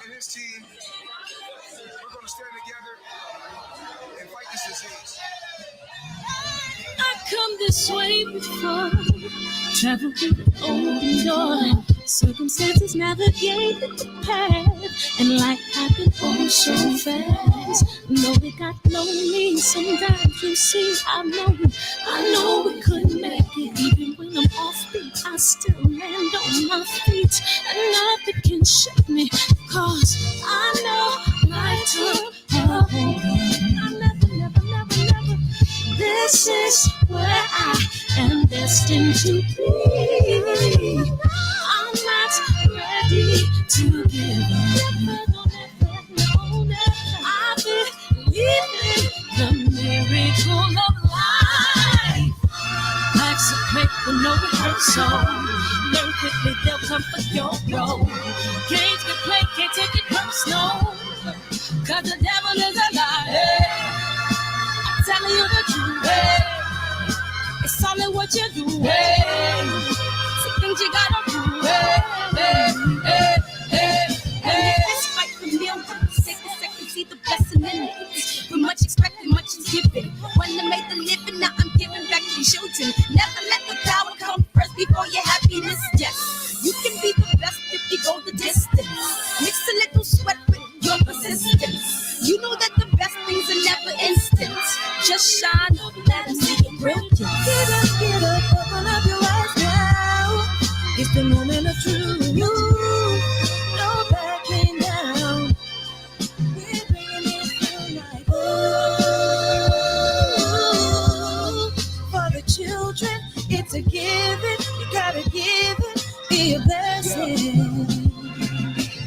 and his team, we're going to stand together and fight this disease. I come this way before, travel through the open door. Circumstances navigated the path, and life happened all so fast. No, it got lonely. Sometimes you see, I know we couldn't make it. Even when I'm off beat, I still land on my feet, and nothing can shake me, cause I know life took a hold of me. I never. This is where I am destined to be. I'm not ready to give up. I believe in the miracle of life. Life's a paper, no rehearsal. Learn quickly, they'll come for your role. Games can play, can't take it personal, cause the devil is a liar. Telling you the truth, hey. It's all in what you do, hey. Some things you gotta do, hey. It's fight for millions, take a second, see the blessing in it. With much expected, much is given. When I made the living, now I'm giving back to children. Never let the power come first before your happiness. Yes, you can be the best if you go the distance. Mix a little sweat with your persistence. You know that the best things are never instant. Just shine up, let them see your brilliance. Get up, open up your eyes now. It's the moment of truth. No backing down. We're bringing it tonight. Ooh, for the children, it's a given. You gotta give it, be a blessing.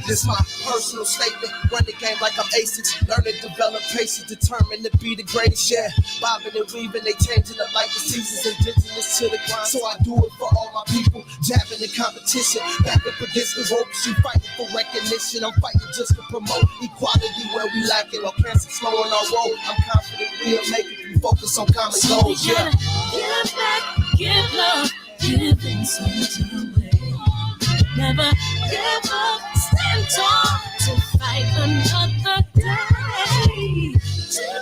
This my personal statement. Run the game like I'm ASICs. Learn to develop patience, determined to be the greatest. Yeah, bobbing and weaving, they changing up like the seasons. Indigenous to the grind, so I do it for all my people. Jabbing the competition, back up against the ropes. You fighting for recognition. I'm fighting just to promote equality where we lack it. Or cancer slowing our road. I'm confident we'll make it. We focus on common goals. Yeah. Give back, give love, give something away. Never give up, stand tall to fight another day. 2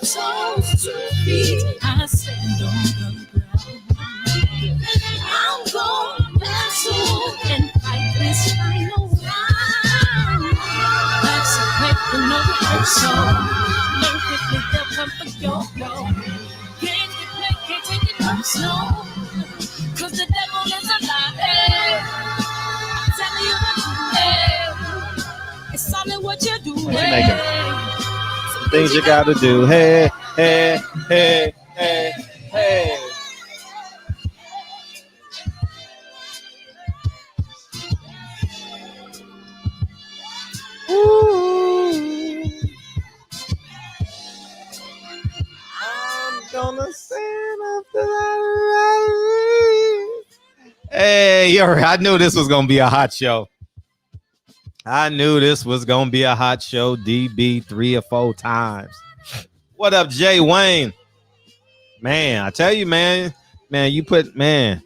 toes, 2 feet, I stand on the ground. I'm going back soon and fight this final round. Life's a paper, no rehearsal. Learn quickly, they'll come for your role. Games get played, can't take it personal, cause the devil is a liar. It's all in what you do. Things you gotta do. Hey, hey, hey, hey, hey. Ooh. I'm gonna stand up to that. Hey, I knew this was gonna be a hot show. DB 3 or 4 times. What up, Jay Wayne? Man, I tell you, man, you put that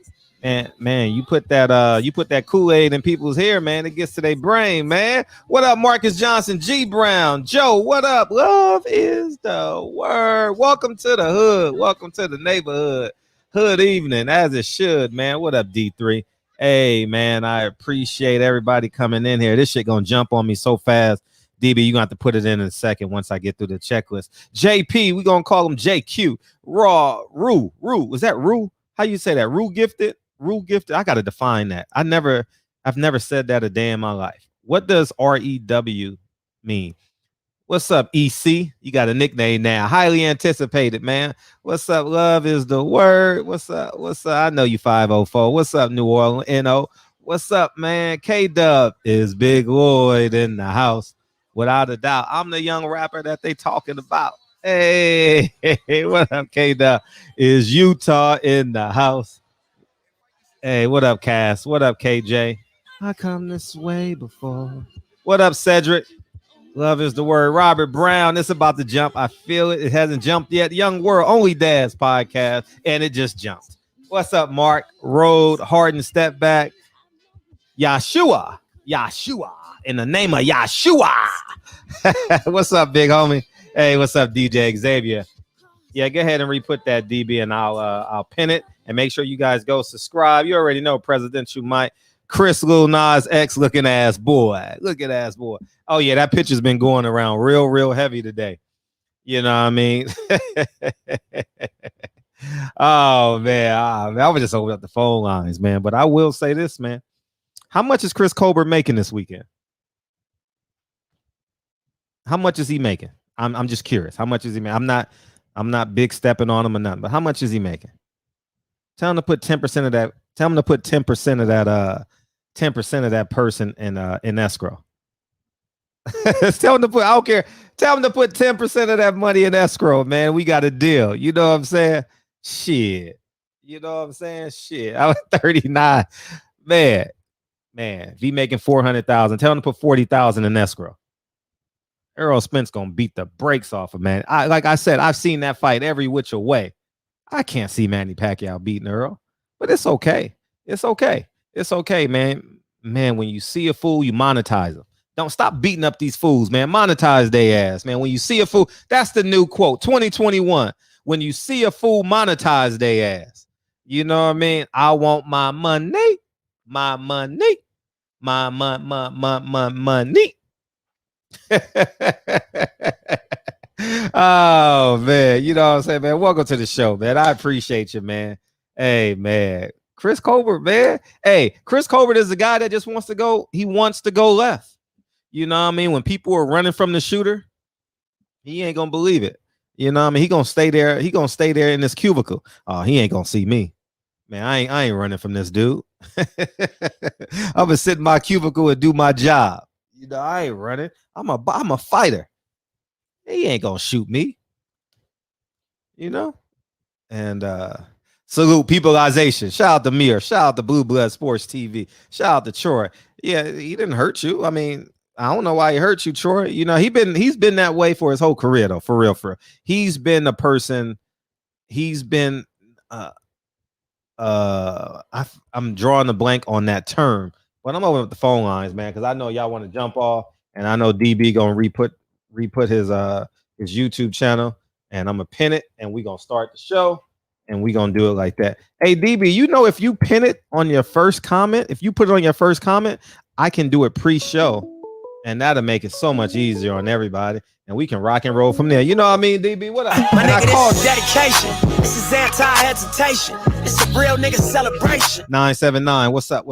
Kool-Aid in people's hair, man. It gets to their brain, man. What up, Marcus Johnson, G Brown, Joe? What up? Love is the word. Welcome to the hood. Welcome to the neighborhood. Hood evening, as it should, man. What up, D3? Hey, man, I appreciate everybody coming in here. This shit gonna jump on me so fast. DB, you're gonna have to put it in a second once I get through the checklist. JP, we're gonna call him JQ. Rue. Was that Rue? How you say that? Rue gifted? I gotta define that. I've never said that a day in my life. What does REW mean? What's up, EC? You got a nickname now. Highly anticipated, man. What's up? Love is the word. What's up? I know you 504. What's up, New Orleans? NO. What's up, man? K-Dub is Big Lloyd in the house. Without a doubt. I'm the young rapper that they talking about. Hey, what up, K-Dub? Is Utah in the house? Hey, what up, Cass? What up, KJ? I come this way before. What up, Cedric? Love is the word. Robert Brown, it's about to jump. I feel it. It hasn't jumped yet. Young World, Only Dad's podcast, and it just jumped. What's up, Mark? Road, Harden, step back. Yahshua. Yahshua. In the name of Yahshua. What's up, big homie? Hey, what's up, DJ Xavier? Yeah, go ahead and re-put that, DB, and I'll pin it. And make sure you guys go subscribe. You already know Presidential Mike. Chris Lil Nas X looking ass boy. Looking ass boy. Oh, yeah, that picture's been going around real heavy today. You know what I mean? Oh, man. I was just opening up the phone lines, man. But I will say this, man. How much is Chris Colbert making this weekend? How much is he making? I'm just curious. How much is he making? I'm not big stepping on him or nothing, but how much is he making? Tell him to put 10% of that. Tell him to put 10% of that 10% of that person in escrow. Tell him to put, I don't care. Tell him to put 10% of that money in escrow, man. We got a deal. You know what I'm saying? Shit. You know what I'm saying? Shit. I was 39. Man. If he making 400,000, tell him to put 40,000 in escrow. Errol Spence gonna beat the brakes off of man. Like I said, I've seen that fight every which way. I can't see Manny Pacquiao beating Earl, but it's okay. It's okay. It's okay, man. Man, when you see a fool, you monetize them. Don't stop beating up these fools, man. Monetize their ass, man. When you see a fool, that's the new quote, 2021. When you see a fool, monetize their ass. You know what I mean? I want my money, my money, my money. Oh man, you know what I'm saying, man. Welcome to the show, man. I appreciate you, man. Hey, man, Chris Colbert, man. Hey, Chris Colbert is the guy that just wants to go. He wants to go left. You know what I mean? When people are running from the shooter, he ain't gonna believe it. You know what I mean? He gonna stay there. He gonna stay there in this cubicle. Oh, he ain't gonna see me, man. I ain't running from this dude. I'm gonna sit in my cubicle and do my job. You know, I ain't running. I'm a fighter. He ain't gonna shoot me. You know? And salute peopleization. Shout out to Mir. Shout out to Blue Blood Sports TV. Shout out to Troy. Yeah, he didn't hurt you. I mean, I don't know why he hurt you, Troy. You know, he's been that way for his whole career, though. For real. He's been a person. He's been I'm drawing a blank on that term. But I'm over with the phone lines, man, because I know y'all want to jump off, and I know DB gonna re-put his YouTube channel, and I'm gonna pin it, and we gonna start the show, and we gonna do it like that. Hey, DB, you know, if you pin it on your first comment, if you put it on your first comment, I can do it pre-show, and that'll make it so much easier on everybody, and we can rock and roll from there. You know what I mean, DB? What up? My nigga, this is dedication. This is anti-hesitation. It's a real nigga celebration. 979. What's up?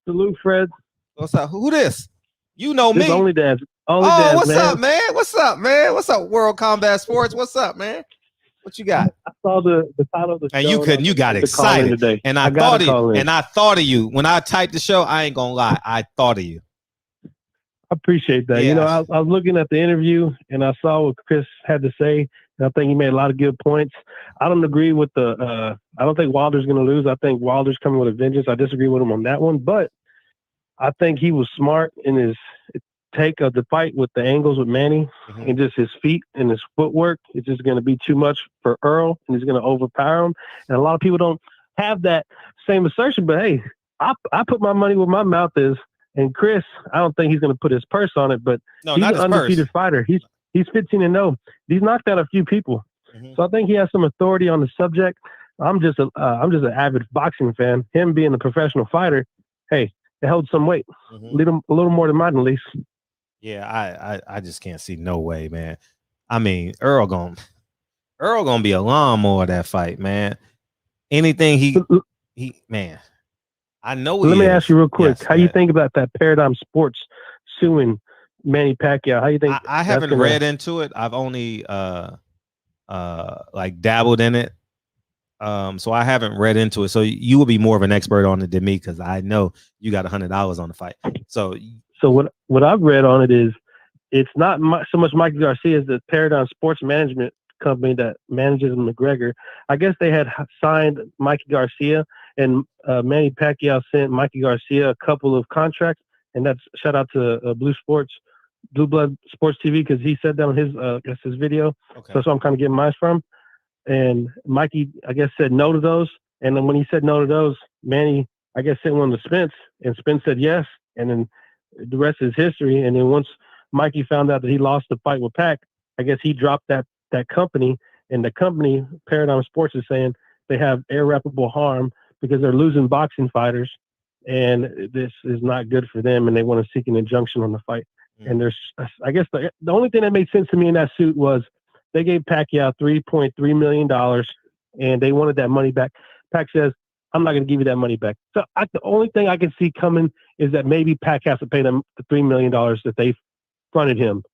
Salute, Fred. What's up? Who this? You know me. Only Dance. What's up, man? What's up, World Combat Sports? What's up, man? What you got? I saw the title of the show. And you got excited today. And I thought of you. When I typed the show, I ain't gonna lie. I thought of you. I appreciate that. Yeah. You know, I was looking at the interview and I saw what Chris had to say. And I think he made a lot of good points. I don't agree with I don't think Wilder's going to lose. I think Wilder's coming with a vengeance. I disagree with him on that one. But I think he was smart in his take of the fight with the angles with Manny and just his feet and his footwork. It's just going to be too much for Earl, and he's going to overpower him. And a lot of people don't have that same assertion. But, hey, I put my money where my mouth is. And Chris, I don't think he's going to put his purse on it, but he's an undefeated fighter. He's 15-0. He's knocked out a few people. So I think he has some authority on the subject. I'm just an avid boxing fan. Him being a professional fighter, hey, it held some weight. A little more than mine, at least. Yeah, I just can't see no way, man. I mean, Earl gonna be a lawnmower that fight, man. Anything he man. I know. Let me ask you real quick. How you think about that Paradigm Sports suing Manny Pacquiao? How you think? I haven't read into it. I've only like dabbled in it. So I haven't read into it. So you will be more of an expert on it than me, because I know you got $100 on the fight. So what I've read on it is it's not so much Mikey Garcia as the Paradigm Sports Management company that manages McGregor. I guess they had signed Mikey Garcia, and Manny Pacquiao sent Mikey Garcia a couple of contracts, and that's shout out to Blue Blood Sports TV, because he said that on his video. Okay. So that's where I'm kind of getting mine from. And Mikey, I guess, said no to those. And then when he said no to those, Manny, I guess, sent one to Spence, and Spence said yes. and then the rest is history. And then once Mikey found out that he lost the fight with Pac, I guess he dropped that company, and the company, Paradigm Sports, is saying they have irreparable harm because they're losing boxing fighters, and this is not good for them, and they want to seek an injunction on the fight. And there's, I guess the only thing that made sense to me in that suit was they gave Pacquiao $3.3 million, and they wanted that money back. Pac says, I'm not going to give you that money back. So the only thing I can see coming is that maybe Pac has to pay them the $3 million that they fronted him.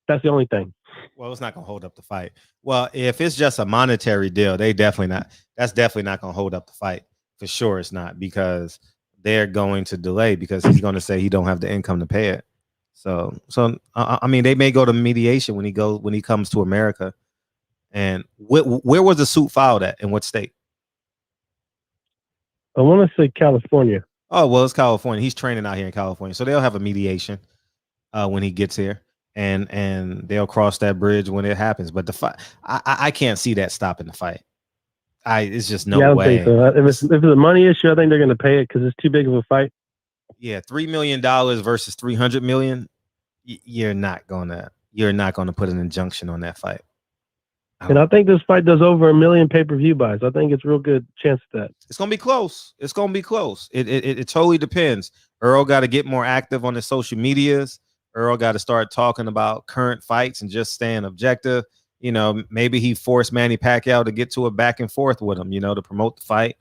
That's the only thing. Well, it's not going to hold up the fight. Well, if it's just a monetary deal, that's definitely not going to hold up the fight. For sure it's not, because they're going to delay, because he's going to say he don't have the income to pay it. So I mean, they may go to mediation when he comes to America. And where was the suit filed at? In what state? I want to say California. Oh, well, it's California. He's training out here in California, so they'll have a mediation when he gets here, and they'll cross that bridge when it happens. But the fight, I can't see that stopping the fight. It's just no way. Think so. If it's a money issue, I think they're going to pay it because it's too big of a fight. Yeah, $3 million versus $300 million. You're not gonna put an injunction on that fight. And I think this fight does over 1 million pay-per-view buys. I think it's a real good chance of that. It's gonna be close. It's gonna be close. It totally depends. Earl got to get more active on his social medias. Earl got to start talking about current fights and just staying objective. You know, maybe he forced Manny Pacquiao to get to a back and forth with him, to promote the fight.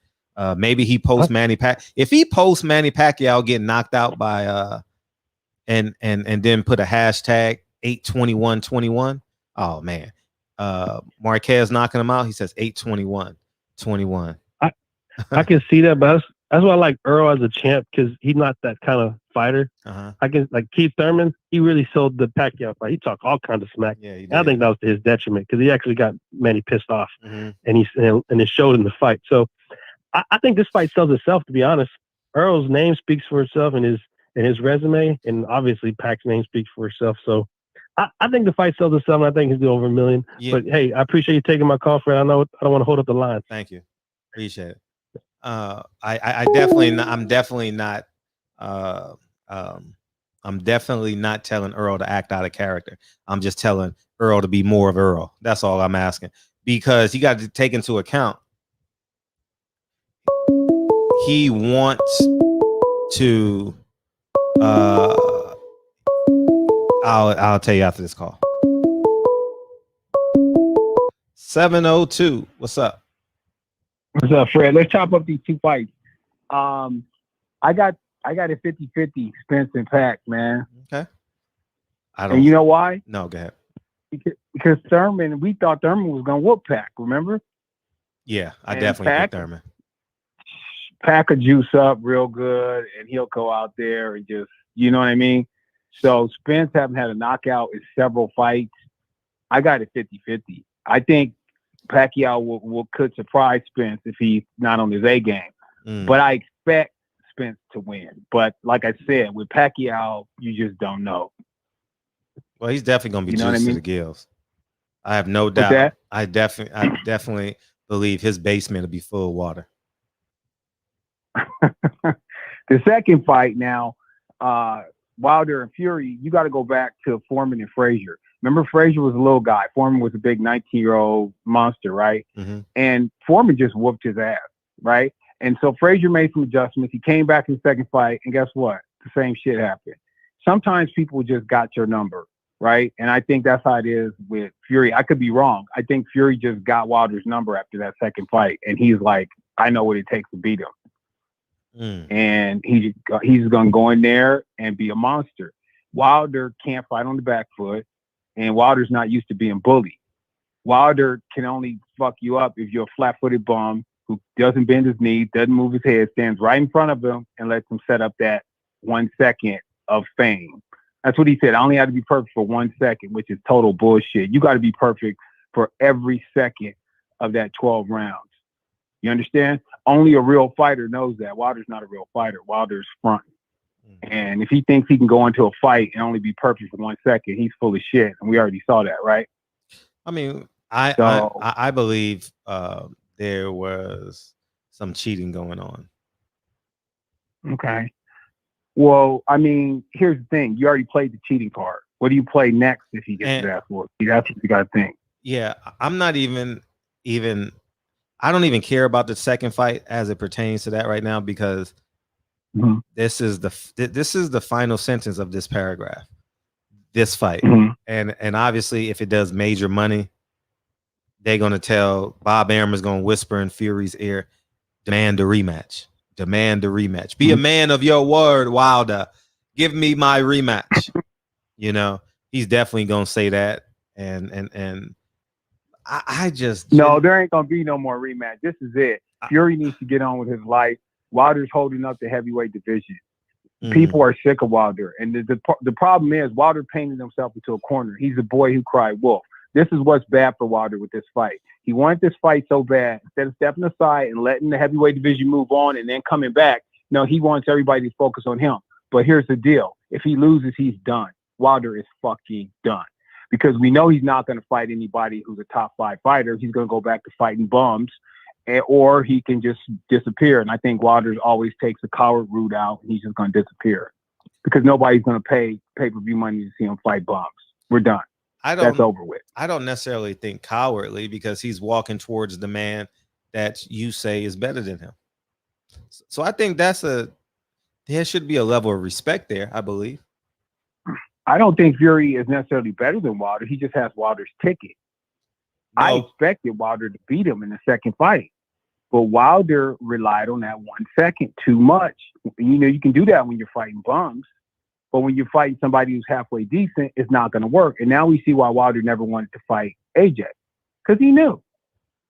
Maybe he posts Manny Pacquiao. If he posts Manny Pacquiao getting knocked out by and then put a hashtag 82121. Oh man. Marquez knocking him out. He says 82121. I can see that, but that's why I like Earl as a champ, because he's not that kind of fighter. I can like Keith Thurman. He really sold the Pacquiao fight. He talked all kinds of smack. Yeah, I think that was to his detriment, because he actually got Manny pissed off, and it showed in the fight. So I think this fight sells itself. To be honest, Earl's name speaks for itself, and his resume, and obviously Pac's name speaks for itself. So I think the fight sells itself, and I think it's over 1 million. Yeah. But hey, I appreciate you taking my call, Fred. I know I don't want to hold up the line. Thank you. Appreciate it. I'm definitely not telling Earl to act out of character. I'm just telling Earl to be more of Earl. That's all I'm asking, because he got to take into account he wants to I'll tell you after this call. 702. What's up? What's up, Fred? Let's chop up these two fights. I got a 50-50 Spence and Pac, man. Okay. And you know why? No, go ahead. Because Thurman, we thought Thurman was gonna whoop Pac, remember? Yeah, I definitely think Thurman. Pac will juice up real good, and he'll go out there and just, you know what I mean? So Spence haven't had a knockout in several fights. I got it 50-50. I think Pacquiao could surprise Spence if he's not on his A game. But I expect Spence to win. But like I said, with Pacquiao, you just don't know. Well, he's definitely going to be juiced to the gills. I have no doubt. I definitely believe his basement will be full of water. The second fight now, Wilder and Fury, you got to go back to Foreman and Frazier. Remember, Frazier was a little guy. Foreman was a big 19-year-old monster, right? And Foreman just whooped his ass, right? And so Frazier made some adjustments. He came back in the second fight, and guess what? The same shit happened. Sometimes people just got your number, right? And I think that's how it is with Fury. I could be wrong. I think Fury just got Wilder's number after that second fight, and he's like, I know what it takes to beat him. And he's going to go in there and be a monster. Wilder can't fight on the back foot, and Wilder's not used to being bullied. Wilder can only fuck you up if you're a flat-footed bum who doesn't bend his knee, doesn't move his head, stands right in front of him, and lets him set up that 1 second of fame. That's what he said. I only had to be perfect for 1 second, which is total bullshit. You got to be perfect for every second of that 12 rounds. You understand? Only a real fighter knows that. Wilder's not a real fighter. Wilder's fronting. And if he thinks he can go into a fight and only be perfect for 1 second, he's full of shit. And we already saw that, right? I mean, I believe there was some cheating going on. Okay. Well, I mean, here's the thing. You already played the cheating part. What do you play next if he gets to that for? That's what you got to think. Yeah, I'm not even. I don't even care about the second fight as it pertains to that right now because this is the final sentence of this paragraph. This fight, and obviously, if it does major money, they're gonna tell Bob Arum is gonna whisper in Fury's ear, "Demand a rematch. Demand a rematch. Be a man of your word, Wilder. Give me my rematch." You know, he's definitely gonna say that, and I just no, there ain't gonna be no more rematch. This is it. Fury needs to get on with his life. Wilder's holding up the heavyweight division. People are sick of Wilder, and the problem is Wilder painted himself into a corner. He's a boy who cried wolf. This is what's bad for Wilder with this fight. He wanted this fight so bad. Instead of stepping aside and letting the heavyweight division move on and then coming back, no, he wants everybody to focus on him. But here's the deal. If he loses, he's done. Wilder is fucking done. Because we know he's not going to fight anybody who's a top 5 fighter. He's going to go back to fighting bums, or he can just disappear. And I think Wilder always takes the coward route out, and he's just going to disappear because nobody's going to pay pay-per-view money to see him fight bums. We're done. That's over with. I don't necessarily think cowardly because he's walking towards the man that you say is better than him. So I think there should be a level of respect there, I believe. I don't think Fury is necessarily better than Wilder. He just has Wilder's ticket. No. I expected Wilder to beat him in the second fight, but Wilder relied on that 1 second too much. You know, you can do that when you're fighting bums, but when you're fighting somebody who's halfway decent, it's not going to work. And now we see why Wilder never wanted to fight AJ, because he knew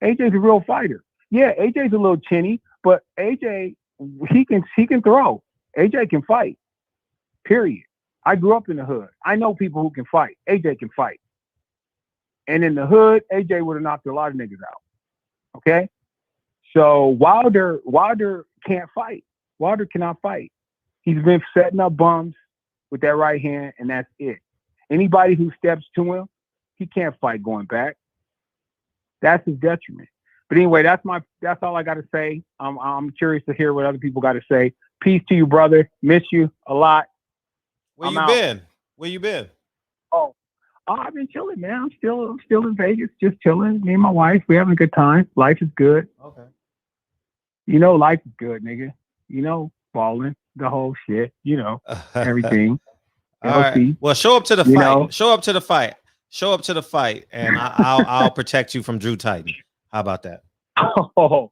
AJ's a real fighter. Yeah, AJ's a little chinny, but AJ, he can throw. AJ can fight. Period. I grew up in the hood. I know people who can fight. AJ can fight. And in the hood, AJ would have knocked a lot of niggas out. Okay? So Wilder can't fight. Wilder cannot fight. He's been setting up bums with that right hand, and that's it. Anybody who steps to him, he can't fight going back. That's his detriment. But anyway, that's all I got to say. I'm curious to hear what other people got to say. Peace to you, brother. Miss you a lot. Where you been? Oh, I've been chilling, man. I'm still in Vegas, just chilling. Me and my wife, we having a good time. Life is good. Okay. You know, life is good, nigga. You know, balling, the whole shit. You know, everything. All right. Well, show up to the fight. Know? Show up to the fight. Show up to the fight, and I'll protect you from Drew Titan. How about that? Oh.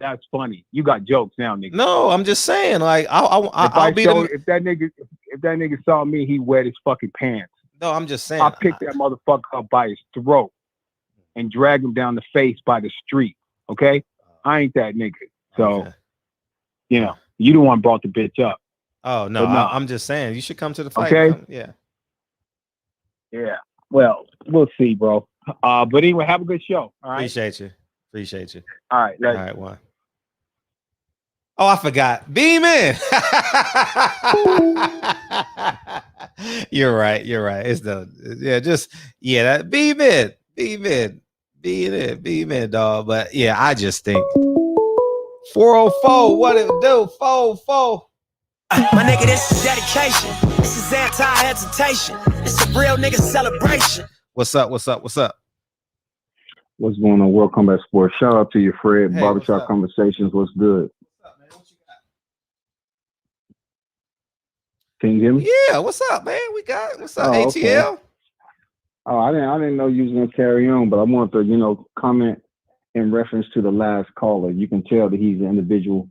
That's funny. You got jokes now, nigga. No, I'm just saying, like, I'll be if that nigga saw me, he wet his fucking pants. No, I'm just saying. I'll pick that motherfucker up by his throat and drag him down the face by the street. Okay? I ain't that nigga. So, okay. You know, you the one brought the bitch up. Oh no, I'm just saying you should come to the fight. Okay? Yeah. Yeah. Well, we'll see, bro. But anyway, have a good show. All right. Appreciate you. All right. All right, one. Oh, I forgot. Beam in. You're right. It's that beam in, dog. But yeah, I just think 404. What it do? 404. My nigga, this is dedication. This is anti-hesitation. It's a real nigga celebration. What's up? What's going on, World Combat Sports? Shout out to you, Fred. Hey, Barbershop Conversations. What's good? What's up, man? What you got? Can you hear me? Yeah, what's up, man? What's up, ATL? Okay. Oh, I didn't know you was gonna carry on, but I wanted to, comment in reference to the last caller. You can tell that he's an individual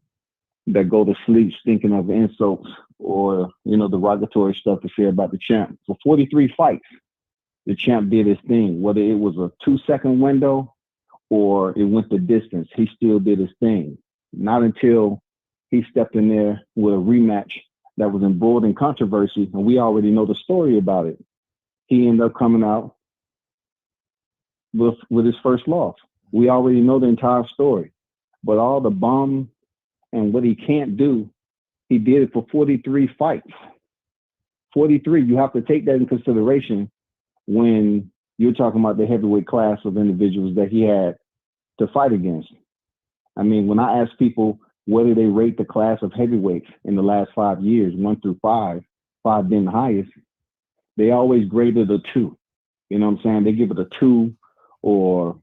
that go to sleep thinking of insults or, derogatory stuff to say about the champ. For 43 fights, the champ did his thing. Whether it was a 2-second window or it went the distance, he still did his thing. Not until he stepped in there with a rematch that was embroiled in controversy, and we already know the story about it. He ended up coming out with his first loss. We already know the entire story. But all the bomb and what he can't do, he did it for 43 fights. 43, you have to take that in consideration when you're talking about the heavyweight class of individuals that he had to fight against. I mean, when I ask people, what do they rate the class of heavyweights in the last 5 years, 1 through 5, 5 being the highest? They always graded a 2. You know what I'm saying? They give it a 2 or,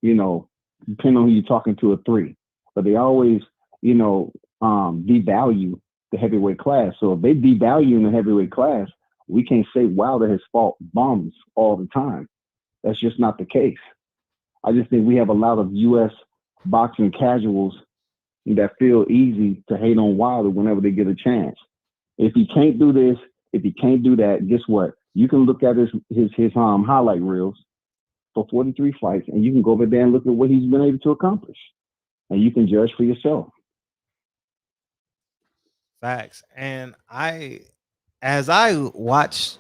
you know, depending on who you're talking to, a 3. But they always, you know, devalue the heavyweight class. So if they devalue in the heavyweight class, we can't say Wilder has fought bums all the time. That's just not the case. I just think we have a lot of U.S. boxing casuals that feel easy to hate on Wilder whenever they get a chance. If he can't do this, if he can't do that, guess what? You can look at his highlight reels for 43 fights, and you can go over there and look at what he's been able to accomplish, and you can judge for yourself. Facts. And as I watched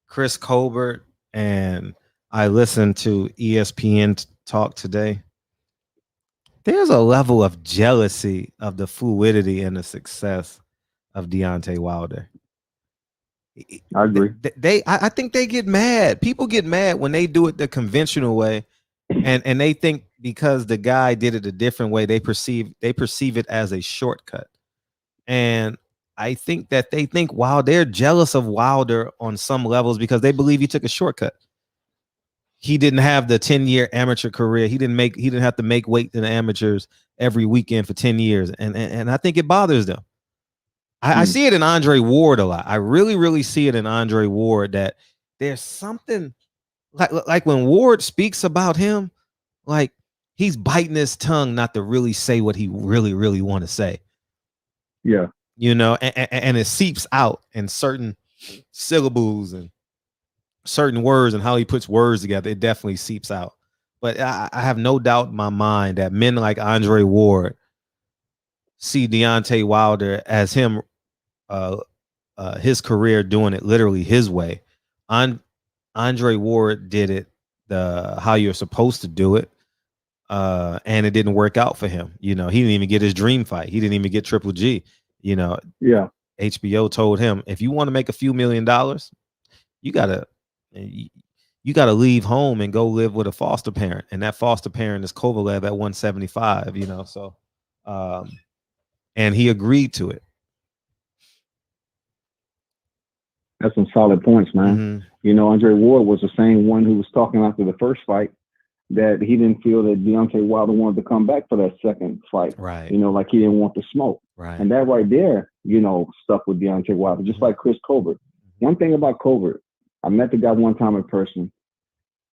Chris Colbert and I listened to ESPN talk today, there's a level of jealousy of the fluidity and the success of Deontay Wilder. I agree. I think they get mad. People get mad when they do it the conventional way, and they think because the guy did it a different way, they perceive it as a shortcut. And I think that they think they're jealous of Wilder on some levels because they believe he took a shortcut. He didn't have the 10-year amateur career. He didn't have to make weight in the amateurs every weekend for 10 years. And I think it bothers them. I see it in Andre Ward a lot. I really, really see it in Andre Ward that there's something like when Ward speaks about him, like he's biting his tongue not to really say what he really, really want to say. Yeah. You know, and it seeps out in certain syllables and certain words and how he puts words together. It definitely seeps out. But I have no doubt in my mind that men like Andre Ward see Deontay Wilder as him, his career doing it literally his way. Andre Ward did it how you're supposed to do it, and it didn't work out for him. You know, he didn't even get his dream fight. He didn't even get Triple G. You know, yeah. HBO told him, if you want to make a few $1 million, you gotta leave home and go live with a foster parent, and that foster parent is Kovalev at 175. You know, so and he agreed to it. That's some solid points, man. Mm-hmm. You know, Andre Ward was the same one who was talking after the first fight that he didn't feel that Deontay Wilder wanted to come back for that second fight. Right. You know, like he didn't want the smoke. Right. And that right there, you know, stuck with Deontay Wilder, just like Chris Colbert. One thing about Colbert, I met the guy one time in person.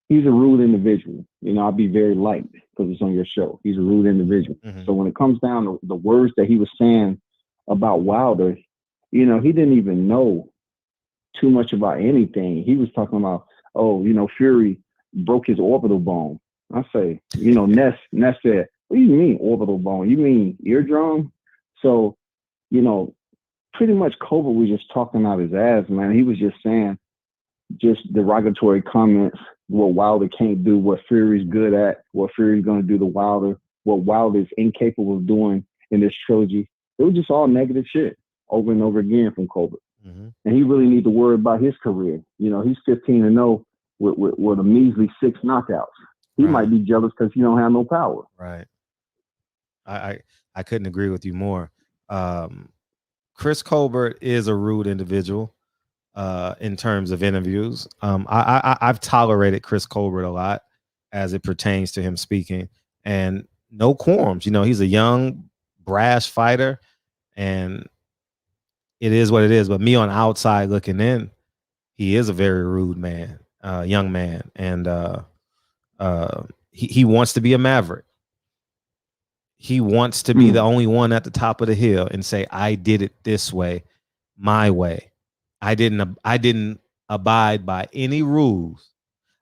He's a rude individual. You know, I'll be very light because it's on your show. He's a rude individual. Mm-hmm. So when it comes down to the words that he was saying about Wilder, you know, he didn't even know too much about anything. He was talking about, oh, you know, Fury broke his orbital bone. I say, you know, Ness said, what do you mean orbital bone? You mean eardrum? So, you know, pretty much Colbert was just talking out his ass, man. He was just saying just derogatory comments, what Wilder can't do, what Fury's good at, what Fury's going to do to Wilder, what Wilder is incapable of doing in this trilogy. It was just all negative shit over and over again from Colbert. Mm-hmm. And he really needs to worry about his career. You know, he's 15-0 with a measly 6 knockouts. He might be jealous because he don't have no power. Right. I couldn't agree with you more. Chris Colbert is a rude individual in terms of interviews. I've tolerated Chris Colbert a lot as it pertains to him speaking, and no qualms. You know, he's a young, brash fighter, and it is what it is. But me on the outside looking in, he is a very rude man, young man, and he wants to be a maverick. He wants to be the only one at the top of the hill and say, I did it this way, my way. I didn't abide by any rules.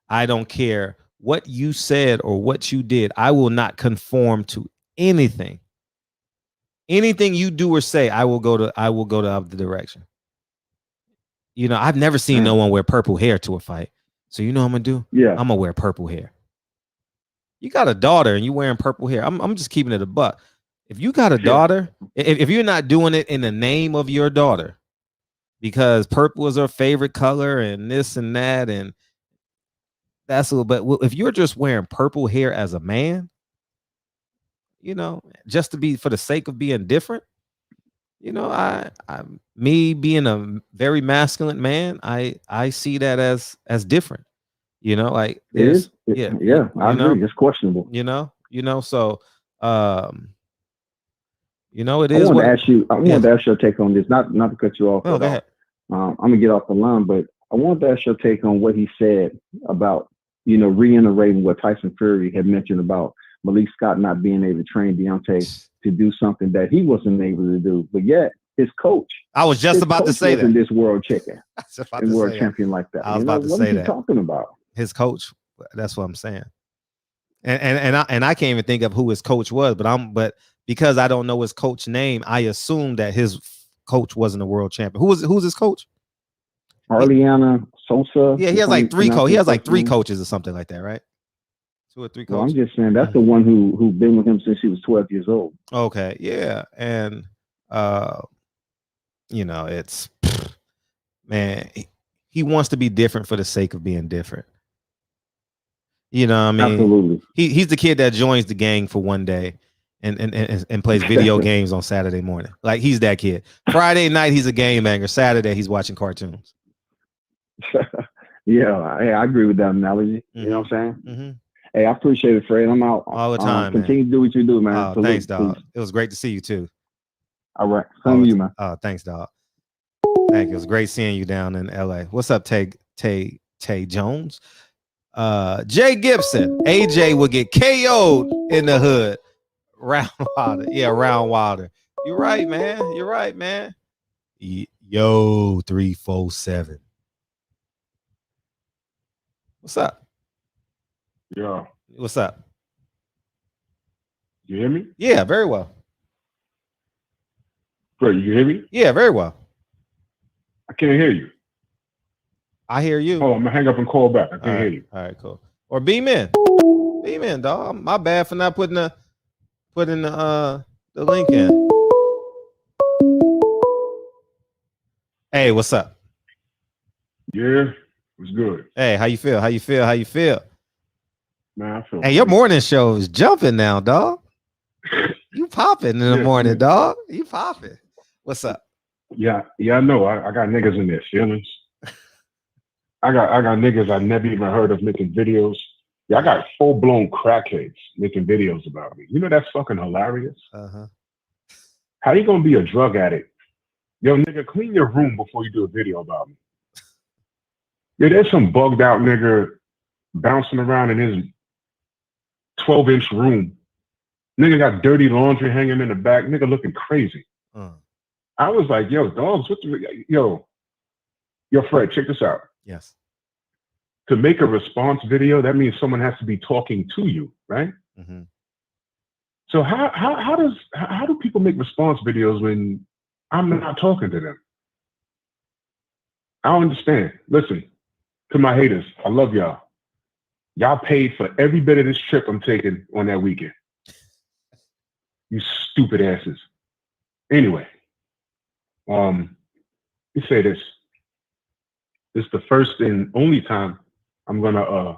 I don't care what you said or what you did. I will not conform to anything. Anything you do or say, I will go the other direction. You know, I've never seen no one wear purple hair to a fight. So you know what I'm gonna do? Yeah. I'm gonna wear purple hair. You got a daughter and you wearing purple hair. I'm just keeping it a buck. If you got a daughter, if you're not doing it in the name of your daughter, because purple is her favorite color and this and that, and that's a little bit. If you're just wearing purple hair as a man, you know, just to be for the sake of being different. You know, me being a very masculine man, I see that as different. You know, like It is. yeah, I agree. It's questionable. You know, so you know, it I is wanted what to ask you. I wanted to ask your take on this. Not to cut you off. Oh, go ahead. I'm gonna get off the line, but I wanted to ask your take on what he said about, you know, reiterating what Tyson Fury had mentioned about Malik Scott not being able to train Deontay to do something that he wasn't able to do, but yet his coach. I was just about to say that. This world chicken and world champion like that. I was about to say that. What is he talking about? His coach. That's what I'm saying. And I can't even think of who his coach was, but because I don't know his coach name, I assume that his coach wasn't a world champion. Who's his coach? Arliana Sosa. Yeah, he has like three coaches. He has like 3 coaches or something like that, right? 2 or 3 coaches. Well, I'm just saying that's the one who's been with him since he was 12 years old. Okay, yeah, and you know, it's man, he wants to be different for the sake of being different. You know what I mean? Absolutely. He's the kid that joins the gang for one day and plays video games on Saturday morning. Like, he's that kid. Friday night, he's a game banger. Saturday, he's watching cartoons. Yeah, I agree with that analogy. Mm-hmm. You know what I'm saying? Mm-hmm. Hey, I appreciate it, Fred. I'm out all the time. Continue to do what you do, man. Oh, thanks, dog. It was great to see you too. All right, same to you, man. Oh, thanks, dog. Thank you. It was great seeing you down in LA. What's up, Tay Jones? Jay Gibson, AJ would get KO'd in the hood. Round Wilder. Yeah, Round Wilder. You're right, man. Yo, 347. What's up? Yeah. What's up? You hear me? Yeah, very well. Great, you hear me? Yeah, very well. I can't hear you. I hear you. Oh, I'm gonna hang up and call back. I can't hear you. All right, cool. Or beam in, dog. My bad for not putting the link in. Hey, what's up? Yeah, it's good. Hey, how you feel? Man, I feel. Hey, your morning show is jumping now, dog. You popping in the morning, dog. You popping. What's up? Yeah, I know. I got niggas in their feelings. I got niggas I never even heard of making videos. Yeah, I got full-blown crackheads making videos about me. You know, that's fucking hilarious. Uh-huh. How you gonna be a drug addict? Yo, nigga, clean your room before you do a video about me. Yeah, there's some bugged out nigga bouncing around in his 12-inch room. Nigga got dirty laundry hanging in the back. Nigga looking crazy. I was like, yo, dogs, yo, Fred, check this out. Yes. To make a response video, that means someone has to be talking to you, right? Mm-hmm. So how do people make response videos when I'm not talking to them? I don't understand. Listen, to my haters, I love y'all. Y'all paid for every bit of this trip I'm taking on that weekend. You stupid asses. Anyway, let me say this. This is the first and only time I'm gonna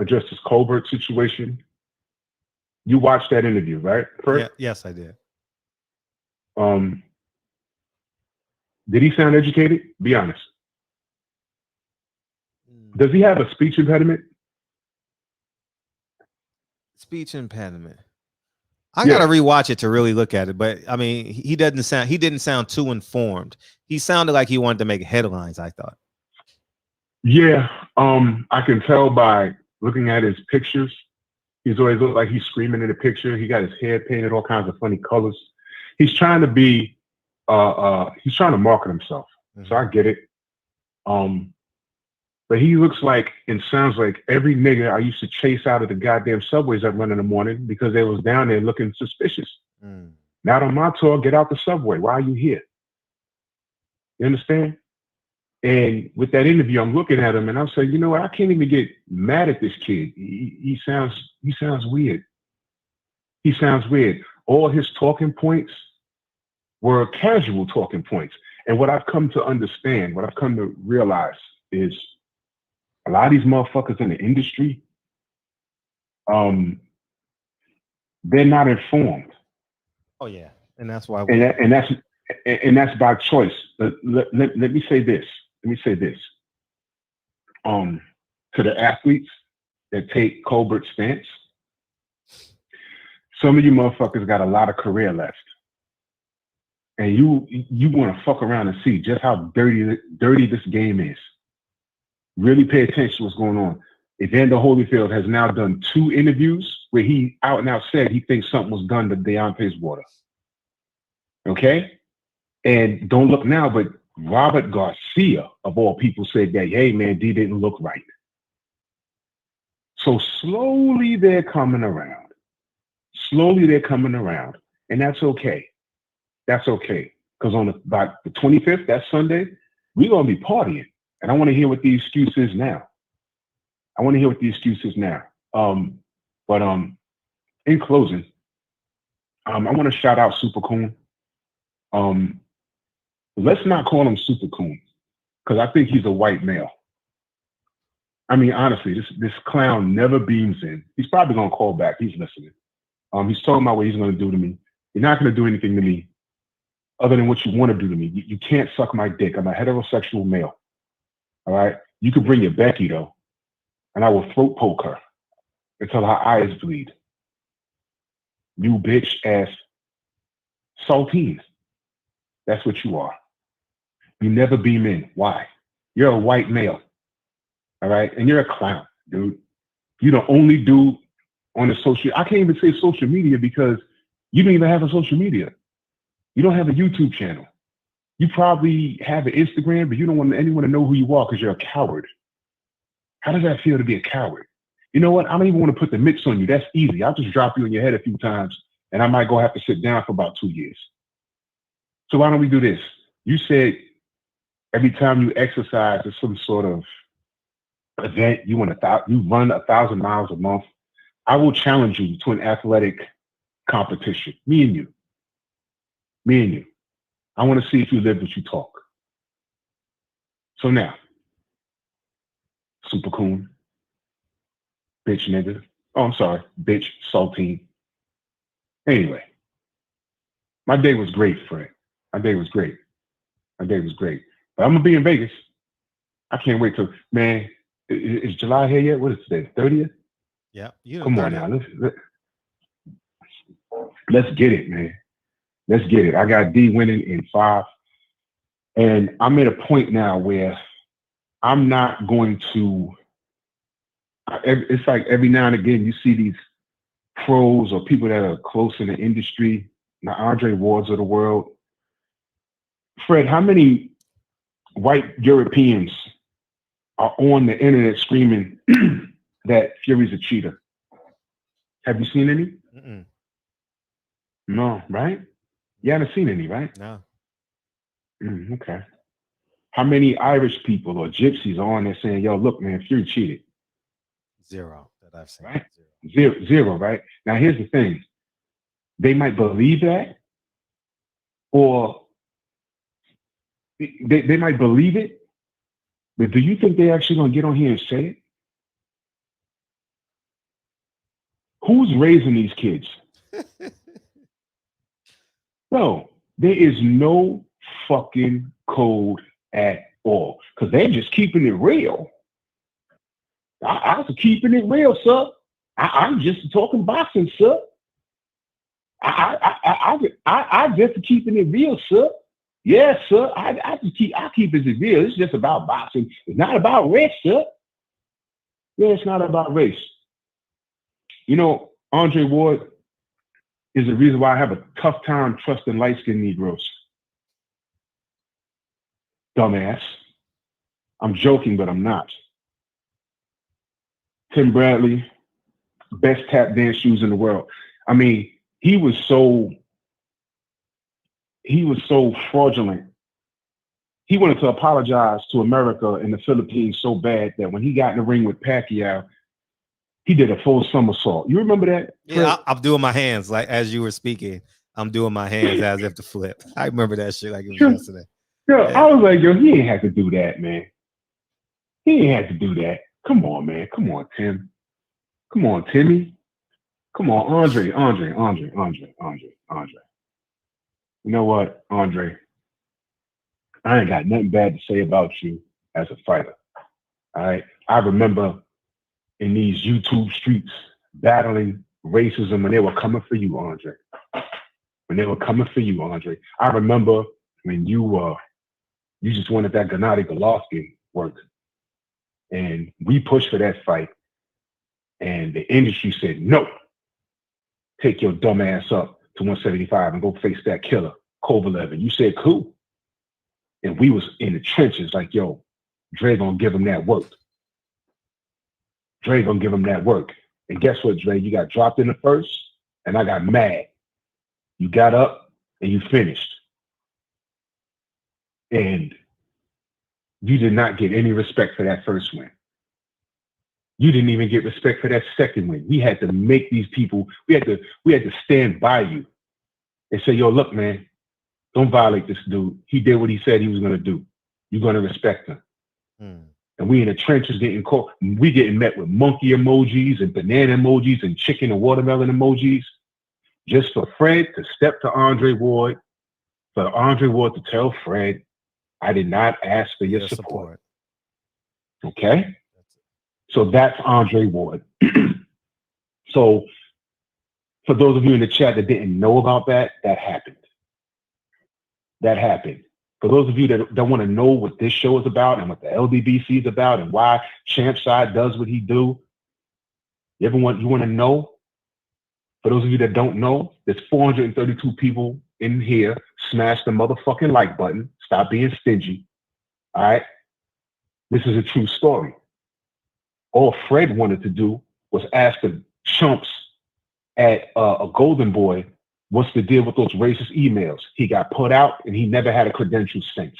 address this Colbert situation. You watched that interview, right? Yeah, yes, I did. Did he sound educated? Be honest. Does he have a speech impediment? Speech impediment. I gotta rewatch it to really look at it, but I mean, he didn't sound too informed. He sounded like he wanted to make headlines, I thought. Yeah, I can tell by looking at his pictures. He's always looked like he's screaming in the picture. He got his hair painted all kinds of funny colors. He's trying to be, he's trying to market himself. Mm-hmm. So I get it. But he looks like and sounds like every nigga I used to chase out of the goddamn subways I run in the morning because they was down there looking suspicious. Not on my tour, get out the subway. Why are you here? You understand? And with that interview, I'm looking at him and I'm saying, you know what? I can't even get mad at this kid. He sounds weird. He sounds weird. All his talking points were casual talking points. And what I've come to understand, what I've come to realize is a lot of these motherfuckers in the industry, they're not informed. Oh yeah, and that's why. And that's by choice. Let me say this. To the athletes that take Colbert stance, some of you motherfuckers got a lot of career left. And you want to fuck around and see just how dirty this game is. Really pay attention to what's going on. Evander Holyfield has now done 2 interviews where he out and out said he thinks something was done to Deontay's water. Okay? And don't look now, but Robert Garcia, of all people, said that, hey, man, D didn't look right. So slowly they're coming around. And that's okay. That's okay. Because by the 25th, that Sunday, we're going to be partying. And I want to hear what the excuse is now. But in closing, I want to shout out Super Coon. Let's not call him Super Coon, because I think he's a white male. I mean, honestly, this clown never beams in. He's probably going to call back. He's listening. He's talking about what he's going to do to me. You're not going to do anything to me other than what you want to do to me. You can't suck my dick. I'm a heterosexual male. All right? You can bring your Becky, though, and I will throat poke her until her eyes bleed. You bitch ass saltines. That's what you are. You never beam in. Why? You're a white male. All right? And you're a clown, dude. You're the only dude on the social. I can't even say social media because you don't even have a social media. You don't have a YouTube channel. You probably have an Instagram, but you don't want anyone to know who you are because you're a coward. How does that feel to be a coward? You know what? I don't even want to put the mitts on you. That's easy. I'll just drop you in your head a few times, and I might go have to sit down for about 2 years. So why don't we do this? You said every time you exercise, there's some sort of event. You run 1,000 miles a month. I will challenge you to an athletic competition. Me and you. I want to see if you live what you talk. So now, Super Coon, bitch nigga. Oh, I'm sorry, bitch saltine. Anyway, my day was great, Fred. My day was great. But I'm gonna be in Vegas. I can't wait till, man. Is July here yet? What is today? 30th? Yeah. Come on now. Let's get it, man. Let's get it. I got D winning in 5. And I'm at a point now where I'm not going to. It's like every now and again you see these pros or people that are close in the industry, the Andre Wards of the world. Fred, how many white Europeans are on the internet screaming that Fury's a cheater? Have you seen any? Mm-mm. No, right? You haven't seen any, right? No. Okay. How many Irish people or gypsies are on there saying, yo, look, man, Fury cheated? 0 that I've seen. Right? Zero, right? Now, here's the thing. They might believe that, or they might believe it, but do you think they're actually going to get on here and say it? Who's raising these kids? No, there is no fucking code at all, because they're just keeping it real. I was keeping it real, sir. I'm just talking boxing, sir. I just keeping it real, sir. Yes, sir. I keep it real. It's just about boxing. It's not about race, sir. Yeah, it's not about race. You know, Andre Ward is the reason why I have a tough time trusting light-skinned Negroes. Dumbass. I'm joking, but I'm not. Tim Bradley, best tap dance shoes in the world. I mean, he was so fraudulent. He wanted to apologize to America and the Philippines so bad that when he got in the ring with Pacquiao, he did a full somersault. You remember that? Yeah, I'm doing my hands like as you were speaking. I'm doing my hands as if to flip. I remember that shit like it was yesterday. Yo, yeah. I was like, yo, he ain't have to do that, man. He ain't had to do that. Come on, man. Come on, Tim. Come on, Timmy. Come on, Andre. You know what, Andre? I ain't got nothing bad to say about you as a fighter. All right. I remember in these YouTube streets battling racism when they were coming for you, Andre. I remember when you just wanted that Gennady Golovkin work. And we pushed for that fight. And the industry said, no, take your dumb ass up to 175 and go face that killer, Colbert. And you said, cool. And we was in the trenches like, yo, Dre gonna give him that work. And guess what, Dre? You got dropped in the first, and I got mad. You got up, and you finished. And you did not get any respect for that first win. You didn't even get respect for that second win. We had to make these people, we had to stand by you and say, yo, look, man, don't violate this dude. He did what he said he was going to do. You're going to respect him. And we in the trenches getting caught. We getting met with monkey emojis and banana emojis and chicken and watermelon emojis just for Fred to step to Andre Ward, for Andre Ward to tell Fred, I did not ask for your support. Okay? So that's Andre Ward. So for those of you in the chat that didn't know about that, that happened. For those of you that don't want to know what this show is about and what the LBBC is about and why Champside does what he do, you want to know? For those of you that don't know, there's 432 people in here. Smash the motherfucking like button. Stop being stingy. All right? This is a true story. All Fred wanted to do was ask the chumps at a Golden Boy, what's the deal with those racist emails? He got put out and he never had a credential since.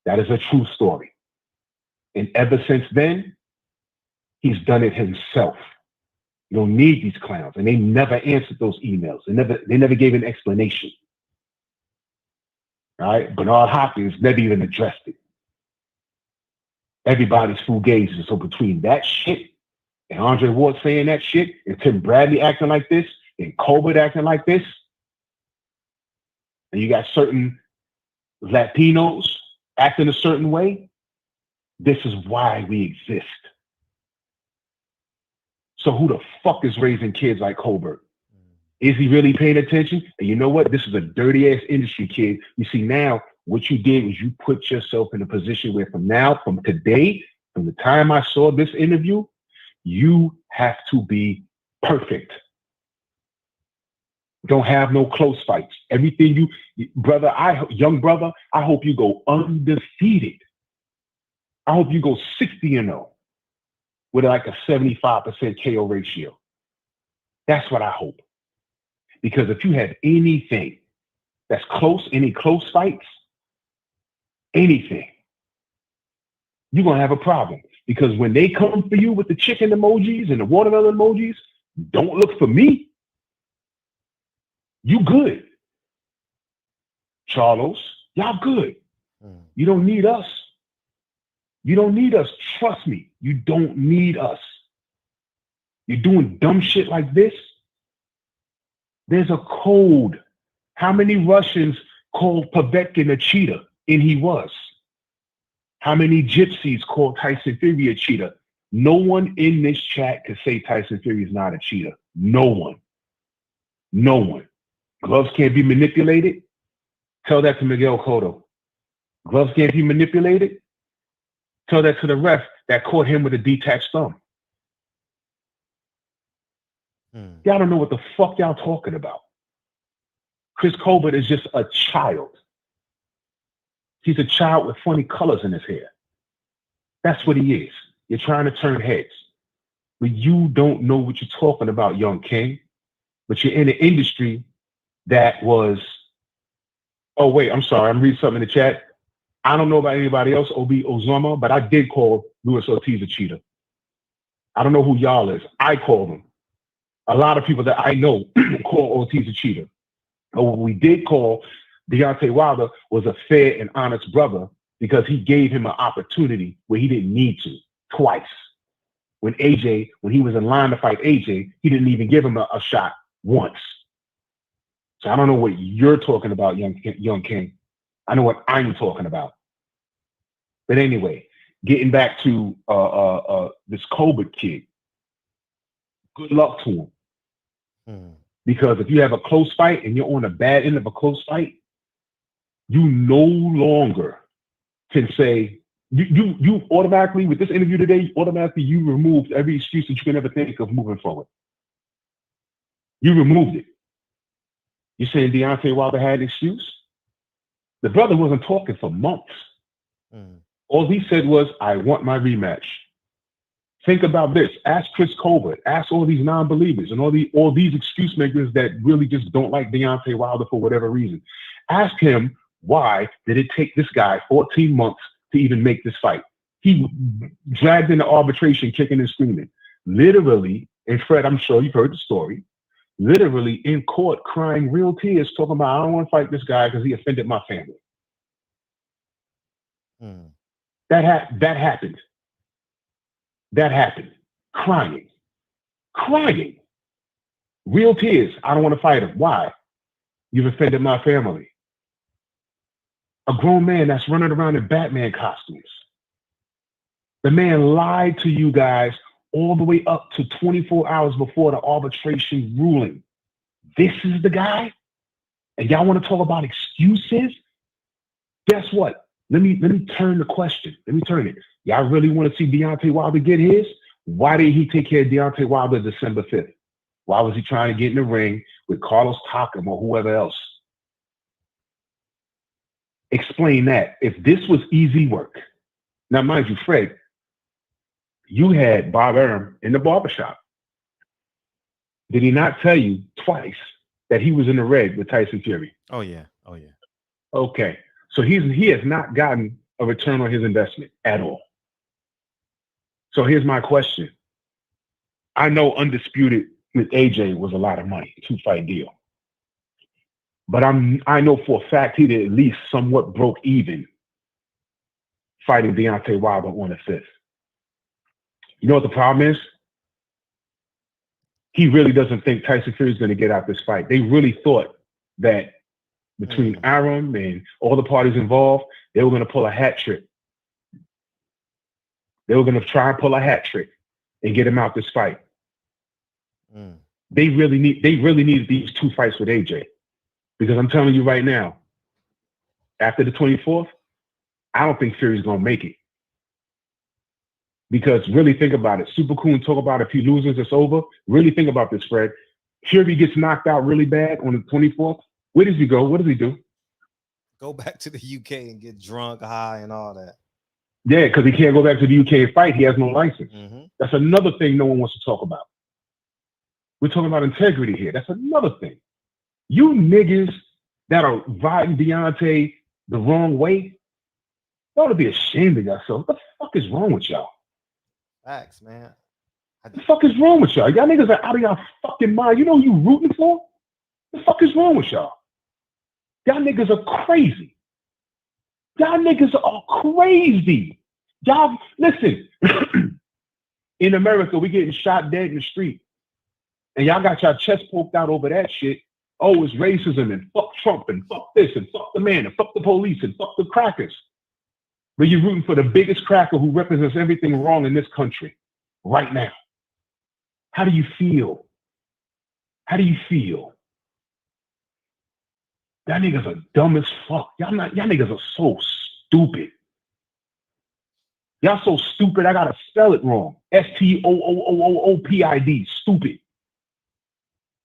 That is a true story. And ever since then, he's done it himself. You don't need these clowns. And they never answered those emails. They never gave an explanation. All right? Bernard Hopkins never even addressed it. Everybody's fugazi. So between that shit and Andre Ward saying that shit and Tim Bradley acting like this and Colbert acting like this, and you got certain Latinos acting a certain way, this is why we exist. So who the fuck is raising kids like Colbert? Is he really paying attention? And you know what? This is a dirty ass industry, kid. You see, now what you did was you put yourself in a position where from today, from the time I saw this interview, you have to be perfect. Don't have no close fights. Everything young brother, I hope you go undefeated. I hope you go 60-0 with like a 75% KO ratio. That's what I hope. Because if you have anything that's close, any close fights, anything, you're going to have a problem. Because when they come for you with the chicken emojis and the watermelon emojis, don't look for me. You good. Charlos, y'all good. You don't need us. You don't need us. Trust me. You don't need us. You're doing dumb shit like this. There's a code. How many Russians called Povetkin a cheater? And he was. How many gypsies called Tyson Fury a cheater? No one in this chat could say Tyson Fury is not a cheater. No one. No one. Gloves can't be manipulated. Tell that to Miguel Cotto. Gloves can't be manipulated. Tell that to the ref that caught him with a detached thumb. Y'all don't know what the fuck y'all talking about. Chris Colbert is just a child. He's a child with funny colors in his hair. That's what he is. You're trying to turn heads. But you don't know what you're talking about, young king. But you're in an industry that was... Oh, wait, I'm sorry. I'm reading something in the chat. I don't know about anybody else, Obi Ozoma, but I did call Luis Ortiz a cheater. I don't know who y'all is. I called him. A lot of people that I know call Ortiz a cheater. But what we did call Deontay Wilder was a fair and honest brother because he gave him an opportunity where he didn't need to, twice. when he was in line to fight AJ, he didn't even give him a shot once. So I don't know what you're talking about, young King. I know what I'm talking about. But anyway, getting back to this Colbert kid, good luck to him. Because if you have a close fight and you're on a bad end of a close fight, you no longer can say, you automatically, with this interview today, you removed every excuse that you can ever think of moving forward. You removed it. You're saying Deontay Wilder had an excuse? The brother wasn't talking for months. All he said was, I want my rematch. Think about this. Ask Chris Colbert. Ask all these non-believers and all these excuse makers that really just don't like Deontay Wilder for whatever reason. Ask him, why did it take this guy 14 months to even make this fight? He dragged into arbitration, kicking and screaming. Literally, and Fred, I'm sure you've heard the story, literally in court crying real tears, talking about, I don't want to fight this guy because he offended my family. That happened. That happened. Crying. Real tears. I don't want to fight him. Why? You've offended my family. A grown man that's running around in Batman costumes. The man lied to you guys all the way up to 24 hours before the arbitration ruling. This is the guy? And y'all want to talk about excuses? Guess what? Let me turn the question. Let me turn it. Y'all really want to see Deontay Wilder get his? Why did he take care of Deontay Wilder December 5th? Why was he trying to get in the ring with Carlos Takam or whoever else? Explain that. If this was easy work. Now, mind you, Fred, you had Bob Arum in the barbershop. Did he not tell you twice that he was in the red with Tyson Fury? Oh, yeah. Okay. So he has not gotten a return on his investment at all. So here's my question. I know Undisputed with AJ was a lot of money, 2-fight deal. But I know for a fact he did at least somewhat broke even fighting Deontay Wilder on the 5th. You know what the problem is? He really doesn't think Tyson Fury is going to get out this fight. They really thought that between Arum and all the parties involved, they were going to pull a hat trick. They were going to try and pull a hat trick and get him out this fight. They really needed these 2 fights with AJ. Because I'm telling you right now, after the 24th, I don't think Fury's going to make it. Because really think about it. Super Cool and talk about if he loses, it's over. Really think about this, Fred. Fury gets knocked out really bad on the 24th. Where does he go? What does he do? Go back to the UK and get drunk, high, and all that. Yeah, because he can't go back to the UK and fight. He has no license. That's another thing no one wants to talk about. We're talking about integrity here. That's another thing. You niggas that are riding Deontay the wrong way, you ought to be ashamed of yourself. What the fuck is wrong with y'all? Facts, man. What the fuck is wrong with y'all? Y'all niggas are out of your fucking mind. You know who you rooting for? What the fuck is wrong with y'all? Y'all niggas are crazy. Y'all niggas are crazy. Y'all, listen, in America, we getting shot dead in the street. And y'all got your chest poked out over that shit. Oh, it's racism and fuck Trump and fuck this and fuck the man and fuck the police and fuck the crackers. But you're rooting for the biggest cracker who represents everything wrong in this country right now. How do you feel? How do you feel? Y'all niggas are dumb as fuck. Y'all niggas are so stupid. Y'all so stupid, I gotta spell it wrong. STOOOOOPID, stupid.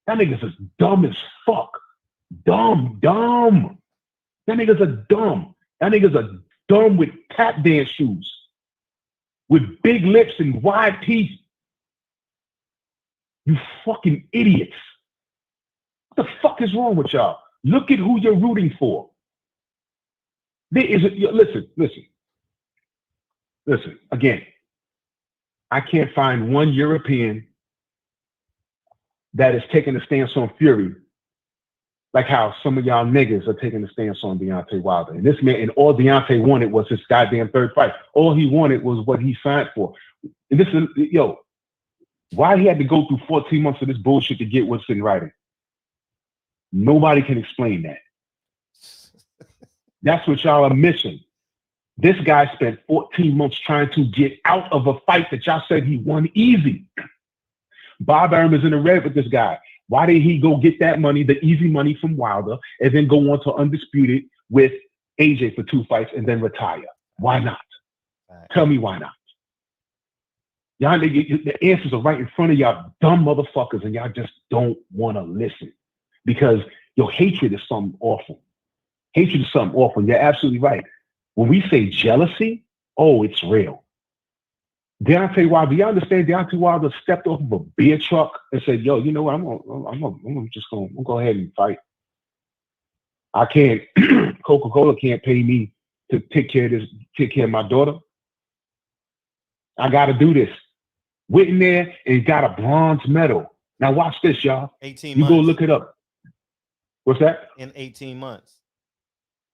Y'all niggas is dumb as fuck. Dumb. Y'all niggas are dumb. Y'all niggas are dumb with tap dance shoes. With big lips and wide teeth. You fucking idiots. What the fuck is wrong with y'all? Look at who you're rooting for. Listen, again, I can't find one European that is taking a stance on Fury like how some of y'all niggas are taking a stance on Deontay Wilder. And this man, and all Deontay wanted was his goddamn 3rd fight. All he wanted was what he signed for. And this is, Why he had to go through 14 months of this bullshit to get what's in writing? Nobody can explain that. That's what y'all are missing. This guy spent 14 months trying to get out of a fight that y'all said he won easy. Bob Arum is in the red with this guy. Why did he go get that money, the easy money from Wilder, and then go on to Undisputed with AJ for 2 fights and then retire? Why not? Tell me why not. Y'all, the answers are right in front of y'all dumb motherfuckers, and y'all just don't want to listen because your hatred is something awful. Hatred is something awful. You're absolutely right. When we say jealousy, oh, it's real. Deontay Wilder, you understand? Deontay Wilder stepped off of a beer truck and said, "Yo, you know what? I'm gonna go ahead and fight. I can't. Coca-Cola can't pay me to take care of my daughter. I got to do this." Went in there and got a bronze medal. Now watch this, y'all. 18 you months. Go look it up. What's that? In 18 months.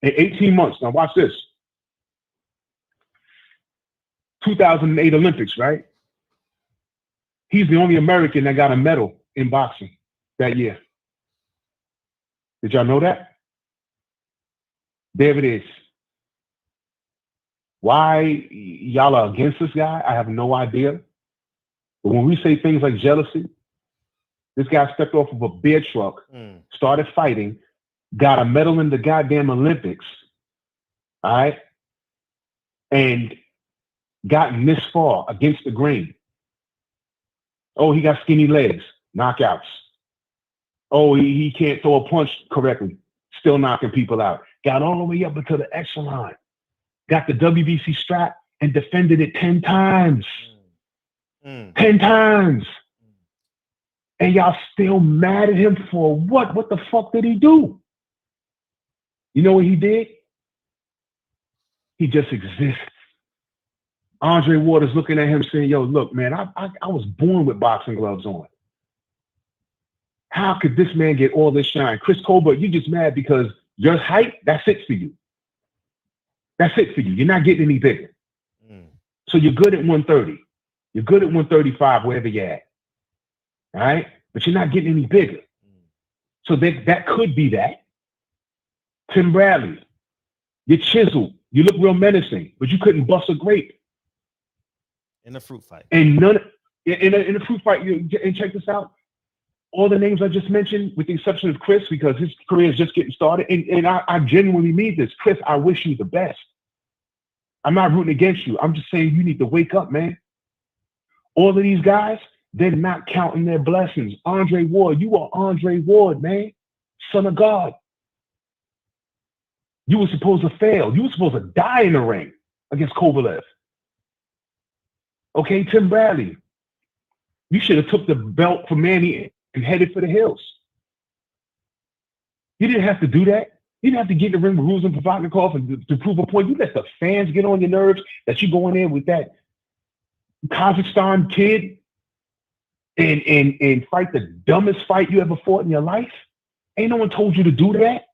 In 18 months. Now watch this. 2008 Olympics, right? He's the only American that got a medal in boxing that year. Did y'all know that? There it is. Why y'all are against this guy, I have no idea. But when we say things like jealousy, this guy stepped off of a beer truck, started fighting, got a medal in the goddamn Olympics, all right? And gotten this far against the grain. Oh, he got skinny legs, knockouts. Oh, he can't throw a punch correctly, still knocking people out. Got all the way up into the echelon. Got the WBC strap and defended it 10 times. 10 times. And y'all still mad at him for what? What the fuck did he do? You know what he did? He just exists. Andre Ward is looking at him saying, "Yo, look, man, I was born with boxing gloves on. How could this man get all this shine? Chris Colbert, you just mad because your height, that's it for you. That's it for you. You're not getting any bigger. So you're good at 130. You're good at 135, wherever you're at. All right? But you're not getting any bigger. So that could be that. Tim Bradley, you're chiseled. You look real menacing, but you couldn't bust a grape. In a fruit fight. And none in a fruit fight, and check this out. All the names I just mentioned, with the exception of Chris, because his career is just getting started, and I genuinely mean this. Chris, I wish you the best. I'm not rooting against you. I'm just saying you need to wake up, man. All of these guys, they're not counting their blessings. Andre Ward, you are Andre Ward, man. Son of God. You were supposed to fail. You were supposed to die in the ring against Kovalev. Okay, Tim Bradley. You should have took the belt from Manny and headed for the hills. You didn't have to do that. You didn't have to get in the ring with Ruslan Provodnikov and to prove a point. You let the fans get on your nerves that you go in there with that Kazakhstan kid and fight the dumbest fight you ever fought in your life. Ain't no one told you to do that.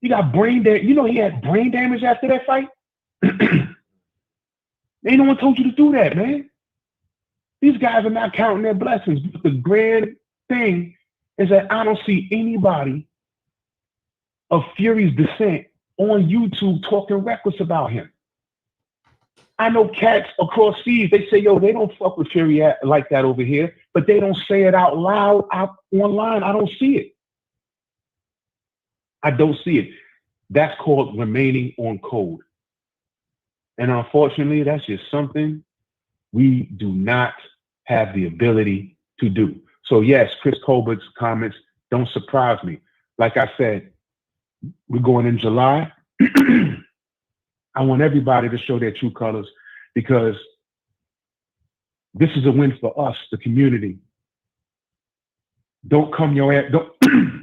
You got brain damage. You know he had brain damage after that fight? Ain't no one told you to do that, man. These guys are not counting their blessings. But the grand thing is that I don't see anybody of Fury's descent on YouTube talking reckless about him. I know cats across seas, they say, yo, they don't fuck with Fury like that over here, but they don't say it out loud out online. I don't see it. I don't see it. That's called remaining on code. And unfortunately, that's just something we do not have the ability to do. So yes, Chris Colbert's comments don't surprise me. Like I said, we're going in July. I want everybody to show their true colors because this is a win for us, the community. Don't come your ass.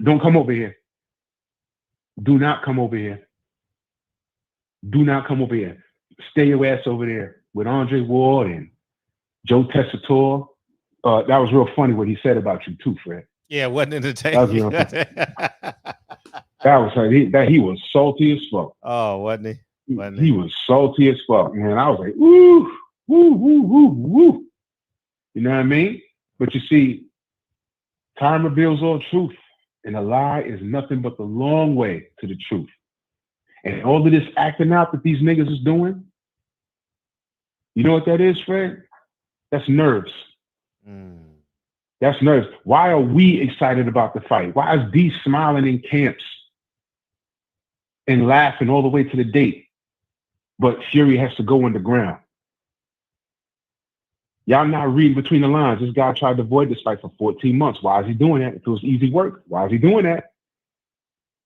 Don't come over here. Do not come over here. Do not come over here. Stay your ass over there with Andre Ward and Joe Tessitore. That was real funny what he said about you too, Fred. Yeah, wasn't entertaining. That was like he was salty as fuck. Oh, wasn't he? He was salty as fuck, man. I was like, woo, woo, woo, woo, woo. You know what I mean? But you see, time reveals all truth, and a lie is nothing but the long way to the truth. And all of this acting out that these niggas is doing, you know what that is, Fred? That's nerves. That's nerves. Why are we excited about the fight? Why is D smiling in camps and laughing all the way to the date, but Fury has to go underground? Y'all not reading between the lines. This guy tried to avoid this fight for 14 months. Why is he doing that? If it was easy work, why is he doing that?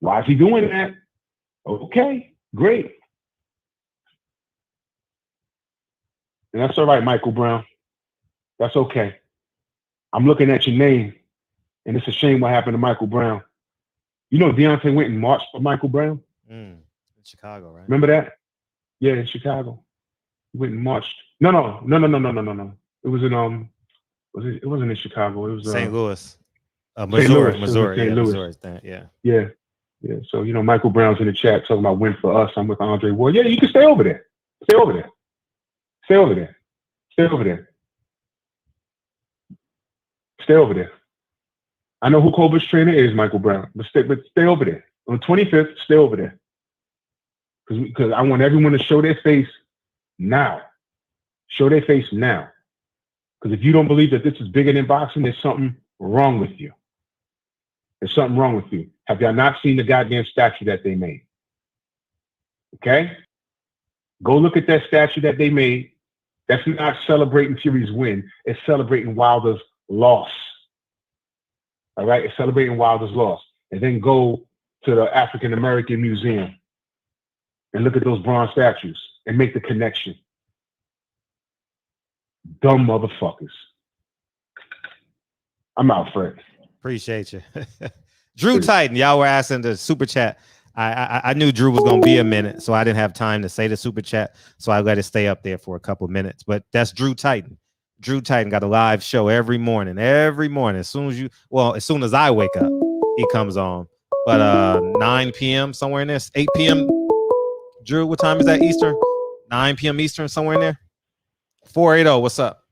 Why is he doing that? Okay, great. And that's all right, Michael Brown. That's okay. I'm looking at your name, and it's a shame what happened to Michael Brown. You know Deontay went and marched for Michael Brown? In Chicago, right? Remember that? Yeah, in Chicago. He went and marched. No. It was in it wasn't in Chicago. It was St. Louis. Missouri. Missouri. Yeah. So Michael Brown's in the chat talking about win for us. I'm with Andre Ward. Yeah, you can stay over there. Stay over there. Stay over there. Stay over there. Stay over there. I know who Colbert's trainer is, Michael Brown. But stay over there. On the 25th, stay over there. Because I want everyone to show their face now. Show their face now. Because if you don't believe that this is bigger than boxing, there's something wrong with you. There's something wrong with you. Have y'all not seen the goddamn statue that they made? Okay? Go look at that statue that they made. That's not celebrating Fury's win. It's celebrating Wilder's loss. All right? It's celebrating Wilder's loss. And then go to the African American Museum and look at those bronze statues and make the connection. Dumb motherfuckers. I'm out, Fred. Appreciate you. Drew Titan, y'all were asking the super chat. I knew Drew was going to be a minute, so I didn't have time to say the super chat, so I let it stay up there for a couple of minutes. But that's Drew Titan. Drew Titan got a live show every morning. As soon as I wake up, he comes on. But 9 p.m. somewhere in this, 8 p.m. Drew, what time is that Eastern? 9 p.m. Eastern, somewhere in there. 480, what's up?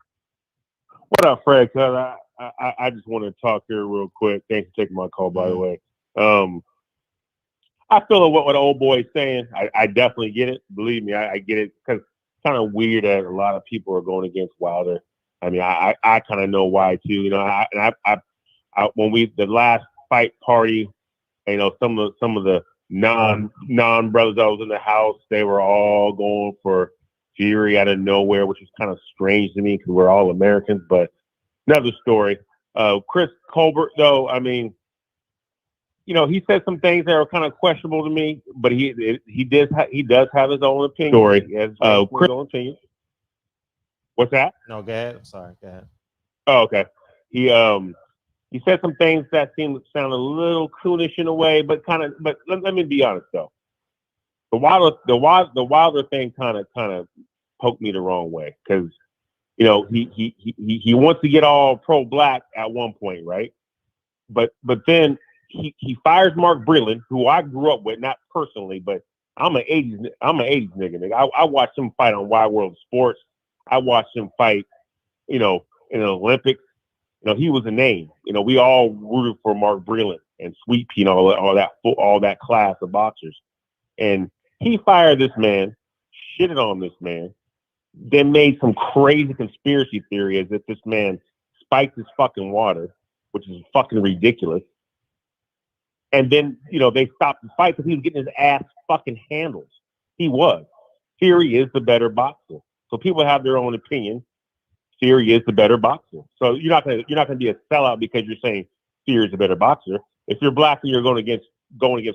What up, Fred? Cause I just want to talk here real quick. Thanks for taking my call, by the way. I feel what the old boy is saying. I definitely get it. Believe me, I get it. Because it's kind of weird that a lot of people are going against Wilder. I mean, I kind of know why too. You know, when the last fight party, you know, some of the non brothers that was in the house, they were all going for Fury out of nowhere, which is kind of strange to me because we're all Americans. But another story. Chris Colbert, though, I mean, you know, he said some things that are kind of questionable to me, but he does have his own opinion. Story. His own opinion. What's that? No, go ahead. I'm sorry. Go ahead. Oh, okay. He said some things that sound a little coonish in a way, but let me be honest though. The Wilder thing kind of poked me the wrong way because, you know, he wants to get all pro-black at one point, right? But then he fires Mark Breland, who I grew up with, not personally, but I'm an 80s nigga. I watched him fight on Wide World of Sports. I watched him fight, you know, in the Olympics. You know, he was a name. You know, we all rooted for Mark Breland and Sweet Pea and all that class of boxers. And he fired this man, shitted on this man, then made some crazy conspiracy theory as if this man spiked his fucking water, which is fucking ridiculous. And then, you know, they stopped the fight because he was getting his ass fucking handled. He was. Fury is the better boxer. So people have their own opinion. Fury is the better boxer. So you're not gonna be a sellout because you're saying Fury is a better boxer. If you're black and you're going against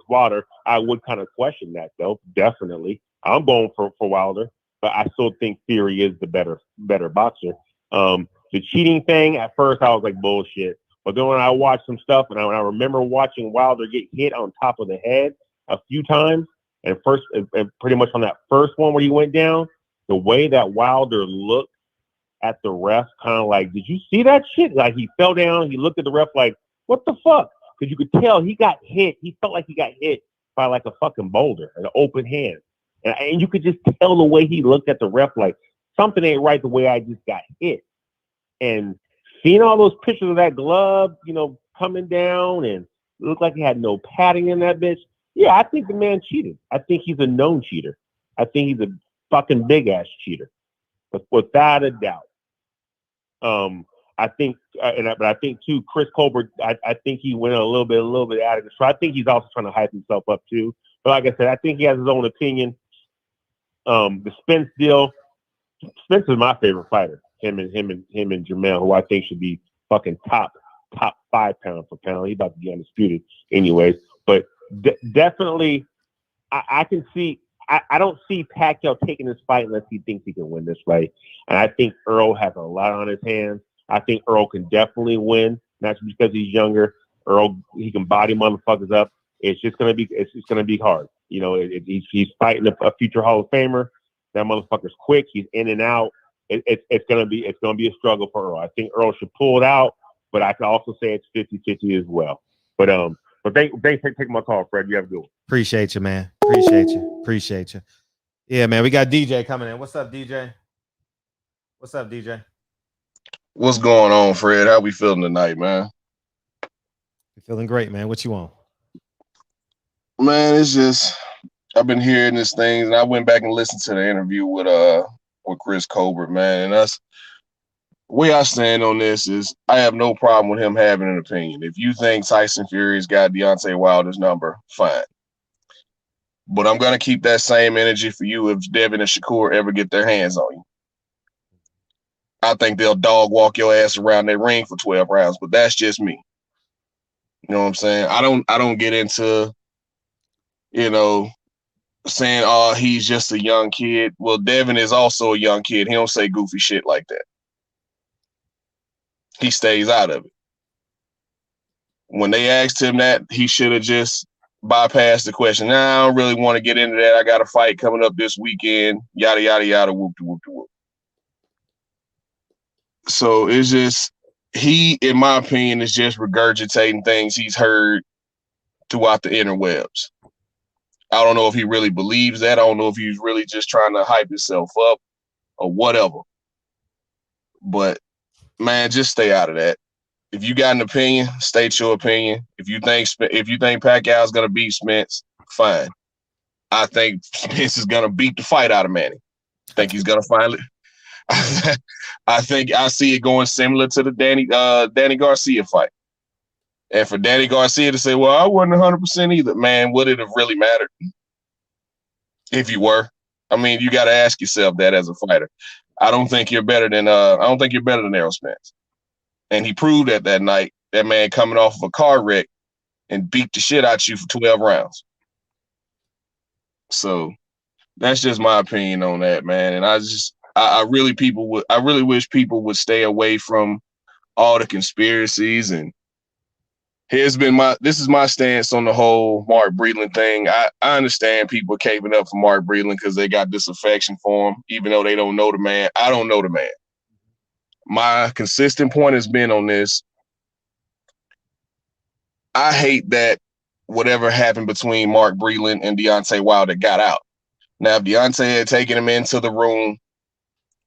Wilder, I would kind of question that though. Definitely, I'm going for Wilder, but I still think Fury is the better boxer. The cheating thing at first I was like bullshit, but then when I watched some stuff and I remember watching Wilder get hit on top of the head a few times, and pretty much on that first one where he went down, the way that Wilder looked at the ref, kind of like, did you see that shit? Like he fell down, he looked at the ref like, what the fuck? Because you could tell he got hit. He felt like he got hit by like a fucking boulder, an open hand. And you could just tell the way he looked at the ref like, something ain't right the way I just got hit. And seeing all those pictures of that glove, coming down and it looked like he had no padding in that bitch. Yeah, I think the man cheated. I think he's a known cheater. I think he's a fucking big ass cheater, but without a doubt. I think, but I think too, Chris Colbert. I think he went a little bit out of control. I think he's also trying to hype himself up too. But like I said, I think he has his own opinion. The Spence deal. Spence is my favorite fighter. Him and Jermell, who I think should be fucking top 5 pound for pound. He's about to be undisputed, anyways. But definitely, I can see. I don't see Pacquiao taking this fight unless he thinks he can win this fight. And I think Earl has a lot on his hands. I think Earl can definitely win, not just because he's younger. Earl, he can body motherfuckers up. It's just gonna be hard. He's fighting a future Hall of Famer. That motherfucker's quick. He's in and out. It's gonna be a struggle for Earl. I think Earl should pull it out, but I can also say it's 50-50 as well. But thanks for taking my call, Fred. You have a good one. Appreciate you, man. Appreciate you. Yeah, man. We got DJ coming in. What's up, DJ? What's going on, Fred? How we feeling tonight, man? You feeling great, man. What you want? Man, it's just I've been hearing these things, and I went back and listened to the interview with Chris Colbert, man. And that's the way I stand on this is I have no problem with him having an opinion. If you think Tyson Fury's got Deontay Wilder's number, fine. But I'm gonna keep that same energy for you if Devin and Shakur ever get their hands on you. I think they'll dog walk your ass around that ring for 12 rounds, but that's just me. You know what I'm saying? I don't get into, saying, oh, he's just a young kid. Well, Devin is also a young kid. He don't say goofy shit like that. He stays out of it. When they asked him that, he should have just bypassed the question. Nah, I don't really want to get into that. I got a fight coming up this weekend. Yada, yada, yada, whoop, whoop, whoop. So it's just, he, in my opinion, is just regurgitating things he's heard throughout the interwebs. I don't know if he really believes that. I don't know if he's really just trying to hype himself up or whatever. But, man, just stay out of that. If you got an opinion, state your opinion. If you think Pacquiao is going to beat Spence, fine. I think Spence is going to beat the fight out of Manny. I think he's going to finally – I think I see it going similar to the Danny Garcia fight. And for Danny Garcia to say, well, I wasn't 100% either, man, would it have really mattered if you were? I mean, you got to ask yourself that as a fighter. I don't think you're better than Errol Spence. And he proved that night, that man coming off of a car wreck and beat the shit out you for 12 rounds. So that's just my opinion on that, man. And I really wish people would stay away from all the conspiracies. And this is my stance on the whole Mark Breedland thing. I understand people caving up for Mark Breedland because they got this affection for him, even though they don't know the man. I don't know the man. My consistent point has been on this. I hate that whatever happened between Mark Breedland and Deontay Wilder got out. Now, if Deontay had taken him into the room,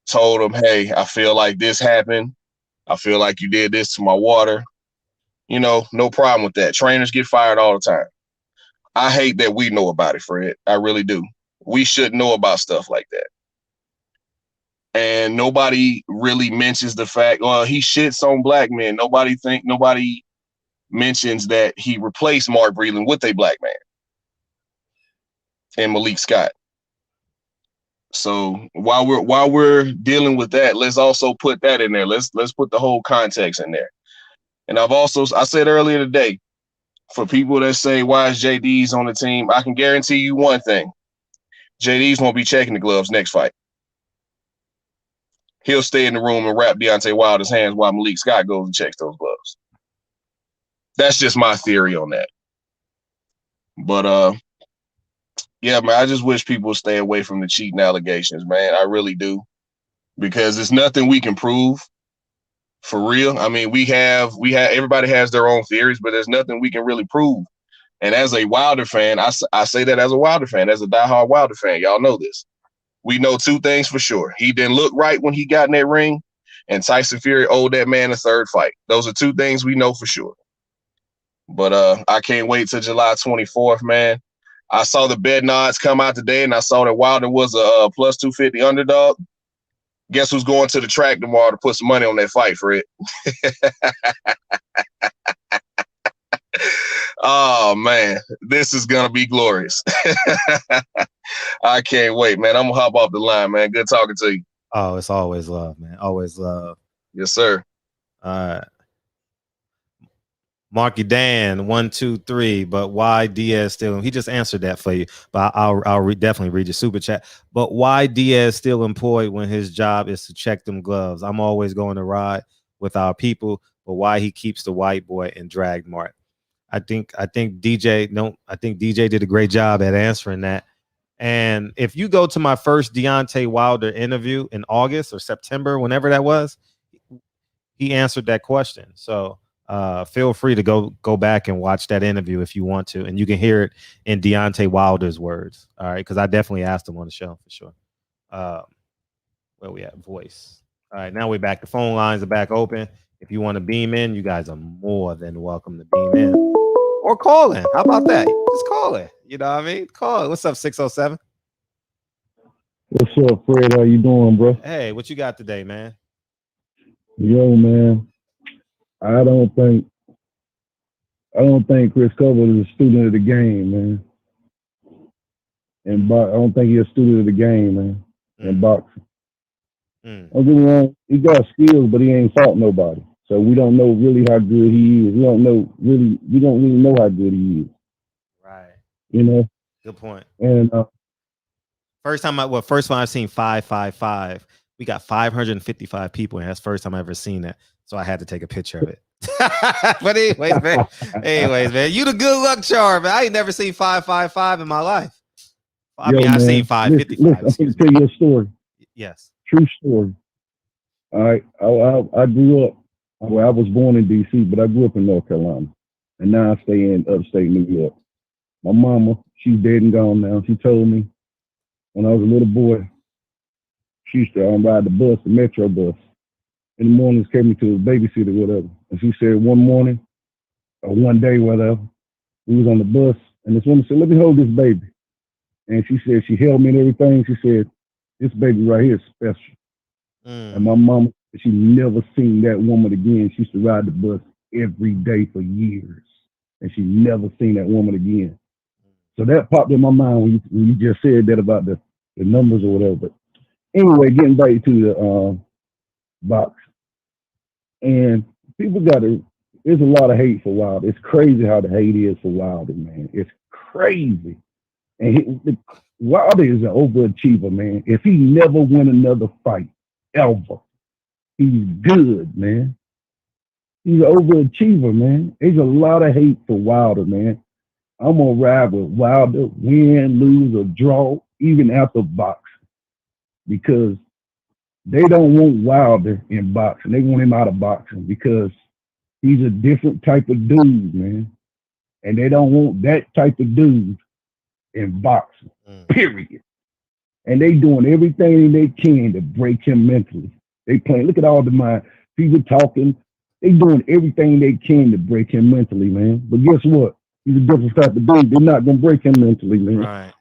told him, hey, I feel like this happened. I feel like you did this to my water. No problem with that. Trainers get fired all the time. I hate that we know about it, Fred. I really do. We should know about stuff like that. And nobody really mentions the fact, well, he shits on black men. Nobody mentions that he replaced Mark Breedland with a black man and Malik Scott. So while we're dealing with that, let's also put that in there. Let's put the whole context in there. And I said earlier today, for people that say, why is JD's on the team? I can guarantee you one thing. JD's won't be checking the gloves next fight. He'll stay in the room and wrap Deontay Wilder's hands while Malik Scott goes and checks those gloves. That's just my theory on that. But, yeah, man, I just wish people would stay away from the cheating allegations, man. I really do. Because there's nothing we can prove for real. I mean, everybody has their own theories, but there's nothing we can really prove. And as a Wilder fan, I say that as a Wilder fan, as a diehard Wilder fan, y'all know this. We know two things for sure. He didn't look right when he got in that ring, and Tyson Fury owed that man a third fight. Those are two things we know for sure. But I can't wait till July 24th, man. I saw the betting odds come out today, and I saw that Wilder was a plus 250 underdog. Guess who's going to the track tomorrow to put some money on that fight, Fred? Oh, man. This is going to be glorious. I can't wait, man. I'm going to hop off the line, man. Good talking to you. Oh, it's always love, man. Always love. Yes, sir. All right. Marky Dan, 1, 2, 3. But why Diaz still? He just answered that for you. But I'll definitely read your super chat. But why Diaz still employed when his job is to check them gloves? I'm always going to ride with our people. But why he keeps the white boy in drag mart? I think DJ did a great job at answering that. And if you go to my first Deontay Wilder interview in August or September, whenever that was, he answered that question. So feel free to go back and watch that interview if you want to, and you can hear it in Deontay Wilder's words. All right, because I definitely asked him on the show for sure. Where we at? Voice. All right, now we're back. The phone lines are back open. If you want to beam in, you guys are more than welcome to beam in or call in. How about that? Just call in. You know what I mean? Call it. What's up, 607? What's up, Fred? How you doing, bro? Hey, what you got today, man? Yo, man. I don't think Chris Colbert is a student of the game, man. And I don't think he's a student of the game, man. In boxing. Don't get me wrong, he got skills, but he ain't fought nobody. So we don't know really how good he is. We don't really know how good he is. Right. You know? Good point. And first time I've seen 555. We got 555 people, and that's the first time I ever seen that. So I had to take a picture of it. But anyways, man, you the good luck charm, man. I ain't never seen 555 in my life. I've seen 555. Listen, I can tell you a story. Yes. True story. All right. I grew up, well, I was born in D.C., but I grew up in North Carolina. And now I stay in upstate New York. My mama, she's dead and gone now. She told me when I was a little boy, she used to ride the bus, the metro bus. In the mornings, came me to a babysitter or whatever. And she said one morning, or one day, whatever, we was on the bus, and this woman said, let me hold this baby. And she said, she held me and everything. She said, this baby right here is special. And my mama, she never seen that woman again. She used to ride the bus every day for years. And she never seen that woman again. So that popped in my mind when you just said that about the numbers or whatever. But anyway, getting back to the box. And people there's a lot of hate for Wilder. It's crazy how the hate is for Wilder, man. It's crazy. And Wilder is an overachiever, man. If he never win another fight, ever, he's good, man. He's an overachiever, man. There's a lot of hate for Wilder, man. I'm going to ride with Wilder, win, lose, or draw, even after boxing. Because they don't want Wilder in boxing. They want him out of boxing because he's a different type of dude, man. And they don't want that type of dude in boxing, period. And they doing everything they can to break him mentally. They playing, look at all the mind, people talking. They doing everything they can to break him mentally, man. But guess what? He's a different type of dude. They're not gonna break him mentally, man. Right.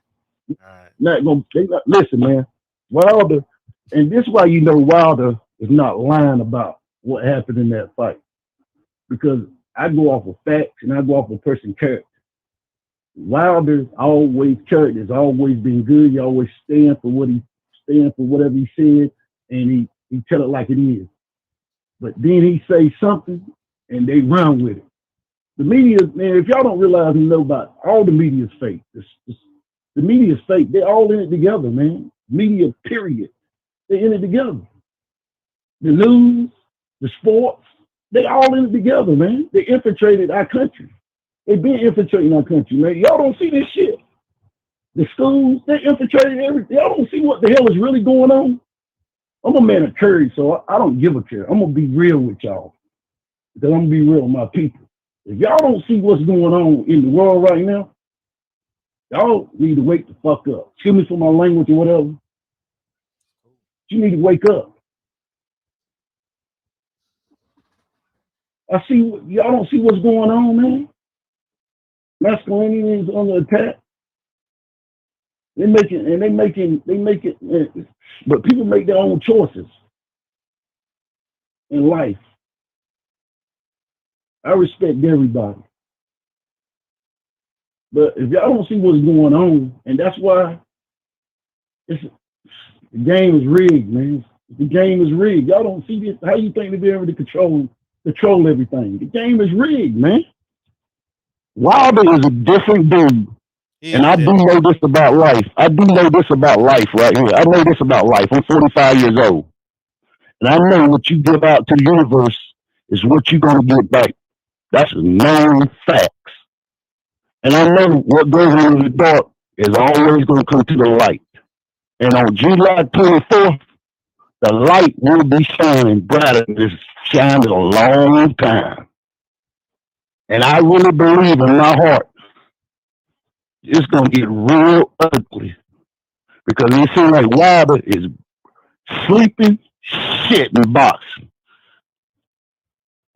Listen, man. Wilder, and this is why you know Wilder is not lying about what happened in that fight. Because I go off of facts and I go off of person's character. Wilder's character has always been good. He always stand for whatever he said, and he tell it like it is. But then he say something and they run with it. The media, man, if y'all don't realize and know about all the media's fake. The media's fake. They're all in it together, man. Media, period. They're in it together. The news, the sports, they all in it together, man. They infiltrated our country. They've been infiltrating our country, man. Y'all don't see this shit. The schools, they infiltrated everything. Y'all don't see what the hell is really going on. I'm a man of courage, so I don't give a care. I'm going to be real with y'all. Because I'm going to be real with my people. If y'all don't see what's going on in the world right now, y'all need to wake the fuck up. Excuse me for my language or whatever. You need to wake up. I see y'all don't see what's going on, man. Masculinity is on the attack. They make it, but people make their own choices in life. I respect everybody. But if y'all don't see what's going on, and that's why the game is rigged, man. The game is rigged. Y'all don't see this. How you think to be able to control everything? The game is rigged, man. Wilder is a different dude. And I do know this about life. I do know this about life right here. I know this about life. I'm 45 years old. And I know what you give out to the universe is what you're going to get back. That's known facts. And I know what goes on in the dark is always going to come to the light. And on July 24th, the light will be shining brighter than it's shined a long time. And I really believe in my heart it's going to get real ugly because it seems like Wilder is sleeping shit in boxing.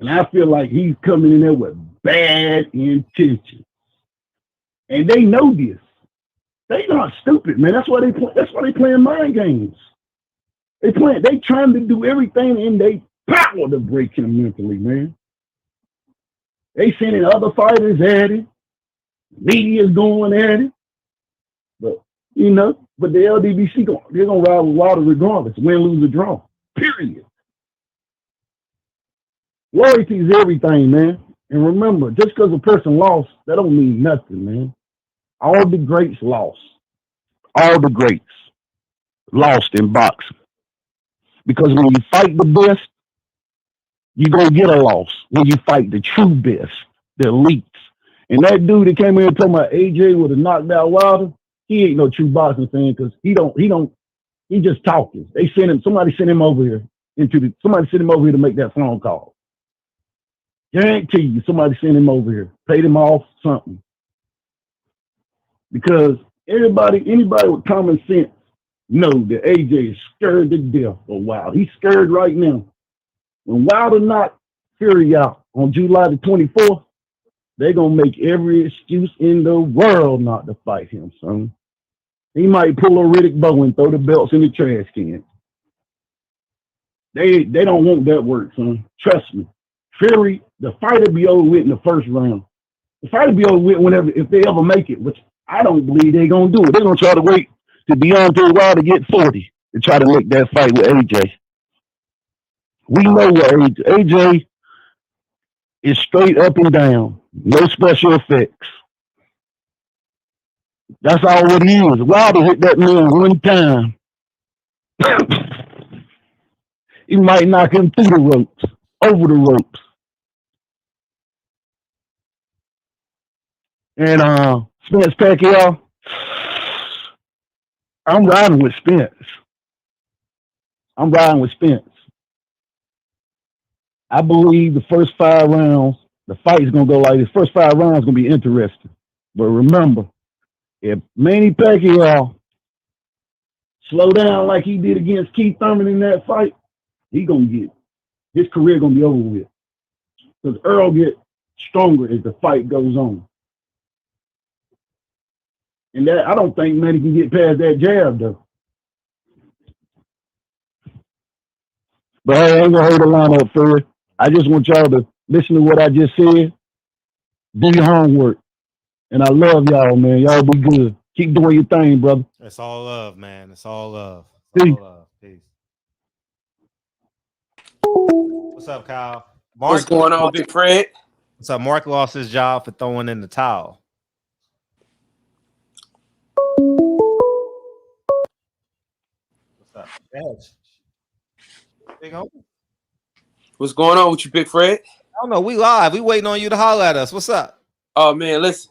And I feel like he's coming in there with bad intentions. And they know this. They not stupid, man. That's why they playing mind games. They trying to do everything in their power to break him mentally, man. They sending other fighters at it. Media's going at it. But the LDBC they're gonna ride with Wilder regardless, win, lose, or draw. Period. Loyalty is everything, man. And remember, just because a person lost, that don't mean nothing, man. All the greats lost. All the greats lost in boxing. Because when you fight the best, you're going to get a loss. When you fight the true best, the elites. And that dude that came in and talking about AJ would have knocked out Wilder, he ain't no true boxing fan because he just talking. Somebody sent him over here to make that phone call. Guarantee you, somebody sent him over here, paid him off something. Because anybody with common sense know that AJ is scared to death of Wilder. He's scared right now. When Wilder knocked Fury out on July the 24th, they're going to make every excuse in the world not to fight him, son. He might pull a Riddick Bowe and throw the belts in the trash can. They don't want that work, son. Trust me. Fury, the fight will be over with in the first round. The fight will be over with if they ever make it, which I don't believe they're going to do it. They're going to try to wait to Deontay Wilder get 40 to try to make that fight with AJ. We know what AJ is straight up and down. No special effects. That's all it is. Wilder hit that man one time. He might knock him through the ropes, over the ropes. And Spence Pacquiao, I'm riding with Spence. I believe the first 5 rounds, the fight is going to go like this. First 5 rounds is going to be interesting. But remember, if Manny Pacquiao slow down like he did against Keith Thurman in that fight, his career going to be over with. Because Earl gets stronger as the fight goes on. And that I don't think Manny can get past that jab, though. But I ain't going to hold the line up for it. I just want y'all to listen to what I just said. Do your homework. And I love y'all, man. Y'all be good. Keep doing your thing, brother. It's all love, man. It's all love. Peace. Peace. What's up, Kyle? Mark, what's going on, Big Fred? What's up? Mark lost his job for throwing in the towel. What's up? Big homie. What's going on with you, Big Fred? I don't know. We live. We waiting on you to holler at us. What's up? Oh man, listen.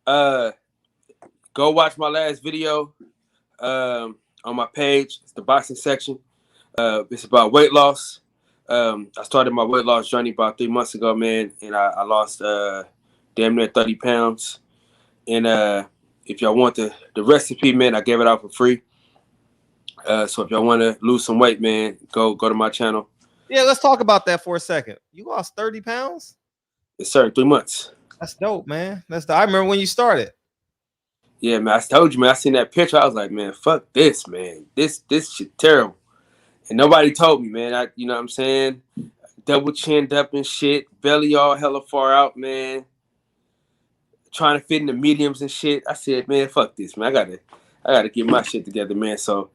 Go watch my last video on my page. It's the boxing section. It's about weight loss. I started my weight loss journey about 3 months ago, man, and I lost damn near 30 pounds. And if y'all want the recipe, man, I gave it out for free. So if y'all want to lose some weight, man, go to my channel. Yeah, let's talk about that for a second. You lost 30 pounds? Yes, sir. 3 months. That's dope, man. I remember when you started. Yeah, man. I told you, man. I seen that picture. I was like, man, fuck this, man. This shit terrible. And nobody told me, man. You know what I'm saying? Double chinned up and shit. Belly all hella far out, man. Trying to fit in the mediums and shit. I said, man, fuck this, man. I gotta get my shit together, man. So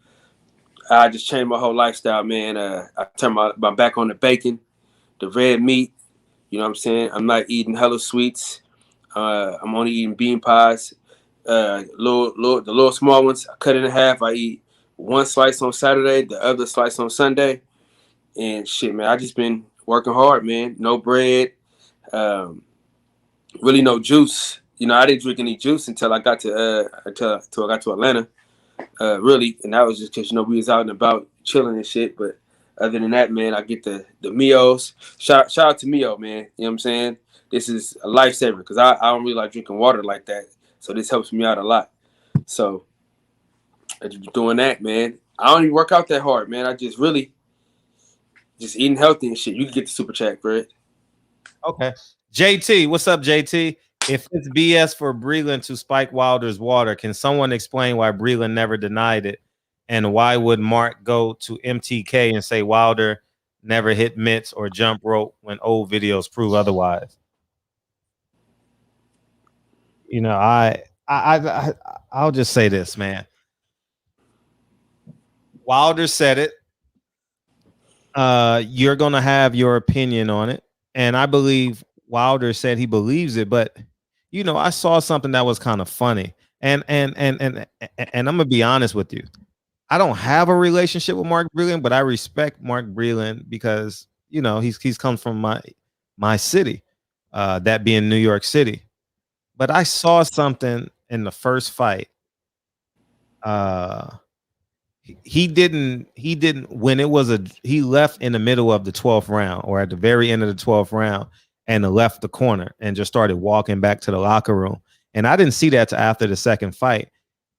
I just changed my whole lifestyle, man. I turned my back on the bacon, the red meat. You know what I'm saying? I'm not eating hella sweets. I'm only eating bean pies. The little small ones, I cut it in half. I eat one slice on Saturday, the other slice on Sunday. And shit, man, I just been working hard, man. No bread, really no juice. You know, I didn't drink any juice until I got to until I got to Atlanta. Really, and that was just because, you know, we was out and about chilling and shit. But other than that, man, I get the Mios. Shout out to Mio, man. You know what I'm saying? This is a lifesaver because I don't really like drinking water like that. So this helps me out a lot. So doing that, man. I don't even work out that hard, man. I just really just eating healthy and shit. You can get the super chat, Fred. Okay. JT, what's up, JT? If it's BS for Breland to spike Wilder's water, can someone explain why Breland never denied it? And why would Mark go to MTK and say Wilder never hit mitts or jump rope when old videos prove otherwise? You know, I'll just say this, man. Wilder said it. You're gonna have your opinion on it, and I believe Wilder said he believes it, but you know, I saw something that was kind of funny, and I'm gonna be honest with you. I don't have a relationship with Mark Breland, but I respect Mark Breland because, you know, he's come from my city, that being New York City. But I saw something in the first fight. He didn't when it was he left in the middle of the 12th round or at the very end of the 12th round and left the corner and just started walking back to the locker room. And I didn't see that till after the second fight.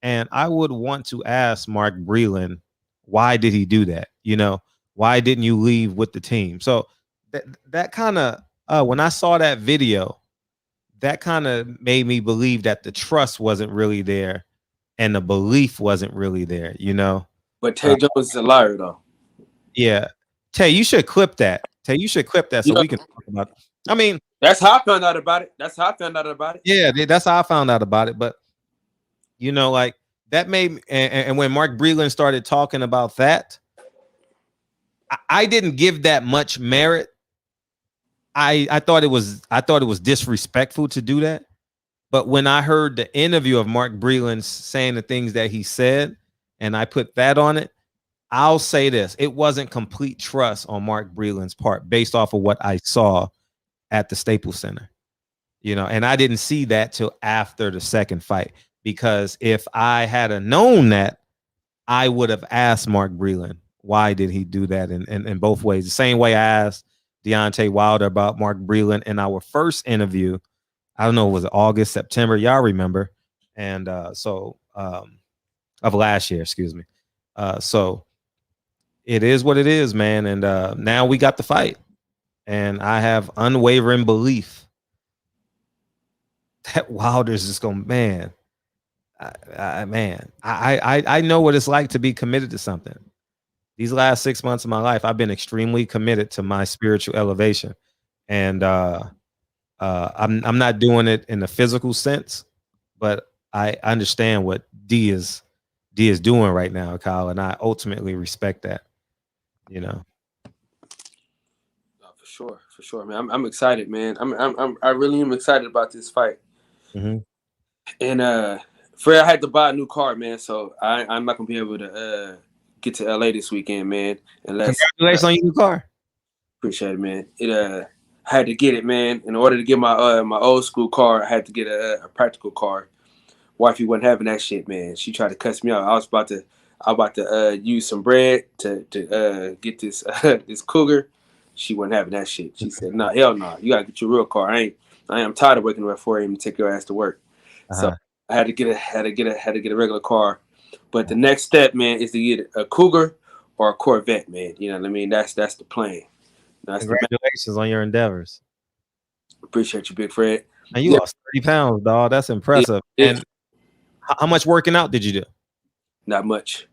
And I would want to ask Mark Breland, why did he do that? You know, why didn't you leave with the team? So that kind of when I saw that video, that kind of made me believe that the trust wasn't really there and the belief wasn't really there, you know. But Tay Jones is a liar, though. Yeah. Tay, you should clip that. Tay, you should clip that so we can talk about it. I mean, that's how I found out about it. Yeah, that's how I found out about it. But, you know, like that made and when Mark Breland started talking about that, I didn't give that much merit. I thought it was disrespectful to do that. But when I heard the interview of Mark Breland saying the things that he said, and I put that on it, I'll say this. It wasn't complete trust on Mark Breland's part based off of what I saw at the Staples Center. You know, and I didn't see that till after the second fight, because if I had known that, I would have asked Mark Breland, why did he do that in both ways? The same way I asked Deontay Wilder about Mark Breland in our first interview. I don't know, was it August, September? Y'all remember. And of last year, excuse me. So it is what it is, man. And now we got the fight. And I have unwavering belief that Wilder's just going, man. I know what it's like to be committed to something. These last 6 months of my life, I've been extremely committed to my spiritual elevation. And I'm not doing it in the physical sense, but I understand what D is doing right now, Kyle, and I ultimately respect that. You know, for sure, man. I'm excited, man. I really am excited about this fight. Mm-hmm. And Fred, I had to buy a new car, man, so I'm not gonna be able to get to LA this weekend, man. Congratulations on your new car. Appreciate it, man. I had to get it, man. In order to get my my old school car, I had to get a practical car. Wifey wasn't having that shit, man. She tried to cuss me out. I was about to use some bread to get this this Cougar. She wasn't having that shit. She said, "No, hell no. You gotta get your real car. I am tired of waking up at 4 a.m. to take your ass to work." So I had to get a regular car. But the next step, man, is to get a Cougar or a Corvette, man. You know what I mean? That's the plan. Congratulations on your endeavors. Appreciate you, Big Fred. And you lost 30 pounds, dog. That's impressive. And how much working out did you do? Not much.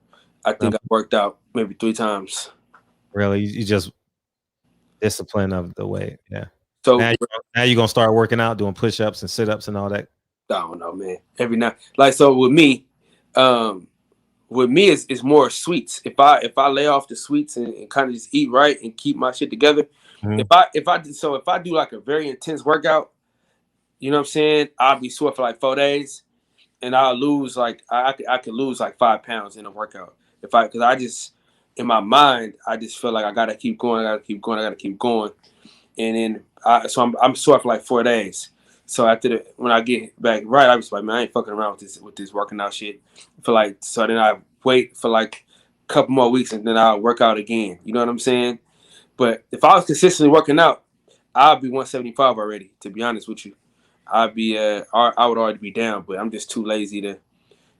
I think I worked out maybe 3 times. Really? You just discipline of the weight. Yeah. So now you're gonna start working out, doing push-ups and sit-ups and all that. I don't know, man. Every night, like, so with me it's more sweets. If I lay off the sweets and kind of just eat right and keep my shit together, if I do like a very intense workout, you know what I'm saying, I'll be sore for like 4 days, and I'll lose like I could lose like 5 pounds in a workout because I just in my mind I just feel like I gotta keep going, and then I'm sore for like 4 days. So after when I get back right, I was like, man, I ain't fucking around with this working out shit. So then I wait for like a couple more weeks and then I'll work out again. You know what I'm saying? But if I was consistently working out, I'd be 175 already. To be honest with you, I would already be down. But I'm just too lazy to. You know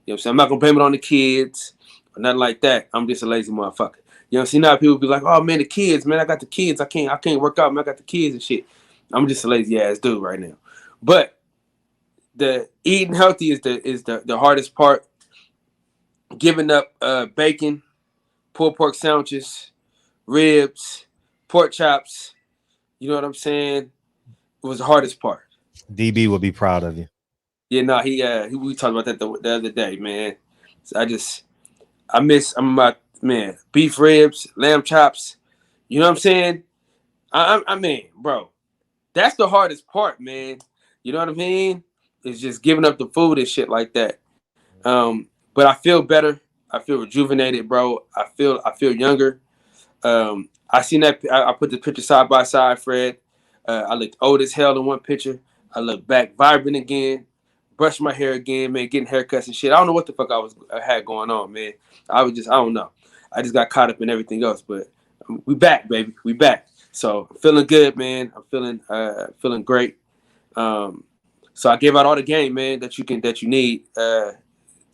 what I'm saying? I'm not gonna blame it on the kids or nothing like that. I'm just a lazy motherfucker. You know, see now people be like, oh man, the kids, man, I got the kids. I can't work out, man. I got the kids and shit. I'm just a lazy ass dude right now. But the eating healthy is the hardest part. Giving up bacon, pulled pork sandwiches, ribs, pork chops. You know what I'm saying? It was the hardest part. DB will be proud of you. Yeah, no, we talked about that the other day, man. So I miss beef ribs, lamb chops. You know what I'm saying? I mean, bro, that's the hardest part, man. You know what I mean? It's just giving up the food and shit like that. But I feel better. I feel rejuvenated, bro. I feel younger. I seen that. I put the picture side by side, Fred. I looked old as hell in one picture. I look back vibrant again. Brushed my hair again, man. Getting haircuts and shit. I don't know what the fuck I had going on, man. I don't know. I just got caught up in everything else. But we back, baby. We back. So I'm feeling good, man. I'm feeling great. So I gave out all the game, man, that you need to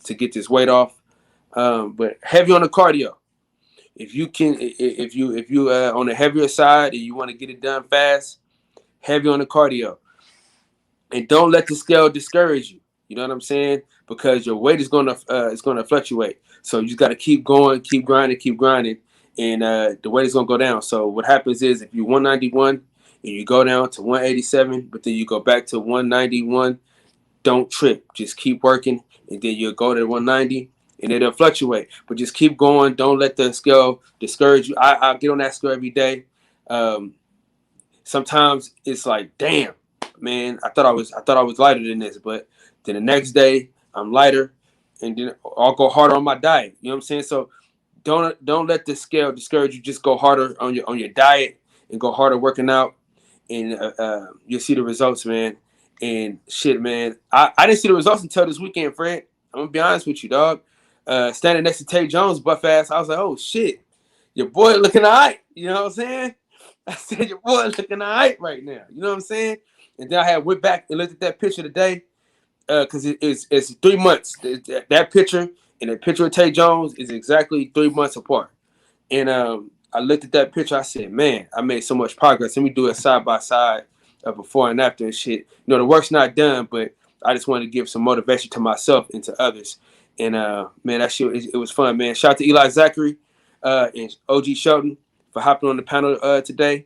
get this weight off. But heavy on the cardio. If you on the heavier side and you want to get it done fast, heavy on the cardio. And don't let the scale discourage you. You know what I'm saying? Because your weight is gonna fluctuate. So you just gotta keep going, keep grinding, and the weight is gonna go down. So what happens is if you're 191 and you go down to 187, but then you go back to 191, don't trip. Just keep working, and then you'll go to 190, and it'll fluctuate. But just keep going. Don't let the scale discourage you. I get on that scale every day. Sometimes it's like, damn, man, I thought I was lighter than this, but then the next day I'm lighter, and then I'll go harder on my diet. You know what I'm saying? So don't let the scale discourage you. Just go harder on your diet and go harder working out, and you'll see the results, man. And shit, man, I didn't see the results until this weekend, Fred. I'm gonna be honest with you, dog. Standing next to Tay Jones, buff ass, I was like, oh shit, your boy looking all right. You know what I'm saying? I said, your boy looking all right right now. You know what I'm saying? And then I had went back and looked at that picture today, because it's 3 months. That picture and the picture of Tay Jones is exactly 3 months apart. And I looked at that picture. I said, man, I made so much progress. Let me do it side by side, before and after and shit. You know, the work's not done, but I just wanted to give some motivation to myself and to others. And man, that shit, it was fun, man. Shout out to Eli Zachary and OG Shelton for hopping on the panel today,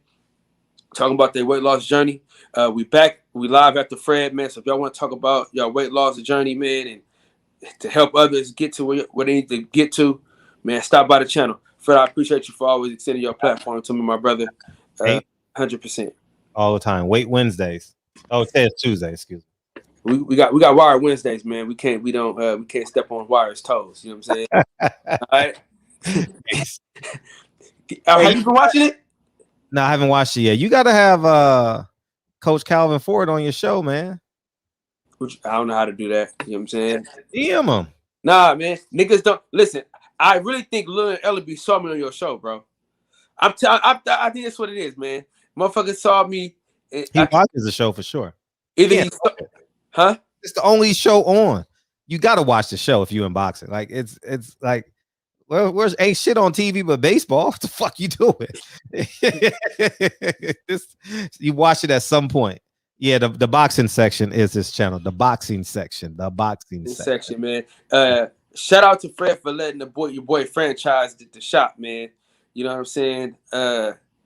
talking about their weight loss journey. We live after Fred, man. So if y'all want to talk about your weight loss journey, man, and to help others get to where they need to get to, man, stop by the channel. Fred, I appreciate you for always extending your platform to me, my brother. 100%. All the time. Weight Wednesdays. Oh, it's Tuesday. Excuse me. We got Wire Wednesdays, man. We can't step on Wire's toes. You know what I'm saying? All right. Have you been watching it? No, I haven't watched it yet. You got to have Coach Calvin Ford on your show, man. I don't know how to do that. You know what I'm saying? DM him. Nah, man. Niggas don't listen. I really think Lil and Ellaby saw me on your show, bro. I think that's what it is, man. Motherfucker saw me. He watches the show for sure. Huh? It's the only show on. You got to watch the show if you in boxing. Like it's like Well, where's ain't shit on TV but baseball? What the fuck you doing? You watch it at some point. Yeah, the boxing section is this channel. The boxing section. The boxing section, man. Shout out to Fred for letting your boy franchise the shop, man. You know what I'm saying?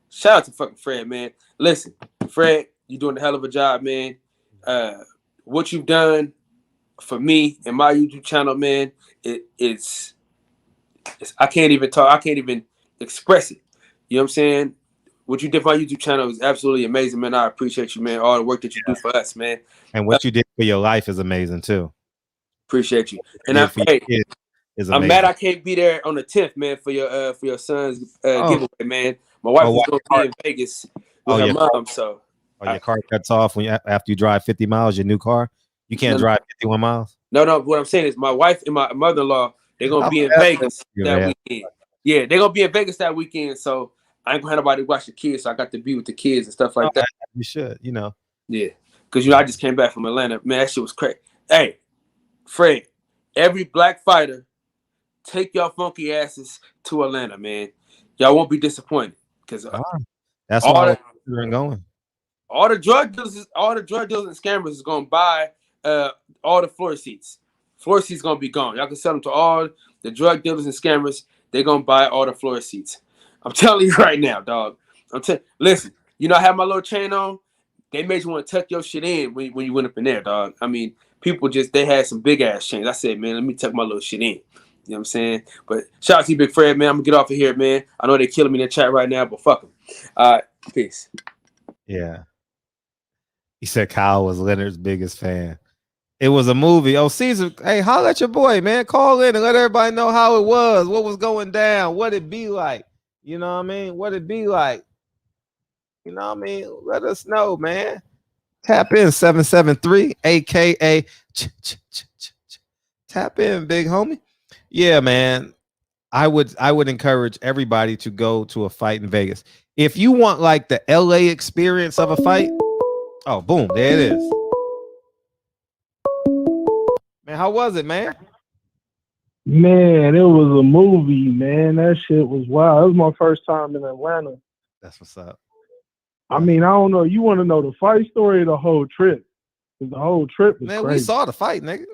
Shout out to fucking Fred, man. Listen, Fred, you're doing a hell of a job, man. What you've done for me and my YouTube channel, man, it's I can't even talk. I can't even express it. You know what I'm saying? What you did for my YouTube channel is absolutely amazing, man. I appreciate you, man. All the work that you do for us, man. And what you did for your life is amazing too. Appreciate you. And I'm mad I can't be there on the 10th, man, for your son's giveaway, man. My wife is going to be in Vegas with her mom, so. Your car cuts off after you drive 50 miles. Your new car, you can't drive 51 miles. No. What I'm saying is, my wife and my mother-in-law, they're gonna be in Vegas that weekend. Yeah, they're gonna be in Vegas that weekend. So I ain't gonna have nobody watch the kids. So I got to be with the kids and stuff like that. You should, you know. Yeah, because I just came back from Atlanta. Man, that shit was crazy. Hey, Fred, every black fighter, take y'all funky asses to Atlanta, man. Y'all won't be disappointed because that's why I'm going. All the drug dealers and scammers is gonna buy all the floor seats. Floor seats gonna be gone. Y'all can sell them to all the drug dealers and scammers. They're gonna buy all the floor seats. I'm telling you right now, dog. Listen, you know I have my little chain on. They made you want to tuck your shit in when you went up in there, dog. I mean, people they had some big ass chains. I said, man, let me tuck my little shit in. You know what I'm saying? But shout out to you, Big Fred, man. I'm gonna get off of here, man. I know they're killing me in the chat right now, but fuck them. Peace. Yeah. He said Kyle was Leonard's biggest fan. It was a movie. Oh, Caesar, hey, holler at your boy, man. Call in and let everybody know how it was, what was going down, what it be like. You know what I mean? What it be like. You know what I mean? Let us know, man. Tap in 773, aka tap in, big homie. Yeah, man. I would encourage everybody to go to a fight in Vegas. If you want like the LA experience of a fight, oh, boom, there it is. Man, how was it, man? Man, it was a movie, man. That shit was wild. It was my first time in Atlanta. That's what's up. I mean, I don't know. You want to know the fight story or the whole trip? Because the whole trip was crazy. We saw the fight, nigga.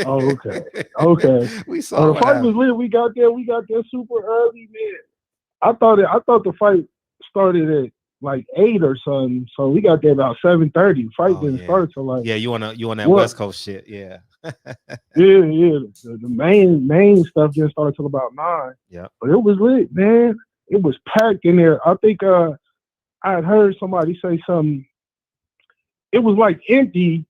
Oh, okay. We saw the fight was lit. We got there super early, man. I thought the fight started at like 8 or something. So we got there about 7:30. Fight didn't start till like you on that West Coast shit, yeah. The main stuff didn't start till about 9. Yeah, but it was lit, man. It was packed in there. I think I had heard somebody say something. It was like empty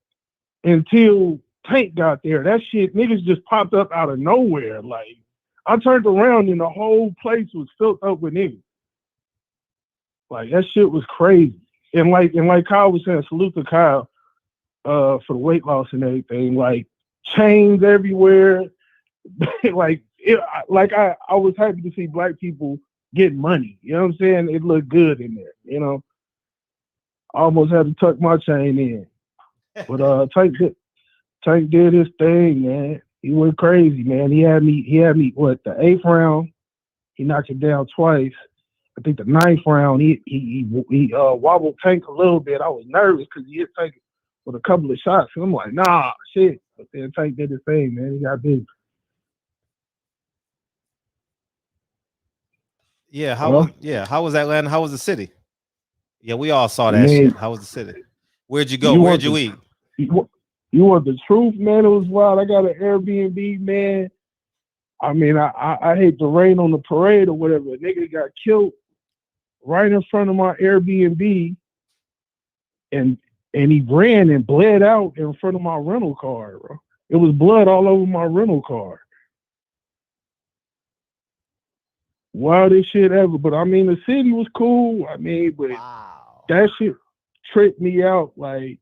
until Tank got there. That shit, niggas just popped up out of nowhere. Like I turned around and the whole place was filled up with niggas. Like that shit was crazy. And like Kyle was saying, salute to Kyle for the weight loss and everything. Like chains everywhere. I was happy to see black people getting money. You know what I'm saying? It looked good in there. You know, I almost had to tuck my chain in. But Tank did his thing, man. He went crazy, man. He had me what, the 8th round? He knocked it down twice. I think the 9th round, he wobbled Tank a little bit. I was nervous because he hit Tank with a couple of shots. And I'm like, nah, shit. But then Tank did his thing, man. He got big. Yeah, how was Atlanta? How was the city? Yeah, we all saw that shit. How was the city? Where'd you go? Where'd you eat? You want the truth, man? It was wild. I got an Airbnb, man. I mean, I hate to rain on the parade or whatever. A nigga got killed right in front of my Airbnb, and he ran and bled out in front of my rental car, bro. It was blood all over my rental car. Wildest shit ever. But I mean, the city was cool. I mean, but that shit tripped me out. Like,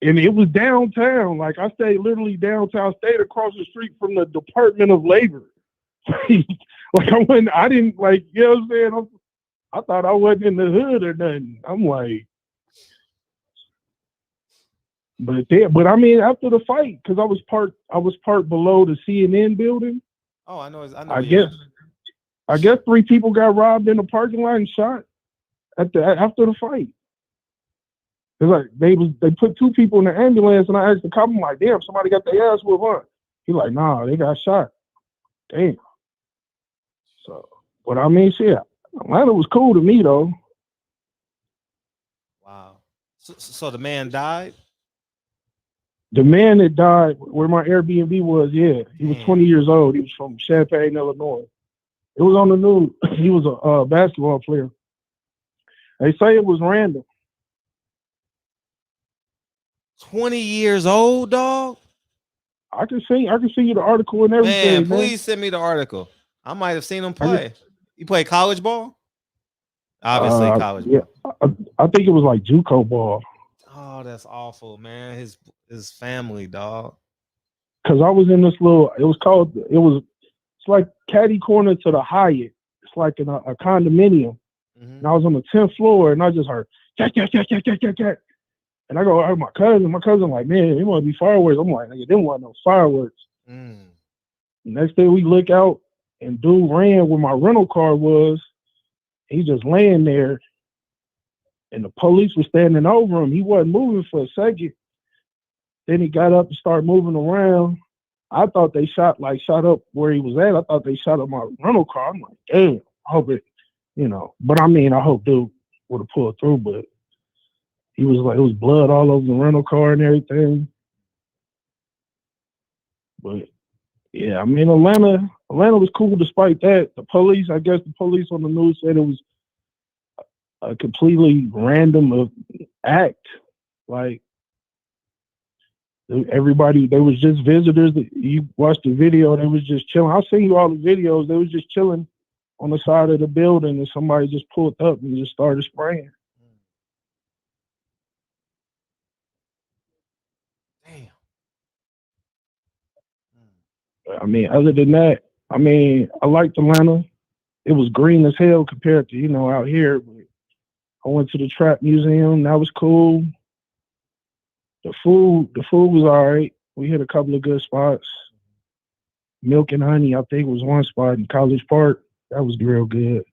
and it was downtown. Like, I stayed literally downtown. I stayed across the street from the Department of Labor. Like, I didn't, like, you know what I'm saying? I thought I wasn't in the hood or nothing. I'm like, but I mean, after the fight, because I was parked below the CNN building. Oh, I know. I guess 3 people got robbed in the parking lot and shot after the fight. It's like they put 2 people in the ambulance, and I asked the cop, I'm like, damn, somebody got their ass whooped, huh? He like, nah, they got shot. Damn. So, but I mean, shit, Atlanta was cool to me though. Wow. So the man died? The man that died where my Airbnb was, yeah, he was 20 years old. He was from Champaign, Illinois. It was on the news. He was a basketball player. They say it was random. 20 years old, dog? I can see you the article and everything. Man, please send me the article. I might have seen him play. He played college ball? Obviously, college ball. I think it was like JUCO ball. Oh, that's awful, man. His family, dog. Because I was in this it's like catty corner to the Hyatt. It's like in a condominium. Mm-hmm. And I was on the 10th floor, and I just heard, cat. And I go, I heard my cousin. My cousin like, man, it must be fireworks. I'm like, nigga, they didn't want no fireworks. Next day we look out, and dude ran where my rental car was. He just laying there, and the police was standing over him. He wasn't moving for a second. Then he got up and started moving around. I thought they shot up where he was at. I thought they shot up my rental car. I'm like, damn, I hope it, But I mean, I hope dude would have pulled through, but he was like, it was blood all over the rental car and everything. But yeah, I mean, Atlanta was cool despite that. The police on the news said it was a completely random act. Like, everybody, they was just visitors. You watched the video, they was just chilling. I'll send you all the videos. They was just chilling on the side of the building, and somebody just pulled up and just started spraying. Damn. I mean, other than that, I mean, I liked Atlanta. It was green as hell compared to, out here. But I went to the Trap Museum. That was cool. The food was all right. We hit a couple of good spots. Milk and Honey, I think, was one spot in College Park. That was real good.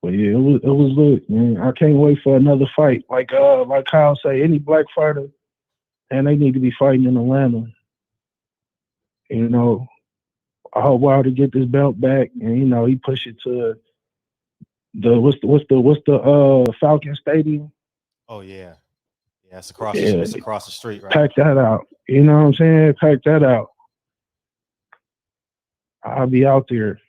But yeah, it was lit, man. I can't wait for another fight. Like Kyle say, any black fighter, and they need to be fighting in Atlanta. I hope Wilder get this belt back, and he push it to what's the Falcon Stadium. Oh yeah, it's across. It's across the street, right? Pack that out. You know what I'm saying? Pack that out. I'll be out there.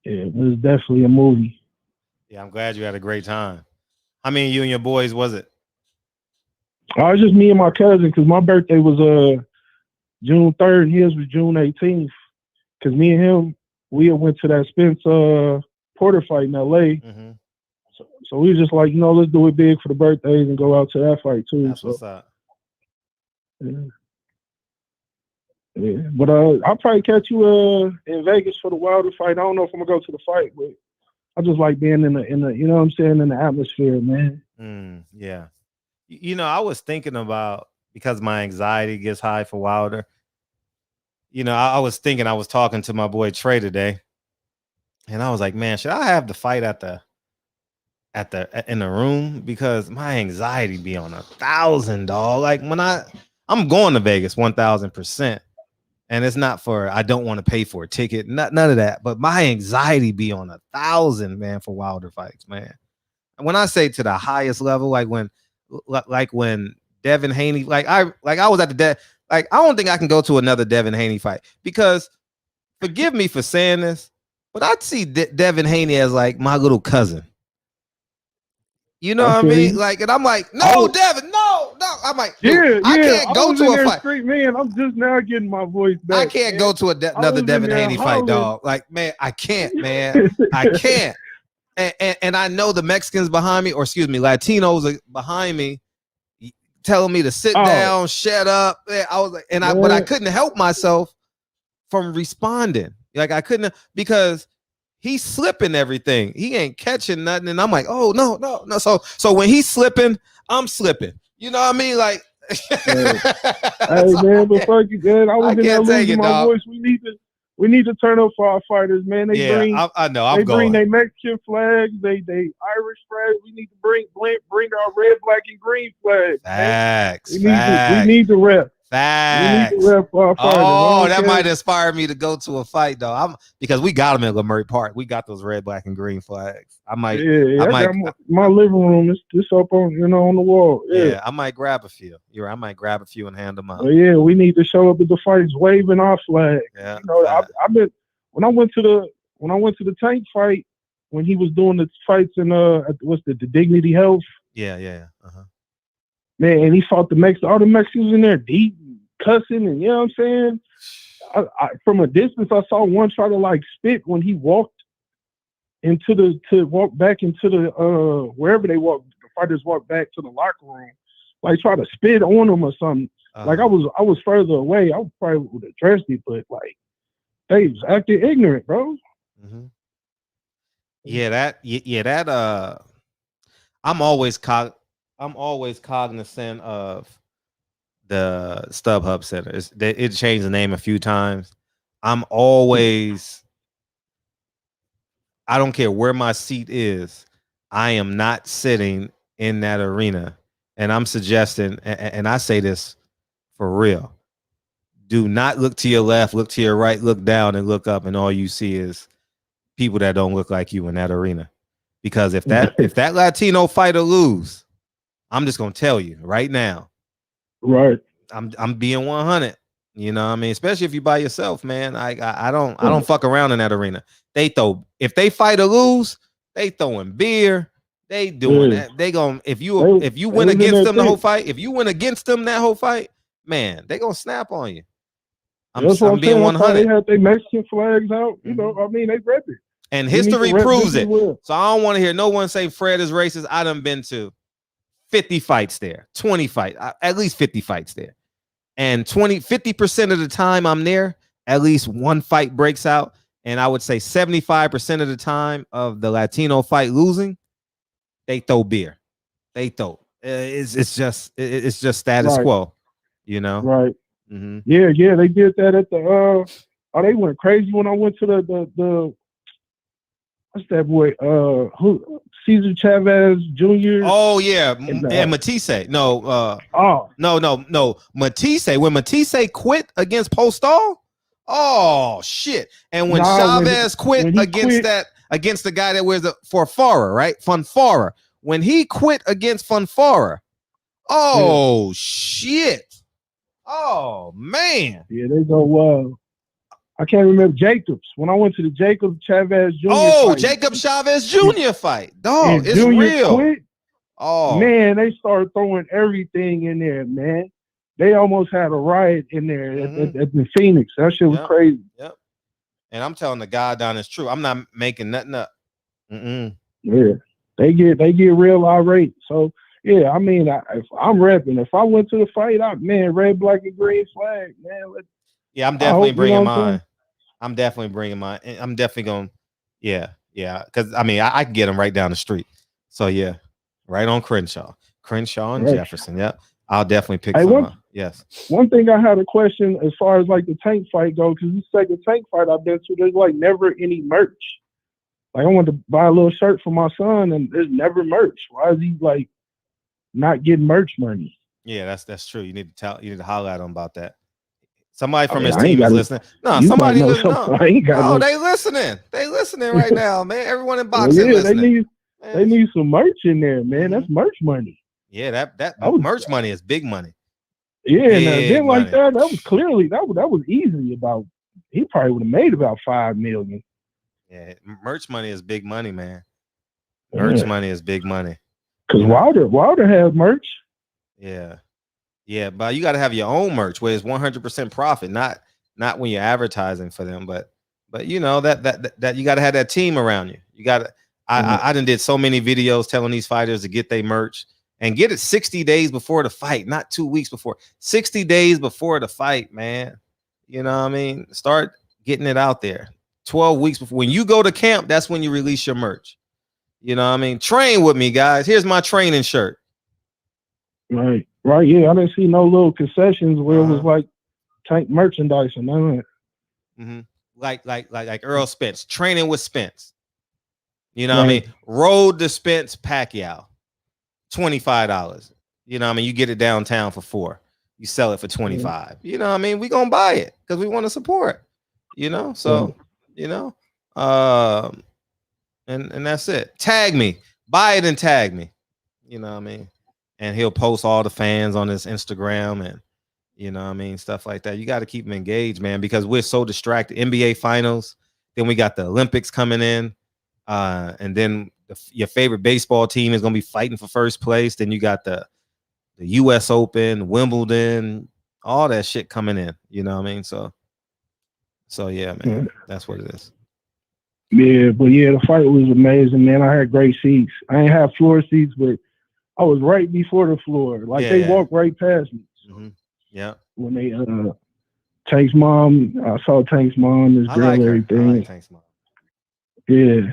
Yeah, it was definitely a movie. Yeah, I'm glad you had a great time. How many of you and your boys was it? It was just me and my cousin, because my birthday was June 3rd, and his was June 18th. Because me and him, we went to that Spence Porter fight in LA. Mm-hmm. So we was just like, let's do it big for the birthdays and go out to that fight too. That's what's up. Yeah. But I'll probably catch you in Vegas for the Wilder fight. I don't know if I'm gonna go to the fight, but I just like being in the you know what I'm saying, in the atmosphere, man. Yeah. I was thinking about, because my anxiety gets high for Wilder. I was thinking, I was talking to my boy Trey today, and I was like, man, should I have the fight in the room? Because my anxiety be on 1,000, dog. Like when I'm going to Vegas 1,000%. And it's not for, I don't want to pay for a ticket, none of that. But my anxiety be on 1,000, man, for Wilder fights, man. And when I say to the highest level, like when Devin Haney, I was at I don't think I can go to another Devin Haney fight, because, forgive me for saying this, but I'd see Devin Haney as like my little cousin. You know what I mean? Like, and I'm like, no, Devin, no. I'm like, I can't go to a fight. Street, man, I'm just now getting my voice back. I can't go to another Devin Haney fight, dog. Like, man, I can't, man. I can't. And I know the Mexicans behind me, or excuse me, Latinos are behind me, telling me to sit down, shut up. I was like, but I couldn't help myself from responding. Like, I couldn't, because he's slipping everything. He ain't catching nothing. And I'm like, oh, no. So when he's slipping, I'm slipping. You know what I mean? Like, hey man, but fuck you, man. I was in there losing my voice. We need to turn up for our fighters, man. They bring, I know. I'm they going. bring their Mexican flags, they Irish flags. We need to bring our red, black, and green flags. Facts. We need to rep. Facts. We need to rep for our fighters. Oh, that might inspire me to go to a fight though. Because we got them in Leimert Park. We got those red, black, and green flags. I might. Got my living room. It's up on on the wall. Yeah, I might grab a few. I might grab a few and hand them out. Oh, yeah, we need to show up at the fights waving our flag. Yeah, I've been when I went to the Tank fight when he was doing the fights in what's the Dignity Health. Yeah. Man, and he fought all the Mexicans in there deep cussing, and you know what I'm saying. I from a distance, I saw one try to like spit when he walked walk back into the wherever the fighters walked back to the locker room, like try to spit on him or something. Like I was further away. I probably would have addressed it, but like they was acting ignorant, bro. Mm-hmm. That I'm always cognizant of the StubHub Center. It changed the name a few times. I don't care where my seat is. I am not sitting in that arena. And I'm suggesting, and I say this for real, do not look to your left, look to your right, look down and look up, and all you see is people that don't look like you in that arena. Because if that Latino fighter lose, I'm just gonna tell you right now. Right. I'm being 100. You know what I mean? Especially if you by yourself, man. I don't fuck around in that arena. If they fight or lose, they throwing beer. They doing that. They gonna if you win against them the whole fight, if you win against them that whole fight, man, they gonna snap on you. I'm being 100. They had their Mexican flags out. You know, I mean, they rep it. And history proves it. So I don't want to hear no one say Fred is racist. I done been to 50 fights there, 20 fights, at least 50 fights there. And 50% of the time I'm there, at least one fight breaks out. And I would say 75% of the time of the Latino fight losing, they throw beer. They throw. It's just status quo, you know? Right. Mm-hmm. Yeah, they did that at the they went crazy when I went to the what's that boy? Cesar Chavez Jr. Oh yeah, and Matisse. No, Matisse. When Matisse quit against Postal, oh shit! And when Chavez quit against the guy that wears for Farah, right? Funfara. When he quit against Funfara, shit! Oh man! Yeah, they go. I can't remember Jacobs. When I went to the Jacob Chavez Jr. fight, Jacob Chavez Jr. fight. Dog, it's Junior real. Quit, oh man, they started throwing everything in there, man. They almost had a riot in there at the Phoenix. That shit was crazy. Yep. And I'm telling the guy down, it's true. I'm not making nothing up. Yeah, they get real irate. So yeah, I mean, if I'm repping, if I went to the fight, red, black, and green flag, man. Yeah, I'm definitely bringing mine. I'm definitely bringing mine. I'm definitely going. Yeah. Because I mean, I can get them right down the street. So yeah, right on Crenshaw and Jefferson. Yep, I'll definitely pick some up. Yes. One thing I had a question as far as like the Tank fight goes, because the second Tank fight I've been to, there's like never any merch. Like I wanted to buy a little shirt for my son, and there's never merch. Why is he like not getting merch money? Yeah, that's true. You need to holler at him about that. Somebody from his team is listening. No, somebody listening. No, they listening. They listening right now, man. Everyone in boxing listening. They need some merch in there, man. That's merch money. Yeah, that merch money is big money. Yeah, then like that was clearly that was easily about. He probably would have made about $5 million. Yeah, merch money is big money, man. Merch money is big money. Because Wilder has merch. Yeah, but you got to have your own merch where it's 100% profit, not when you're advertising for them, but you know that you got to have that team around you. You got to. I done did so many videos telling these fighters to get their merch and get it 60 days before the fight, not 2 weeks before. 60 days before the fight, man. You know what I mean? Start getting it out there. 12 weeks before. When you go to camp, that's when you release your merch. You know what I mean? Train with me, guys. Here's my training shirt. Right. Yeah, I didn't see no little concessions where it was like Tank merchandise and none of that. Mm-hmm. Like Earl Spence training with Spence. You know what I mean? Road to Spence Pacquiao, $25. You know what I mean? You get it downtown for $4. You sell it for $25. You know what I mean? We gonna buy it because we want to support. You know, so you know, and that's it. Tag me, buy it and tag me. You know what I mean? And he'll post all the fans on his Instagram and you know what I mean, stuff like that. You got to keep them engaged, man, because we're so distracted. NBA finals, then we got the Olympics coming in, and then your favorite baseball team is gonna be fighting for first place. Then you got the US Open, Wimbledon, all that shit coming in. You know what I mean? So yeah, man, that's what it is. Yeah, but yeah, the fight was amazing, man. I had great seats. I ain't have floor seats, but I was right before the floor. Like they walked right past me. Mm-hmm. Yeah. When they Tank's mom, I saw Tank's mom, this girl, like her. everything. I like Tank's mom. Yeah,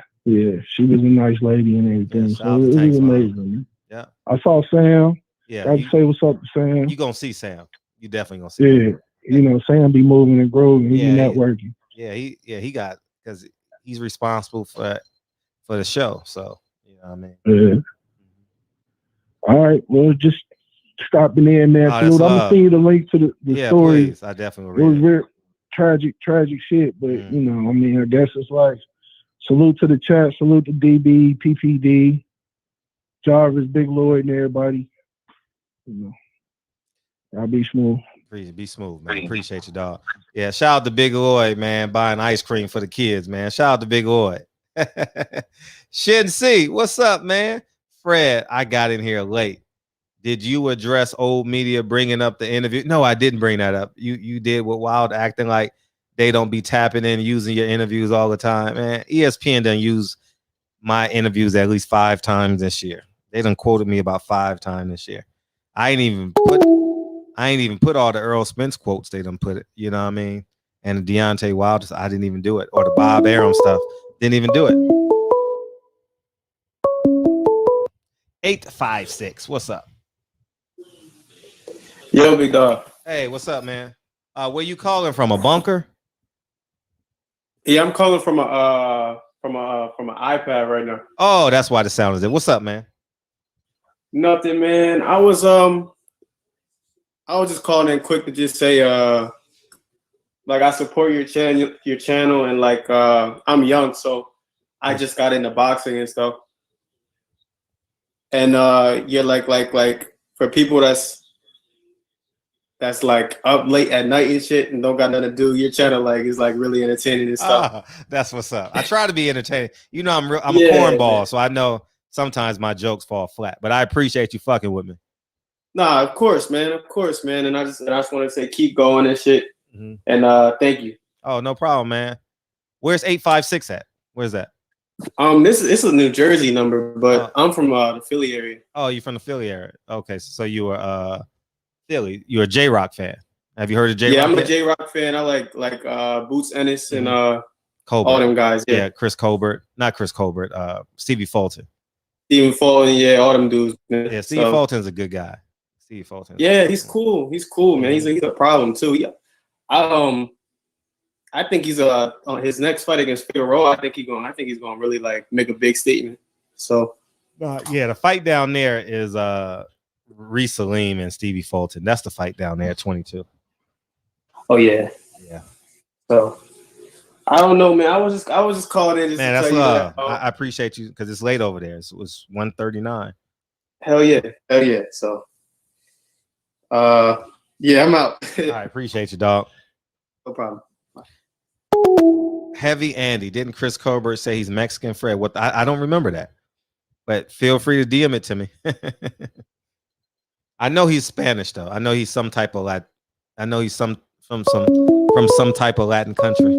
she was a nice lady and everything. Yeah, so it was amazing. Yeah. I saw Sam. Yeah. Got to say what's up to Sam. You gonna see Sam. You definitely gonna see him. You know, Sam be moving and growing. He be networking. He got because he's responsible for the show. So you know what I mean. Yeah. All right. Well, just stopping in, man. Oh, Salute. I'm gonna send you the link to the story. Please. I definitely It was very tragic shit, but you know, I mean, I guess it's life. Salute to the chat. Salute to DB, PPD, Jarvis, Big Lloyd, and everybody. You know, I'll be smooth. Be smooth, man. Appreciate you, dog. Yeah, shout out to Big Lloyd, man, buying ice cream for the kids, man. Shout out to Big Lloyd. Shin C, what's up, man? Fred, I got in here late. Did you address old media bringing up the interview? No, I didn't bring that up. You did with Wild acting like they don't be tapping in using your interviews all the time, man. ESPN done use my interviews at least 5 times this year. They done quoted me about 5 times this year. I ain't even put all the Earl Spence quotes they done put it. You know what I mean? And the Deontay Wilder, I didn't even do it. Or the Bob Arum stuff, didn't even do it. 856, what's up? Yo, big dog. Hey, what's up, man? Where you calling from? A bunker? Yeah, I'm calling from an iPad right now. Oh, that's why the sound is it. What's up, man? Nothing, man. I was just calling in quick to just say like I support your channel and like I'm young, so I just got into boxing and stuff. And you're like for people that's like up late at night and shit and don't got nothing to do, your channel like is like really entertaining and stuff. That's what's up. I try to be entertaining. You know, I'm a cornball, man. So I know sometimes my jokes fall flat, but I appreciate you fucking with me. Nah, of course, man. And I just want to say keep going and shit. Mm-hmm. And thank you. Oh, no problem, man. Where's 856 at? Where's that? This is a New Jersey number, but I'm from the Philly area. Oh, you're from the Philly area. Okay, so you were Philly. You're a J-Rock fan. Have you heard of J-Rock? Yeah, I'm a J-Rock fan. I like Boots Ennis and Colbert. All them guys. Yeah, Chris Colbert. Not Chris Colbert. Stevie Fulton. Steven Fulton, yeah, all them dudes. Man. Yeah, Stevie Fulton's a good guy. Steve Fulton. Yeah, he's cool. He's cool, man. He's a problem too. I think he's on his next fight against Phil Rowe. I think he's gonna really like make a big statement. So yeah, the fight down there is Reese Salim and Stevie Fulton. That's the fight down there at 22. Oh yeah. Yeah. So I don't know, man. I was just calling in. Just man, that's love. I appreciate you because it's late over there. It was 1:39. Hell yeah. So yeah, I'm out. I appreciate you, dog. No problem. Heavy Andy. Didn't Chris Colbert say he's Mexican? Fred, what? I don't remember that, but feel free to DM it to me. I know he's Spanish though. I know he's some type of Latin. I know he's from some type of Latin country.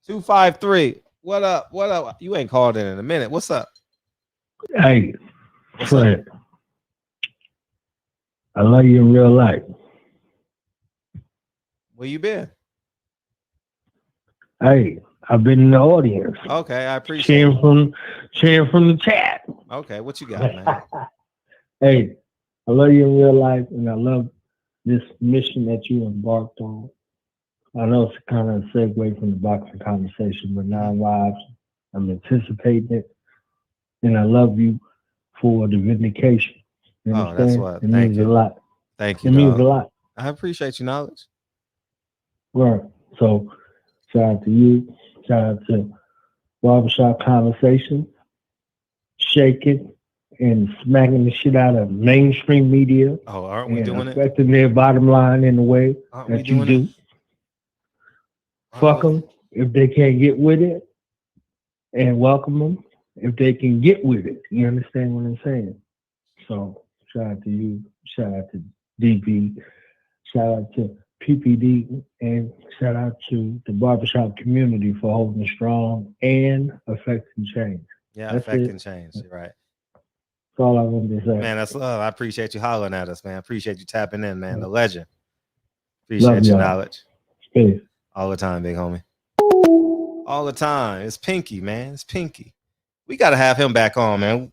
253. What up? What up? You ain't called in a minute. What's up? Hey, Fred. I love you in real life. Where you been? Hey, I've been in the audience. Okay, I appreciate it. Cheering from the chat. Okay, what you got, man? Hey, I love you in real life, and I love this mission that you embarked on. I know it's kind of a segue from the boxing conversation, but 9 Lives, I'm anticipating it, and I love you for the vindication. You Oh, understand? that's what. It Thank means you. a lot. Thank you. It means dog. a lot. I appreciate your knowledge. Right. So, shout out to you. Shout out to Barbershop Conversation, shaking and smacking the shit out of mainstream media. Oh, aren't we and doing it? affecting their bottom line in the way Aren't we that you doing do. it? Fuck them if they can't get with it, and welcome them if they can get with it. You understand what I'm saying? So, shout out to you. Shout out to DB. Shout out to PPD, and shout out to the barbershop community for holding strong and affecting change. Yeah, That's affecting it. change. You're right. That's all I wanted to say. Man, that's love. I appreciate you hollering at us, man. I appreciate you tapping in, man. The legend. Love Appreciate your y'all. knowledge. Peace. All the time, big homie. All the time. It's Pinky, man. It's Pinky. We got to have him back on, man.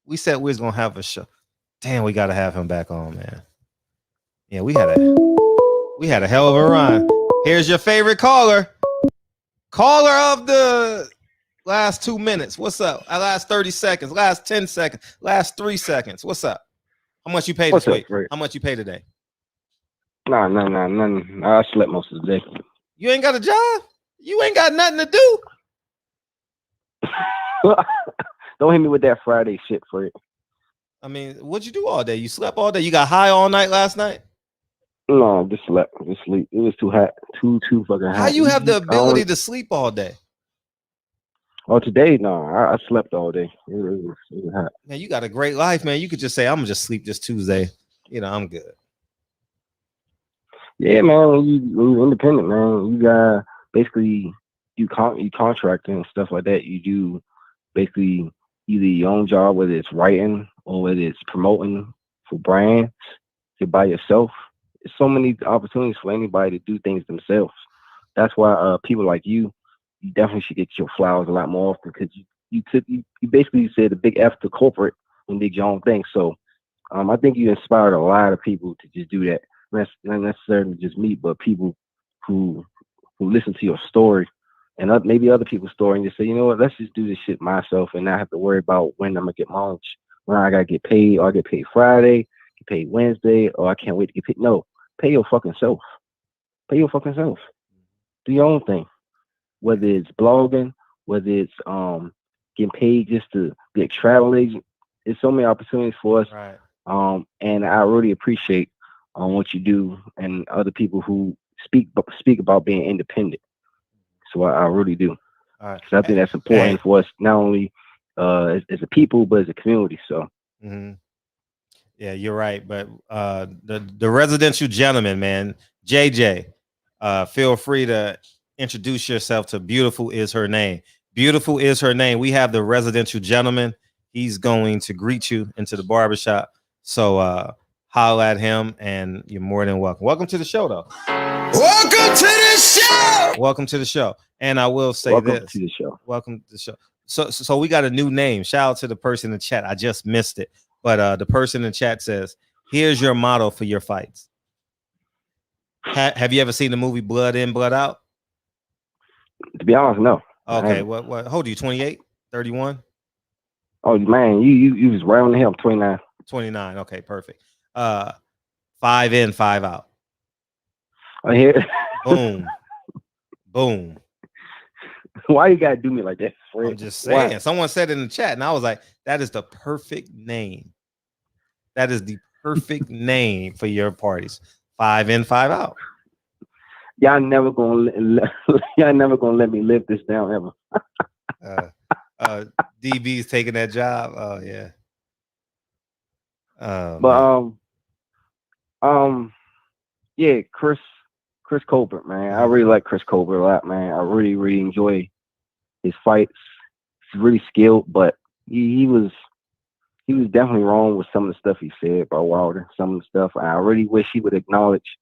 We said we was going to have a show. Damn, we got to have him back on, man. Yeah, we had a hell of a run. Here's your favorite caller. Caller of the last 2 minutes. What's up? Last 30 seconds. Last 10 seconds. Last 3 seconds. What's up? How much you pay this week? How much you pay today? Nah, nothing. I slept most of the day. You ain't got a job? You ain't got nothing to do? Don't hit me with that Friday shit for it. I mean, what'd you do all day? You slept all day? You got high all night last night? No, just slept. Just sleep. It was too hot. Too fucking hot. How you have the ability to sleep all day? Oh, today? No, I slept all day. It was hot. Man, you got a great life, man. You could just say, I'm gonna just sleep this Tuesday. You know, I'm good. Yeah, man. When you're independent, man, you got basically you contracting and stuff like that. You do basically either your own job, whether it's writing or whether it's promoting for brands. You're by yourself. There's so many opportunities for anybody to do things themselves. That's why people like you definitely should get your flowers a lot more often, because you basically said a big F to corporate and did your own thing. So I think you inspired a lot of people to just do that. Not necessarily just me, but people who listen to your story and maybe other people's story and just say, you know what, let's just do this shit myself and not have to worry about when I'm gonna get my lunch, when I gotta get paid, or I get paid Friday, get paid Wednesday, or I can't wait to get paid. No, pay your fucking self. Pay your fucking self. Do your own thing. Whether it's blogging, whether it's getting paid just to be a travel agent. There's so many opportunities for us. Right. And I really appreciate what you do and other people who speak about being independent. So I really do. All right. So I think that's important for us, not only as a people, but as a community. So. Mm-hmm. Yeah, you're right. But the residential gentleman, man, JJ, feel free to introduce yourself to Beautiful Is Her Name. Beautiful Is Her Name. We have the residential gentleman. He's going to greet you into the barbershop. So holla at him and you're more than welcome. Welcome to the show, though. Welcome to the show. Welcome to the show. And I will say welcome to the show. Welcome to the show. So we got a new name. Shout out to the person in the chat. I just missed it. But the person in the chat says, here's your motto for your fights. Have you ever seen the movie Blood In, Blood Out? To be honest, no. Okay, what how old are you? 28? 31? Oh man, you was right on the hill. 29. 29. Okay, perfect. 5 in, 5 out. Oh, here. Boom. Boom. Why you gotta do me like that, Fred? I'm just saying. Why? Someone said in the chat, and I was like, that is the perfect name. That is the perfect name for your parties. 5 in, 5 out. Y'all never gonna let me live this down ever. DB's taking that job. Oh yeah. But yeah, Chris Colbert, man. I really like Chris Colbert a lot, man. I really enjoy his fights. He's really skilled, but he was definitely wrong with some of the stuff he said about Wilder. Some of the stuff I really wish he would acknowledge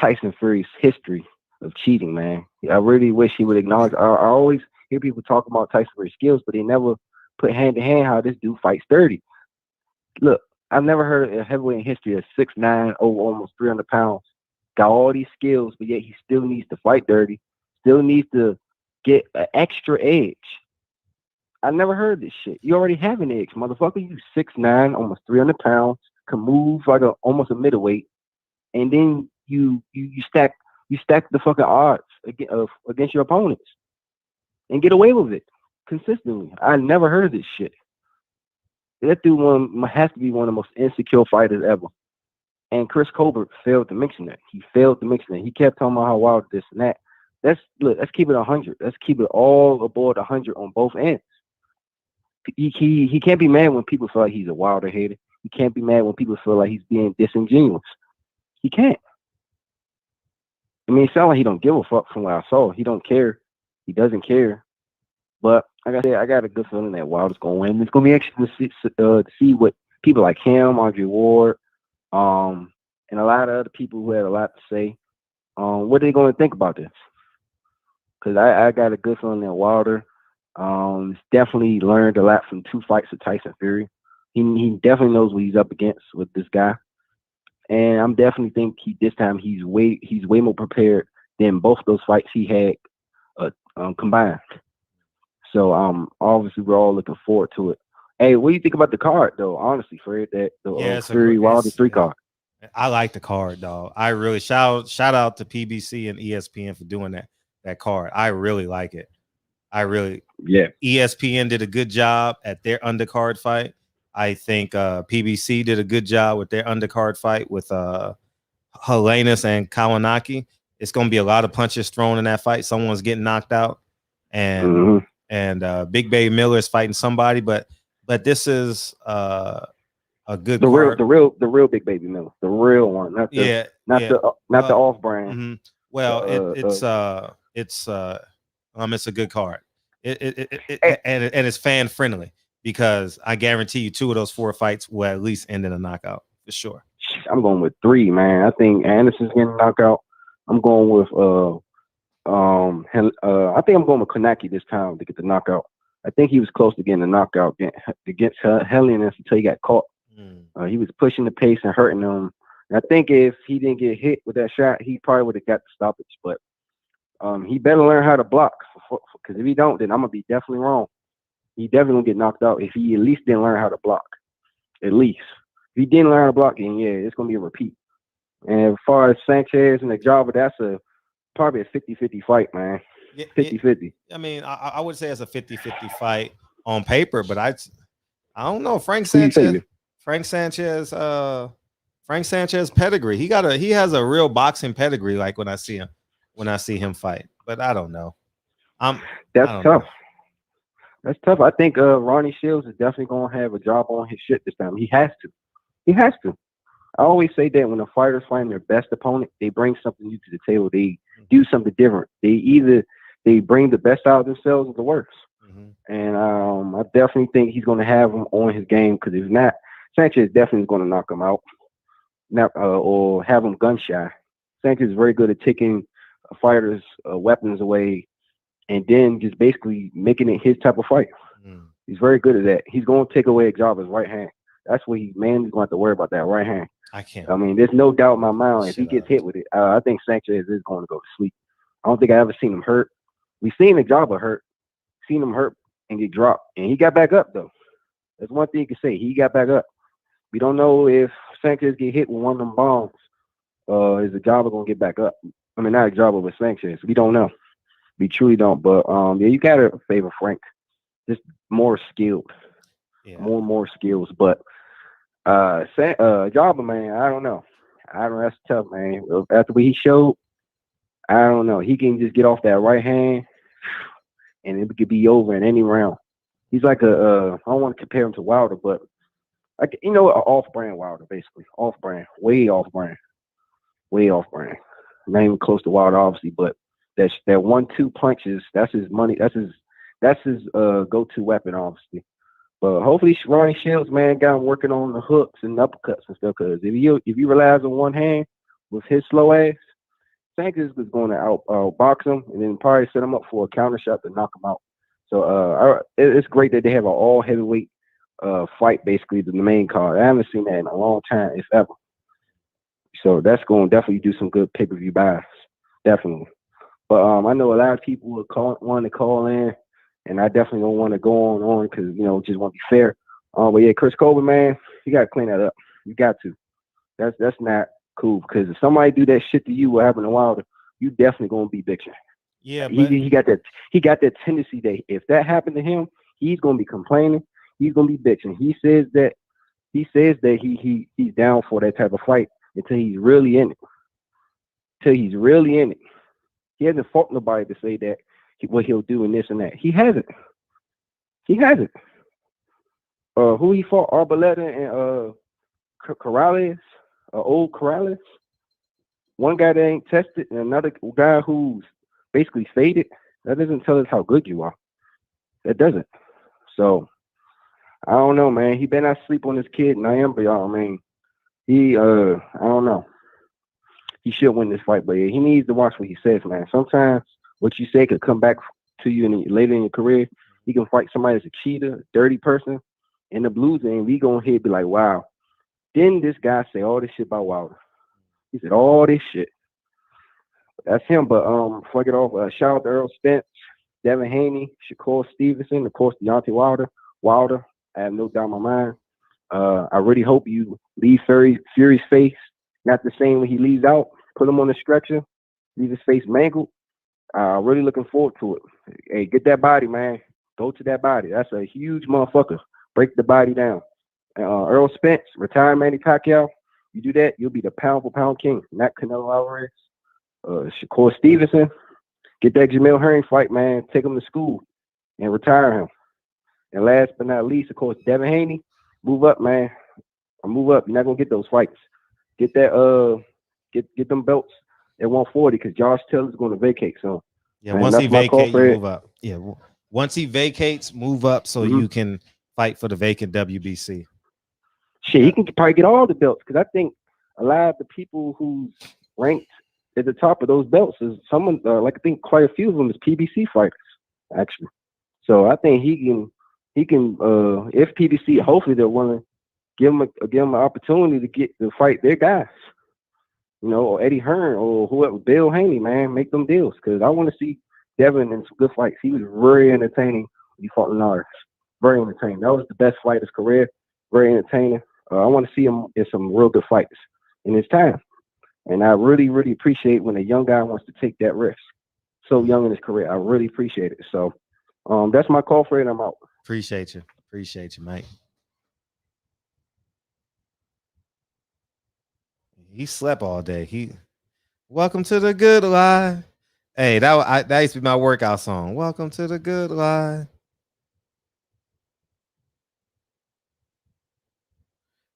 Tyson Fury's history of cheating, man. I really wish he would acknowledge. I always hear people talk about Tyson Fury's skills, but they never put hand to hand how this dude fights dirty. Look, I've never heard a heavyweight in history of 6'9", over almost 300 pounds, got all these skills, but yet he still needs to fight dirty, still needs to get an extra edge. I never heard this shit. You already have an edge, motherfucker. You 6'9", almost 300 pounds, can move like almost a middleweight, and then you stack the fucking odds against your opponents and get away with it consistently. I never heard of this shit. That dude has to be one of the most insecure fighters ever. And Chris Colbert failed to mention that. He kept talking about how wild this and that. Let's keep it 100. Let's keep it all aboard 100 on both ends. He can't be mad when people feel like he's a Wilder hater. He can't be mad when people feel like he's being disingenuous. He can't. I mean, it sounds like he don't give a fuck from what I saw. He don't care. He doesn't care. But like I said, I got a good feeling that Wilder's going to win. It's going to be interesting to see what people like him, Andre Ward, and a lot of other people who had a lot to say, what are they going to think about this? Because I got a good feeling that Wilder definitely learned a lot from 2 fights with Tyson Fury. He definitely knows what he's up against with this guy. And I'm definitely think this time he's way more prepared than both those fights he had combined. So obviously we're all looking forward to it. Hey, what do you think about the card though? Honestly, Fred, that the Fury Wilder 3 card. I like the card, dog. I really shout out to PBC and ESPN for doing that card. I really like it. ESPN did a good job at their undercard fight. I think PBC did a good job with their undercard fight with Helenius and Kawanaki. It's going to be a lot of punches thrown in that fight. Someone's getting knocked out, and Big Baby Miller is fighting somebody. But this is a good card. The real Big Baby Miller, the real one, not the off brand. Mm-hmm. Well, it's a good card. And it's fan friendly. Because I guarantee you 2 of those 4 fights will at least end in a knockout for sure. I'm going with 3, man. I think Anderson's getting knocked out. I'm going with I think I'm going with Konaki this time to get the knockout. I think he was close to getting a knockout against Helenius until he got caught. He was pushing the pace and hurting him. And I think if he didn't get hit with that shot, he probably would have got the stoppage. But he better learn how to block, because if he don't, then I'm gonna be definitely wrong. He definitely gonna get knocked out if he at least didn't learn how to block. At least. If he didn't learn how to block, then yeah, it's gonna be a repeat. And as far as Sanchez and Ajava, that's probably a 50-50 fight, man. 50-50. I mean, I would say it's a 50-50 fight on paper, but I don't know. Frank Sanchez pedigree. He has a real boxing pedigree. Like when I see him fight, but I don't know. That's tough. That's tough. I think Ronnie Shields is definitely gonna have a job on his shit this time. He has to. I always say that when a fighter's fighting their best opponent, they bring something new to the table. They do something different. They bring the best out of themselves or the worst. And I definitely think he's going to have him on his game, because if not, Sanchez definitely is going to knock him out, or have him gun shy. Sanchez is very good at taking a fighter's weapons away and then just basically making it his type of fight. He's very good at that. He's going to take away Java's right hand. That's what he's going to have to worry about, that right hand. I mean, there's no doubt in my mind if he gets hit with it, I think Sanchez is going to go to sleep. I don't think I ever seen him hurt. We've seen Ajava hurt, seen him hurt and get dropped, and he got back up though. That's one thing you can say. He got back up. We don't know if Sanchez get hit with one of them bombs. Is Ajava gonna get back up? I mean, not Ajava, but Sanchez. We don't know. We truly don't. But yeah, you gotta favor Frank. Just more skilled, more skills. But Ajava, man, I don't know. That's tough, man. After what he showed, I don't know. He can just get off that right hand, and it could be over in any round. He's like I don't want to compare him to Wilder, but like, an off-brand Wilder, basically. Off-brand, way off-brand. Not even close to Wilder, obviously, but that 1-2 punches, that's his money. That's his go-to weapon, obviously. But hopefully, Ronnie Shields, man, got him working on the hooks and uppercuts and stuff. Because if you relies on one hand with his slow ass, Sanchez was going to outbox him and then probably set him up for a counter shot to knock him out. So it's great that they have an all heavyweight fight, basically the main card. I haven't seen that in a long time, if ever. So that's going to definitely do some good pay-per-view buys, definitely. But I know a lot of people will want to call in, and I definitely don't want to go on because just want to be fair. But yeah, Chris Colbert, man, you got to clean that up. You got to. That's not cool because if somebody do that shit to you, what happened to Wilder, you definitely gonna be bitching. Yeah, but he got that tendency that if that happened to him, he's gonna be complaining. He's gonna be bitching. He says that he's down for that type of fight until he's really in it. He hasn't fought nobody to say that what he'll do and this and that. He hasn't. Who he fought? Arboleda and Corrales, old Corrales. One guy that ain't tested and another guy who's basically faded. That doesn't tell us how good you are. That doesn't. So I don't know, man. He better not sleep on this kid, and I am, but y'all, man. He I don't know. He should win this fight, but yeah, he needs to watch what he says, man. Sometimes what you say could come back to you later in your career. You can fight somebody that's a cheater, a dirty person, in the blues, and we gonna hear be like, wow. Didn't this guy say all this shit about Wilder? He said all this shit. That's him. But before I get off, shout out to Earl Spence, Devin Haney, Shakur Stevenson, of course, Deontay Wilder. I have no doubt in my mind. I really hope you leave Fury's face not the same when he leaves out. Put him on the stretcher, leave his face mangled. Really looking forward to it. Hey, get that body, man. Go to that body. That's a huge motherfucker. Break the body down. Earl Spence, retire Manny Pacquiao. You do that, you'll be the pound for pound king, not Canelo Alvarez. Shakur Stevenson, get that Jamil Herring fight, man. Take him to school and retire him. And last but not least, of course, Devin Haney, move up, man. Move up. You're not gonna get those fights. Get that get them belts at 140 because Josh Taylor's gonna vacate. So yeah, man, once he vacates, you move up. Yeah, once he vacates, move up so you can fight for the vacant WBC. Shit, he can probably get all the belts because I think a lot of the people who's ranked at the top of those belts is someone like I think quite a few of them is PBC fighters actually. So I think he can if PBC hopefully they'll want to give him an opportunity to fight their guys, or Eddie Hearn or whoever, Bill Haney, man, make them deals because I want to see Devin in some good fights. He was very entertaining when he fought Linares. Very entertaining. That was the best fight of his career. Very entertaining. I want to see him in some real good fights in his time. And I really, really appreciate when a young guy wants to take that risk. So young in his career. I really appreciate it. So that's my call for it. I'm out. Appreciate you, mate. He slept all day. Welcome to the good life. Hey, that used to be my workout song. Welcome to the good life.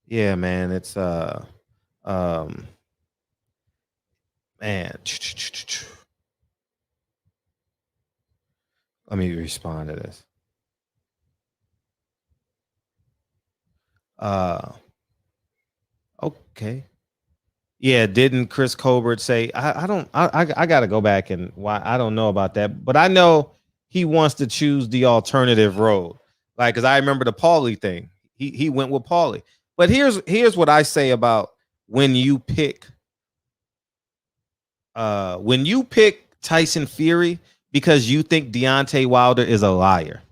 Yeah, man. It's man. Let me respond to this. Okay. Yeah, didn't Chris Colbert say I gotta go back and why I don't know about that, but I know he wants to choose the alternative road. Like, because I remember the Paulie thing. He went with Paulie. But here's what I say about when you pick Tyson Fury because you think Deontay Wilder is a liar.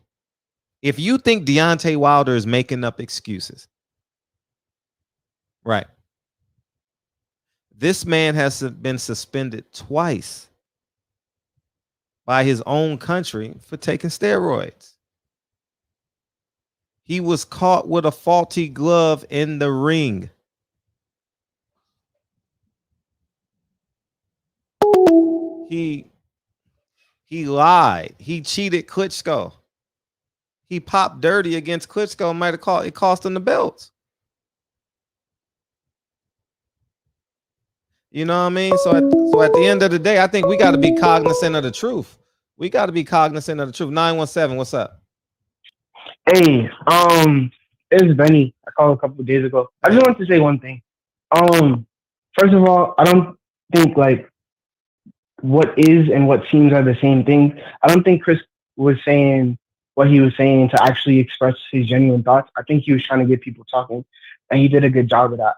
If you think Deontay Wilder is making up excuses, right? This man has been suspended twice by his own country for taking steroids. He was caught with a faulty glove in the ring. He lied. He cheated Klitschko. He popped dirty against Klitschko. It cost him the belts. You know what I mean? So at the end of the day, I think we got to be cognizant of the truth. 917, what's up? Hey, it's Benny. I called a couple of days ago. I just want to say one thing. First of all, I don't think like what is and what seems are the same thing. I don't think Chris was saying what he was saying to actually express his genuine thoughts. I think he was trying to get people talking, and he did a good job of that.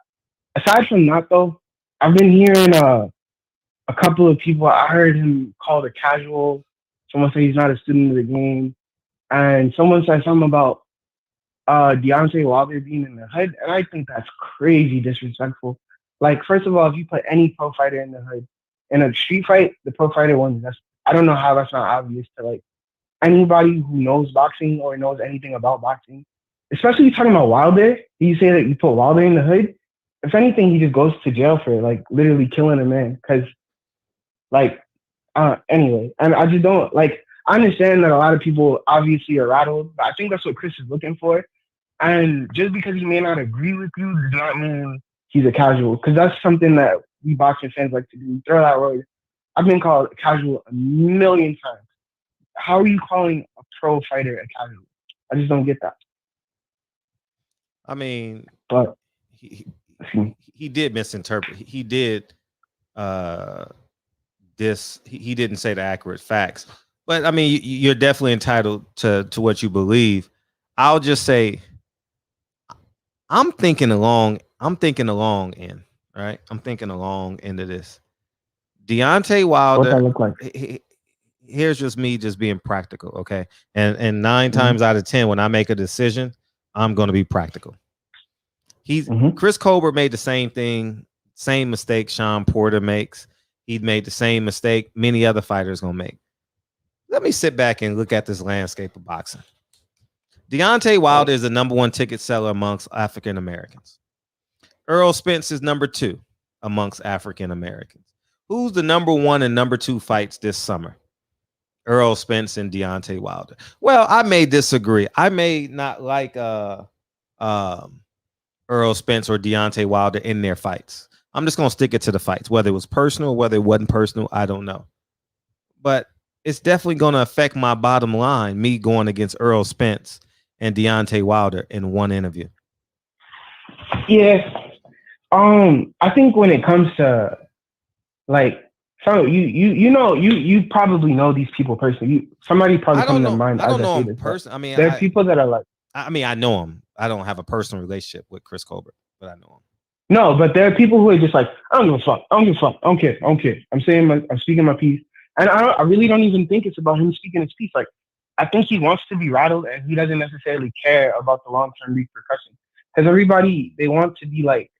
Aside from that, though, I've been hearing a couple of people. I heard him called a casual. Someone said he's not a student of the game, and someone said something about Deontay Wilder being in the hood, and I think that's crazy disrespectful. Like, first of all, if you put any pro fighter in the hood in a street fight, the pro fighter wins. I don't know how that's not obvious to like anybody who knows boxing or knows anything about boxing. Especially talking about Wilder, you say that you put Wilder in the hood. If anything, he just goes to jail for like literally killing a man. Because, like, anyway, and I just don't like. I understand that a lot of people obviously are rattled, but I think that's what Chris is looking for. And just because he may not agree with you does not mean he's a casual, because that's something that we boxing fans like to do. Throw that word. I've been called a casual a million times. How are you calling a pro fighter a casual? I just don't get that. I mean, but he did misinterpret. He did he didn't say the accurate facts. But I mean, you're definitely entitled to what you believe. I'll just say, I'm thinking along in, right? I'm thinking along into this. Deontay Wilder. What's that look like? Here's just me just being practical, okay? And 9 times out of 10, when I make a decision, I'm going to be practical. Chris Colbert made the same mistake Sean Porter makes. He made the same mistake many other fighters going to make. Let me sit back and look at this landscape of boxing. Deontay Wilder is the #1 ticket seller amongst African Americans. Earl Spence is #2 amongst African Americans. Who's the #1 and #2 fights this summer? Earl Spence and Deontay Wilder. Well, I may disagree. I may not like Earl Spence or Deontay Wilder in their fights. I'm just going to stick it to the fights. Whether it was personal, whether it wasn't personal, I don't know. But it's definitely going to affect my bottom line, me going against Earl Spence and Deontay Wilder in one interview. Yeah. I think when it comes to like, so you probably know these people personally. Somebody probably comes to mind. I don't know him personally. I mean, there are people that are like. I mean, I know him. I don't have a personal relationship with Chris Colbert, but I know him. No, but there are people who are just like, I don't give a fuck. I don't give a fuck. I don't care. I'm speaking my piece. And I really don't even think it's about him speaking his piece. Like, I think he wants to be rattled and he doesn't necessarily care about the long-term repercussions. Because everybody, they want to be like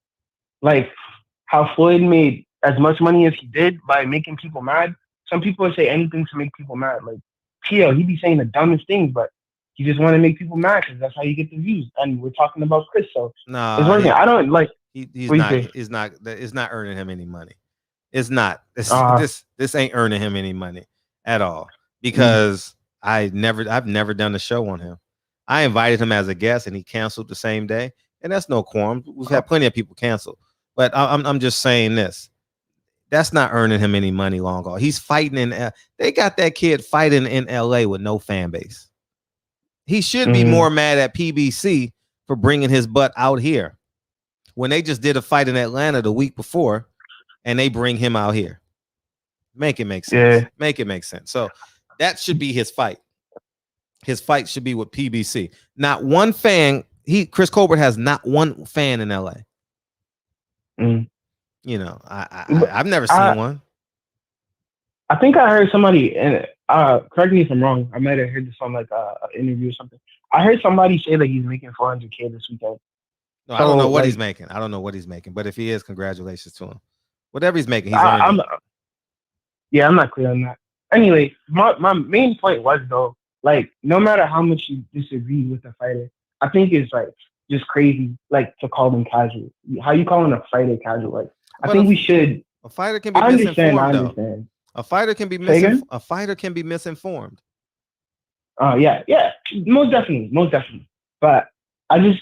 how Floyd made as much money as he did by making people mad. Some people say anything to make people mad. Like, Pacquiao, he be saying the dumbest things, but he just want to make people mad because that's how you get the views. And we're talking about Chris, so it's working. I don't like. It's not earning him any money. It's not. This ain't earning him any money at all because I've never done a show on him. I invited him as a guest and he canceled the same day, and that's no quorum. We've had plenty of people cancel, but I'm just saying this. That's not earning him any money long haul. He's fighting they got that kid fighting in LA with no fan base. He should be more mad at PBC for bringing his butt out here when they just did a fight in Atlanta the week before and they bring him out here. Make it make sense. Yeah. Make it make sense. So that should be his fight. His fight should be with PBC. Not one fan. Chris Colbert has not one fan in LA. You know, I've never seen one. I think I heard somebody, and correct me if I'm wrong. I might have heard this on like an interview or something. I heard somebody say that he's making $400K this weekend. No, I don't know what he's making. I don't know what he's making, but if he is, congratulations to him. Whatever he's making, he's earning. I'm not clear on that. Anyway, my main point was though, like, no matter how much you disagree with the fighter, I think it's like just crazy, like, to call them casual. How you calling a fighter casual? Like, I think we should. A fighter can be misinformed. I understand. A fighter can be misinformed. Yeah, most definitely. But I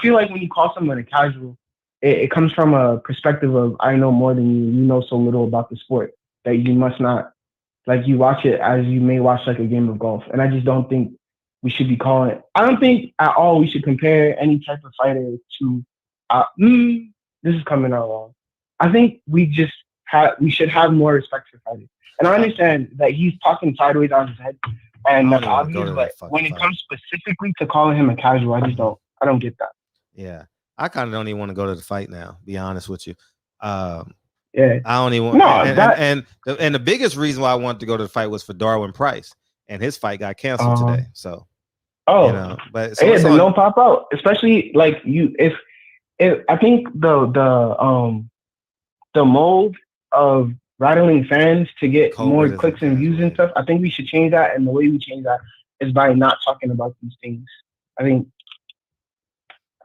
feel like when you call someone a casual, it comes from a perspective of I know more than you. You know so little about the sport that you must not, like, you watch it as you may watch like a game of golf. And I just don't think we should be calling it. I don't think at all we should compare any type of fighter to. This is coming out wrong. I think we just should have more respect for fighters. And I understand that he's talking sideways on his head, and that's obvious. But when it comes specifically to calling him a casual, I don't get that. Yeah, I kind of don't even want to go to the fight now. Be honest with you. Yeah, I don't even. No, and the biggest reason why I wanted to go to the fight was for Darwin Price, and his fight got canceled today. So, you know, but so then don't pop out, especially like you. If I think the mold of rattling fans to get more clicks and views and stuff, I think we should change that. And the way we change that is by not talking about these things. I think,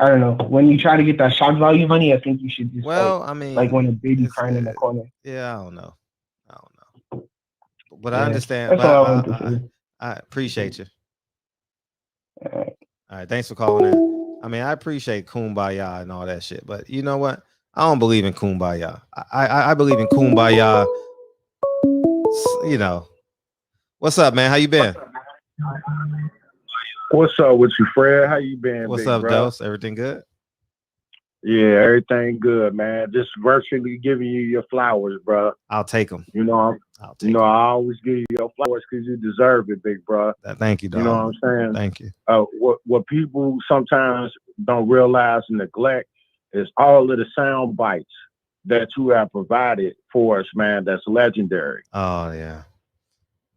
I don't know, when you try to get that shock value money, I think you should just like when a baby crying in the corner. Yeah, I don't know. But I understand. That's all I want to say. I appreciate you. All right, thanks for calling in. I mean, I appreciate kumbaya and all that shit, but you know what? I don't believe in kumbaya. I believe in kumbaya. You know, what's up, man? How you been? What's up with you, Fred? How you been? What's big up, bro? Dose? Everything good? Yeah, everything good, man. Just virtually giving you your flowers, bro. I'll take them. You know, I always give you your flowers because you deserve it, big bro. Thank you, dog. You know what I'm saying? Thank you. What people sometimes don't realize and neglect is all of the sound bites that you have provided for us, man. That's legendary. Oh yeah.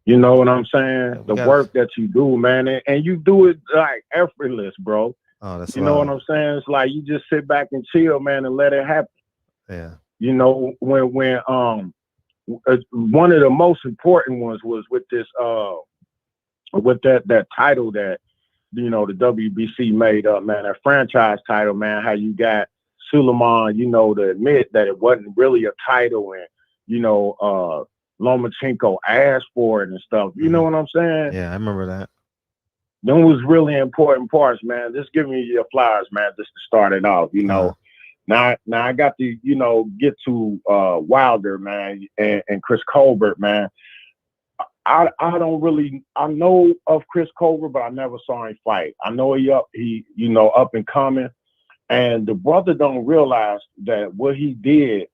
You know what I'm saying? The work that you do, man, and you do it like effortless, bro. Oh, that's you know what I'm saying? It's like you just sit back and chill, man, and let it happen. Yeah. You know, when one of the most important ones was with this with that title that, you know, the WBC made up, man, that franchise title, man, how you got Suleiman, you know, to admit that it wasn't really a title, and, you know, Lomachenko asked for it and stuff. You know what I'm saying? Yeah, I remember that. Them was really important parts, man. Just give me your flowers, man, just to start it off, you know. Now I got to, you know, get to Wilder, man, and Chris Colbert, man. I know of Chris Colbert, but I never saw him fight. I know he you know, up and coming. And the brother don't realize that what he did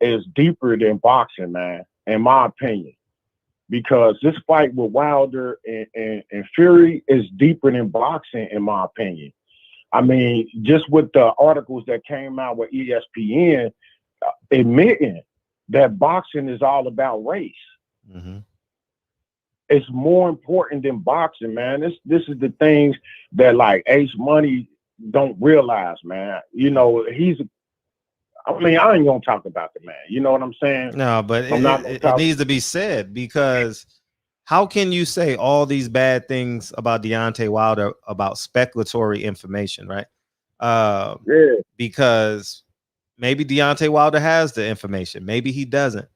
is deeper than boxing, man, in my opinion. Because this fight with Wilder and Fury is deeper than boxing, in my opinion. I mean, just with the articles that came out with ESPN admitting that boxing is all about race. Mm-hmm. It's more important than boxing, man. This is the things that like Ace Money don't realize, man. You know, I ain't gonna talk about the man. You know what I'm saying? No, but it needs to be said, because how can you say all these bad things about Deontay Wilder about speculatory information, right? Yeah. Because maybe Deontay Wilder has the information, maybe he doesn't,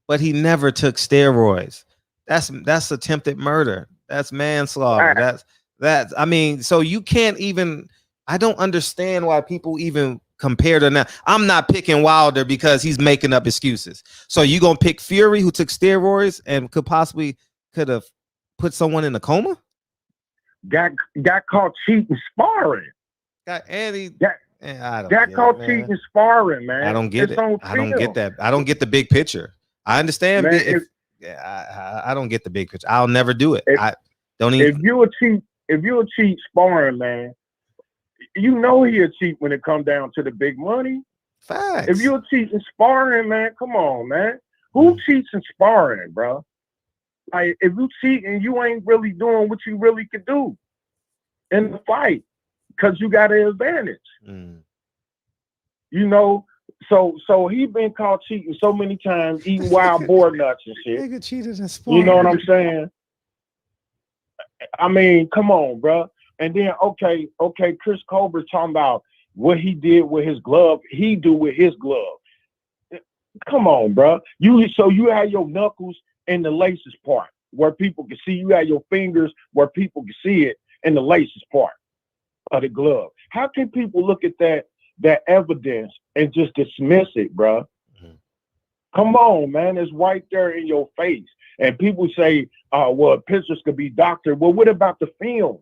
but he never took steroids. That's attempted murder. That's manslaughter. That's I mean, so you can't even. I don't understand why people even compare to now. I'm not picking Wilder because he's making up excuses. So you gonna pick Fury, who took steroids and could have put someone in a coma? Got caught cheating sparring. Got caught cheating sparring, man. I don't get it. I don't get that. I don't get the big picture. I understand. Man, I don't get the big picture. I'll never do it. I don't even. If you a cheat sparring, man, you know he'll cheat when it comes down to the big money. Facts. If you're cheating sparring, man, come on, man. Who cheats in sparring, bro? Like, if you cheat and you ain't really doing what you really could do in the fight, because you got an advantage. You know, so he been caught cheating so many times, eating wild boar nuts and shit. Nigga cheated in sparring. You know what I'm saying? I mean, come on, bro. And then, okay, Chris Colbert talking about what he did with his glove, he do with his glove. Come on, bro. You have your knuckles in the laces part where people can see. You have your fingers where people can see it in the laces part of the glove. How can people look at that evidence and just dismiss it, bro? Come on, man. It's right there in your face. And people say, well, pictures could be doctored. Well, what about the film?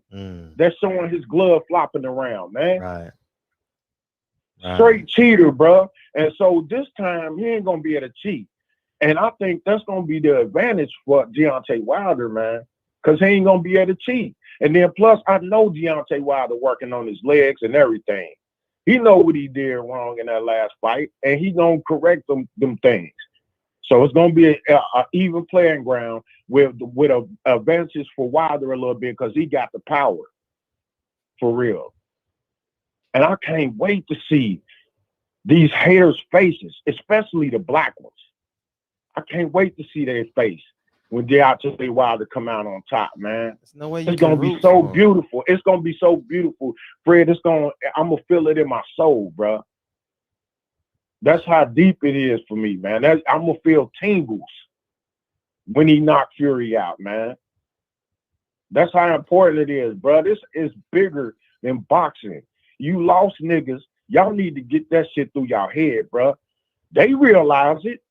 That's showing his glove flopping around, man. Right. Straight cheater, bro. And so this time he ain't gonna be able to cheat. And I think that's going to be the advantage for Deontay Wilder, man, because he ain't going to be able to cheat. And then plus, I know Deontay Wilder working on his legs and everything. He know what he did wrong in that last fight, and he going to correct them things. So it's going to be a even playing ground with a advantage for Wilder a little bit because he got the power for real. And I can't wait to see these haters' faces, especially the black ones. I can't wait to see their face when Deontay Wilder come out on top, man. There's no way it's gonna be so beautiful. It's gonna be so beautiful, Fred. I'm gonna feel it in my soul, bro. That's how deep it is for me, man. I'm gonna feel tingles when he knocked Fury out, man. That's how important it is, bro. This is bigger than boxing. You lost niggas. Y'all need to get that shit through y'all head, bro. They realize it.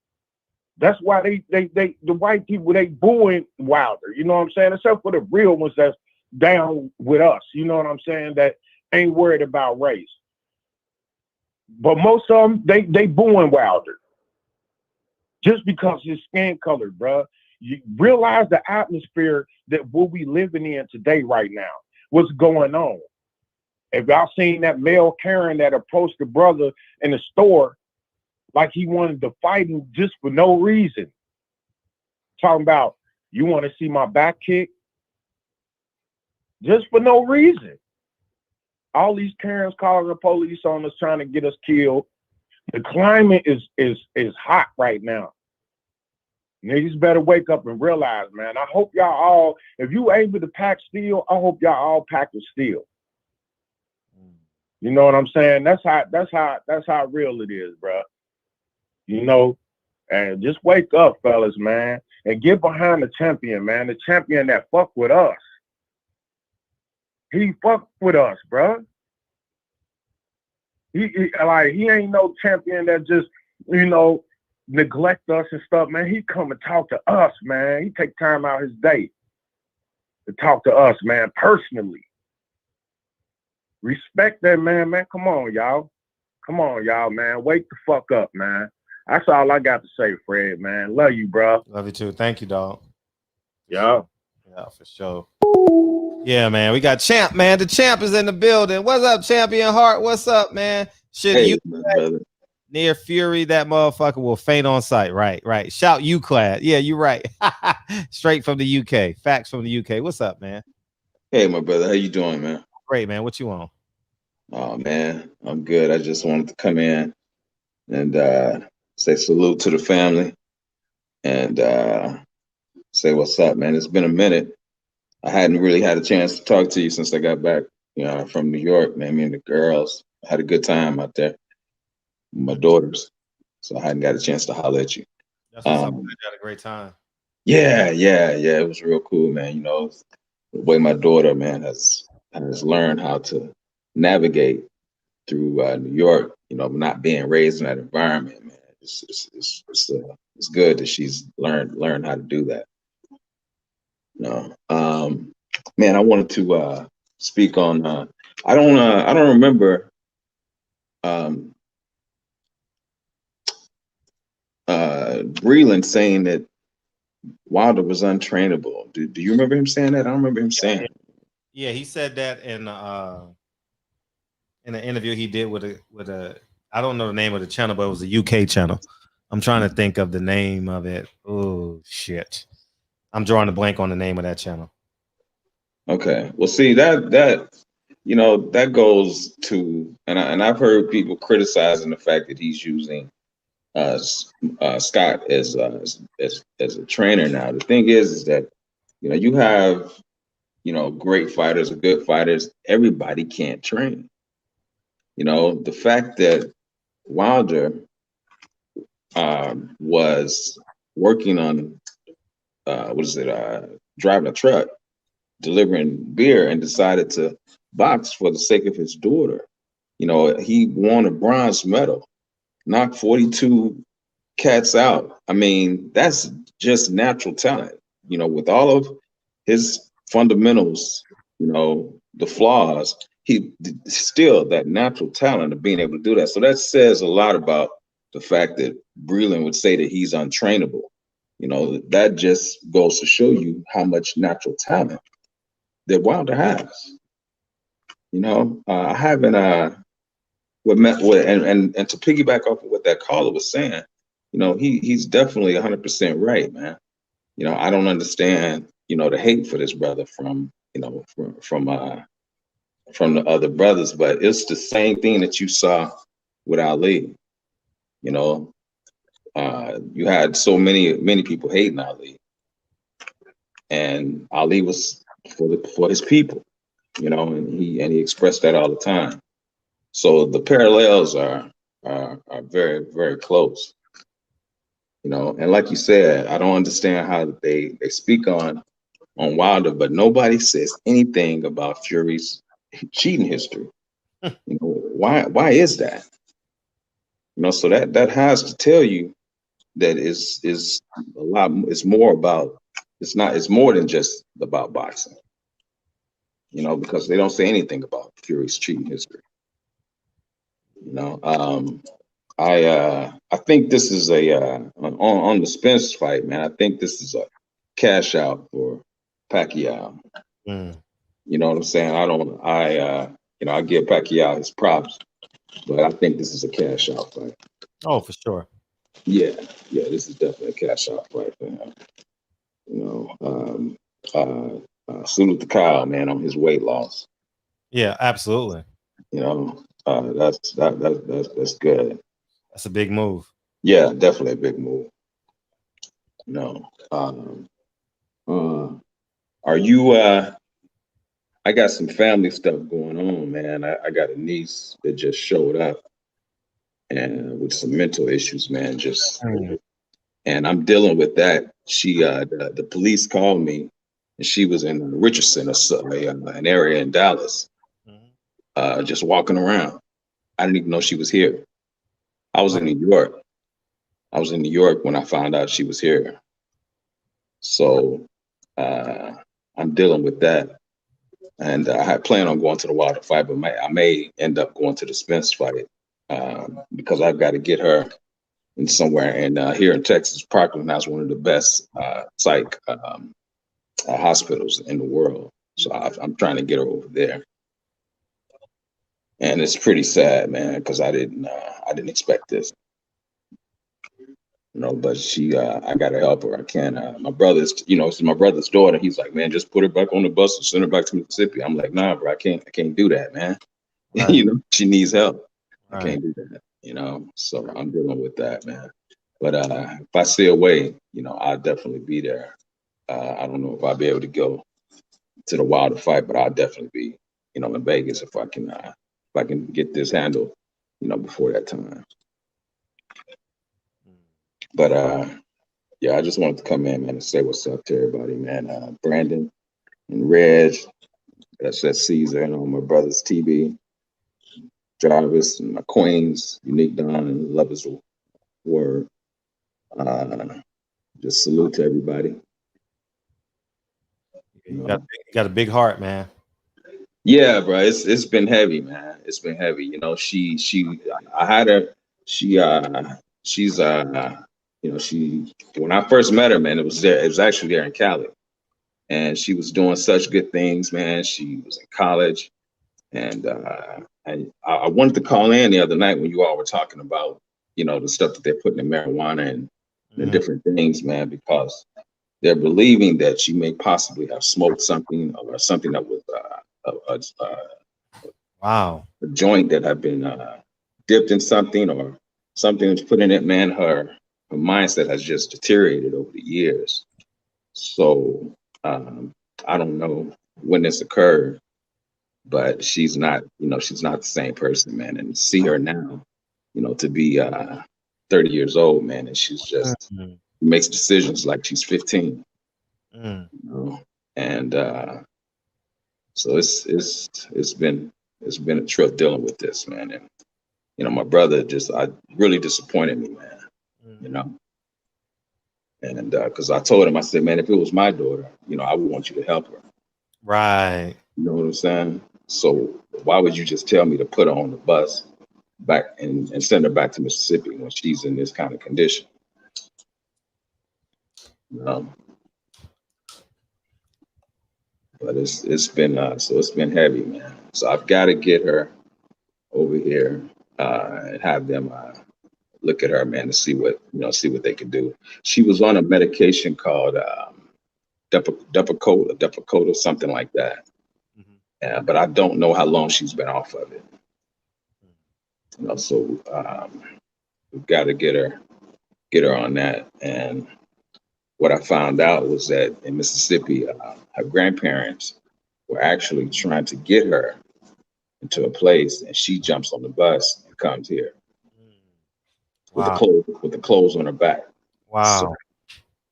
That's why the white people, they booing Wilder. You know what I'm saying? Except for the real ones that's down with us. You know what I'm saying? That ain't worried about race. But most of them, they booing Wilder. Just because his skin color, bro. You realize the atmosphere that we'll be living in today right now. What's going on? If y'all seen that male Karen that approached the brother in the store like he wanted to fight him just for no reason. Talking about, you want to see my back kick? Just for no reason. All these Karens calling the police on us trying to get us killed. The climate is hot right now. Niggas better wake up and realize, man. I hope y'all all, if you able to pack steel, I hope y'all all pack the steel. You know what I'm saying? That's how real it is, bro. You know, and just wake up, fellas, man, and get behind the champion, man. The champion that fuck with us. He fuck with us, bro. He ain't no champion that just, you know, neglect us and stuff, man. He come and talk to us, man. He take time out his day to talk to us, man, personally. Respect that, man. Come on, y'all. Come on, y'all, man. Wake the fuck up, man. That's all I got to say, Fred, man. Love you, bro. Love you too. Thank you, dog. Yeah. Yeah, for sure. Yeah, man. We got Champ, man. The Champ is in the building. What's up, Champion Heart? What's up, man? Hey, brother. Near Fury, that motherfucker will faint on sight. Right. Shout you clad. Yeah, you're right. Straight from the UK. Facts from the UK. What's up, man? Hey, my brother. How you doing, man? Great, man. What you on? Oh, man. I'm good. I just wanted to come in and say salute to the family and say what's up, man. It's been a minute. I hadn't really had a chance to talk to you since I got back, from New York, man. Me and the girls had a good time out there. My daughters. So I hadn't got a chance to holler at you. That's what's up. I had a great time. Yeah. It was real cool, man. You know, the way my daughter, man, has learned how to navigate through New York, not being raised in that environment, man. It's good that she's learned how to do that. Man, I wanted to speak on. I don't remember. Breland saying that Wilder was untrainable. Do you remember him saying that? I don't remember him saying it. Yeah, he said that in an interview he did with a I don't know the name of the channel, but it was a UK channel. I'm trying to think of the name of it. Oh shit. I'm drawing a blank on the name of that channel. Okay. Well, see that goes to, and I've heard people criticizing the fact that he's using Scott as a trainer now. The thing is that you have great fighters or good fighters. Everybody can't train. The fact that Wilder was working on driving a truck, delivering beer, and decided to box for the sake of his daughter. He won a bronze medal, knocked 42 cats out. I mean, that's just natural talent. With all of his fundamentals, the flaws, he still that natural talent of being able to do that. So that says a lot about the fact that Breland would say that he's untrainable, that just goes to show you how much natural talent that Wilder has. I haven't and to piggyback off of what that caller was saying, he's definitely 100% right, man. I don't understand, the hate for this brother from the other brothers, but it's the same thing that you saw with Ali. You had so many people hating Ali, and Ali was for his people, and he expressed that all the time. So the parallels are very, very close. And like you said, I don't understand how they speak on Wilder, but nobody says anything about Fury's cheating history. Why is that? So that has to tell you that is a lot. It's more about. It's more than just about boxing. Because they don't say anything about Fury's cheating history. I think this is on the Spence fight, man. I think this is a cash out for Pacquiao. You know what I'm saying? I give Pacquiao his props, but I think this is a cash out fight. Oh, for sure. Yeah, this is definitely a cash out fight for him. Salute to Kyle, man, on his weight loss. Yeah, absolutely. That's good. That's a big move. Yeah, definitely a big move. Are you? I got some family stuff going on, man. I got a niece that just showed up, and with some mental issues, man. And I'm dealing with that. She, the police called me, and she was in Richardson, an area in Dallas, just walking around. I didn't even know she was here. I was in New York. I was in New York when I found out she was here. So I'm dealing with that. And I had planned on going to the Wilder fight, but I may end up going to the Spence fight because I've got to get her in somewhere. And here in Texas, Parkland has one of the best psych hospitals in the world. So I'm trying to get her over there. And it's pretty sad, man, because I didn't expect this. But I gotta help her. I can't. My brother's, it's my brother's daughter. He's like, man, just put her back on the bus and send her back to Mississippi. I'm like, nah, bro, I can't do that, man. Right. She needs help. Right. I can't do that. So I'm dealing with that, man. But if I see a way, I'll definitely be there. I don't know if I'll be able to go to the Wilder fight, but I'll definitely be, in Vegas if I can get this handled, before that time. But I just wanted to come in, man, and say what's up to everybody, man. Brandon and Reg, that's Caesar, my brothers TB, Jarvis, and my queens, Unique Dawn and Lovers Word. Just salute to everybody. You got a big heart, man. Yeah, bro. It's been heavy, man. It's been heavy. I had her. She's when I first met her, man, it was actually there in Cali, and she was doing such good things, man. She was in college, and I wanted to call in the other night when you all were talking about, the stuff that they're putting in marijuana and the different things, man, because they're believing that she may possibly have smoked something or something that was a joint that had been dipped in something or something that's put in it, man. Her mindset has just deteriorated over the years. So I don't know when this occurred, but she's not the same person, man. And see her now, to be 30 years old, man, and she's just makes decisions like she's 15. And so it's been a trip dealing with this, man. And my brother really disappointed me, man. And because I told him, I said, man, if it was my daughter, I would want you to help her. Right. You know what I'm saying? So why would you just tell me to put her on the bus back and send her back to Mississippi when she's in this kind of condition. But it's been heavy, man. So I've got to get her over here and have them look at her, man, to see what they can do. She was on a medication called Depakote, something like that. But I don't know how long she's been off of it. So we've got to get her on that. And what I found out was that in Mississippi, her grandparents were actually trying to get her into a place, and she jumps on the bus and comes here with the clothes on her back. Wow. So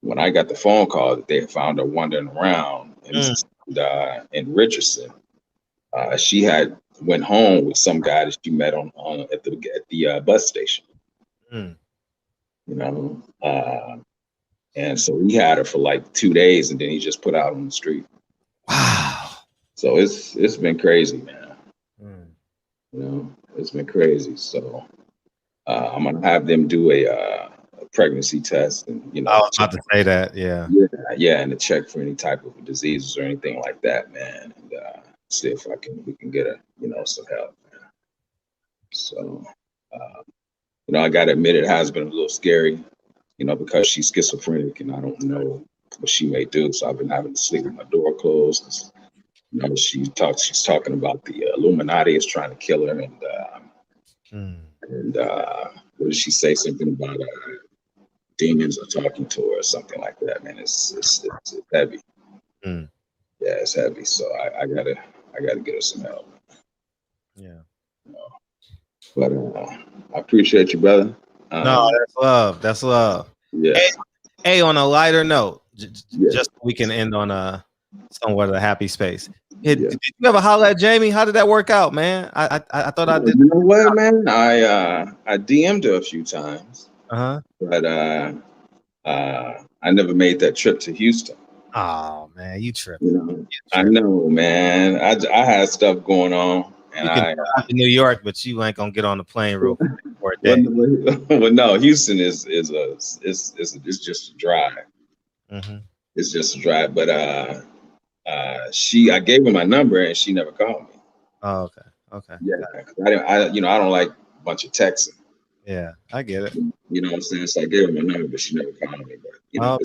when I got the phone call that they had found her wandering around in Richardson, she had went home with some guy that she met at the bus station. And so we had her for like 2 days, and then he just put her out on the street. Wow. So it's been crazy, man. It's been crazy. So I'm gonna have them do a pregnancy test, and I was about to say that, yeah, and to check for any type of diseases or anything like that, man, and see if we can get her, some help, man. So, I gotta admit, it has been a little scary, because she's schizophrenic, and I don't know what she may do. So I've been having to sleep with my door closed, 'cause, she's talking about the Illuminati is trying to kill her, and what did she say? Something about demons are talking to her or something like that, man. It's heavy. Yeah, it's heavy. So I gotta get her some help. Yeah. But I appreciate you, brother. No, that's love. That's love. Yeah. Hey, on a lighter note, just so we can end on a somewhat of a happy space. Did you ever holler at Jamie? How did that work out, man? I thought I did. You know what, man? I DM'd her a few times. But I never made that trip to Houston. Oh man, you tripped. I know, man. I had stuff going on, and you can drive to New York, but you ain't gonna get on the plane real quick for a day. Well, no, Houston is just a drive. It's just a drive. But I gave her my number, and she never called me. Oh, okay. Yeah, I don't like a bunch of texting. Yeah, I get it. You know what I'm saying? So I gave her my number, but she never called me. But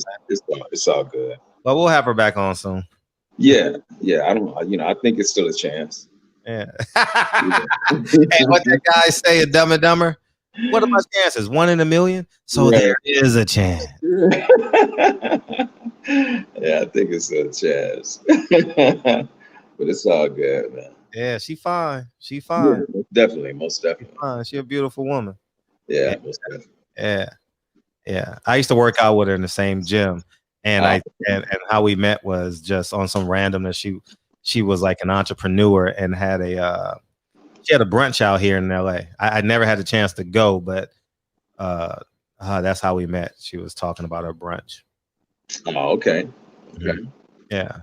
it's all good. But we'll have her back on soon. Yeah. I think it's still a chance. Yeah. Hey, what that guy say? A Dumb and Dumber. What are my chances? 1 in a million. So there is a chance. Yeah, I think it's a chance. But it's all good, man. Yeah, she fine. She fine. Yeah, most definitely. She fine. She a beautiful woman. Yeah, most definitely. Yeah. I used to work out with her in the same gym, and and how we met was just on some randomness. She was like an entrepreneur and had she had a brunch out here in LA. I never had a chance to go, but that's how we met. She was talking about her brunch. Oh, okay. Yeah.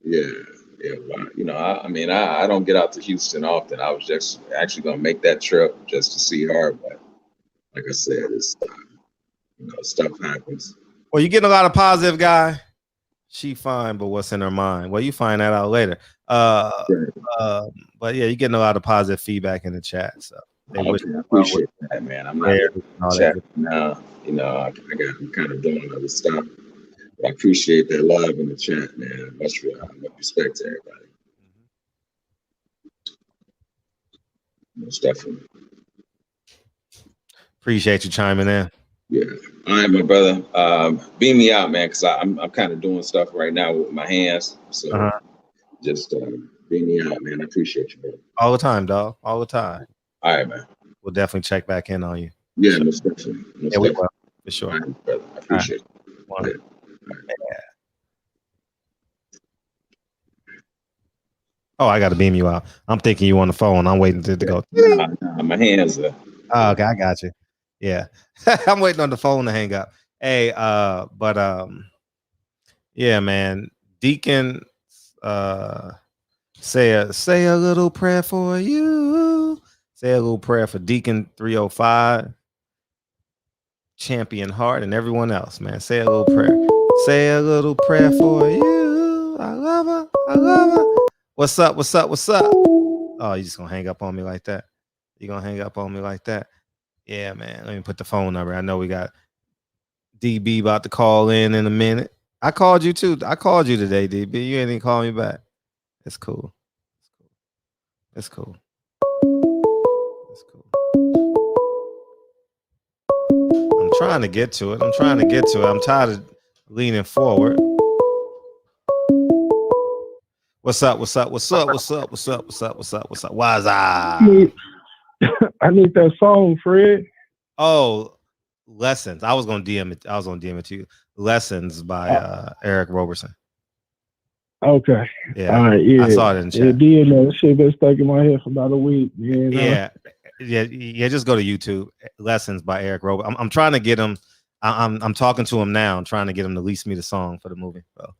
Well, I don't get out to Houston often. I was just actually gonna make that trip just to see her, but like I said, it's stuff happens. Well, you're getting a lot of positive, guy. She fine, but what's in her mind? Well, you find that out later. But yeah, you're getting a lot of positive feedback in the chat. So I appreciate that, man. I'm not in the chat now. I'm kind of doing other stuff. I appreciate that love in the chat, man. Much respect to everybody. Most definitely. Appreciate you chiming in. Yeah. All right, my brother. Beam me out, man, because I'm kind of doing stuff right now with my hands. So just beam me out, man. I appreciate you, bro. All the time, dog. All the time. All right, man. We'll definitely check back in on you. Yeah, most definitely. We will. For sure. All right, brother. I appreciate it. Yeah. Oh, I got to beam you out. I'm thinking you on the phone. I'm waiting to go. My hands are. Oh, okay, I got you. Yeah. I'm waiting on the phone to hang up. Hey, yeah, man. Deacon, say a little prayer for you. Say a little prayer for Deacon 305, Champion Heart, and everyone else, man. Say a little prayer. Say a little prayer for you. I love her. I love her. What's up? What's up? What's up? Oh, you just gonna hang up on me like that? You gonna hang up on me like that? Yeah, man. Let me put the phone number. I know we got DB about to call in a minute. I called you too. I called you today, DB. You ain't even call me back. It's cool. It's cool. It's cool. I'm trying to get to it. I'm tired of leaning forward. What's up? What's up? What's up? What's up? What's up? What's up? What's up? What's up? Why's I need that song, Fred. Oh, Lessons. I was gonna DM it. I was gonna DM it to you. Lessons by Eric Roberson. Okay. Yeah. All right. Yeah. I saw it in chat. Yeah, that shit been stuck in my head for about a week. Yeah. Just go to YouTube. Lessons by Eric Roberson. I'm trying to get him. I'm talking to him now. I'm trying to get him to lease me the song for the movie. So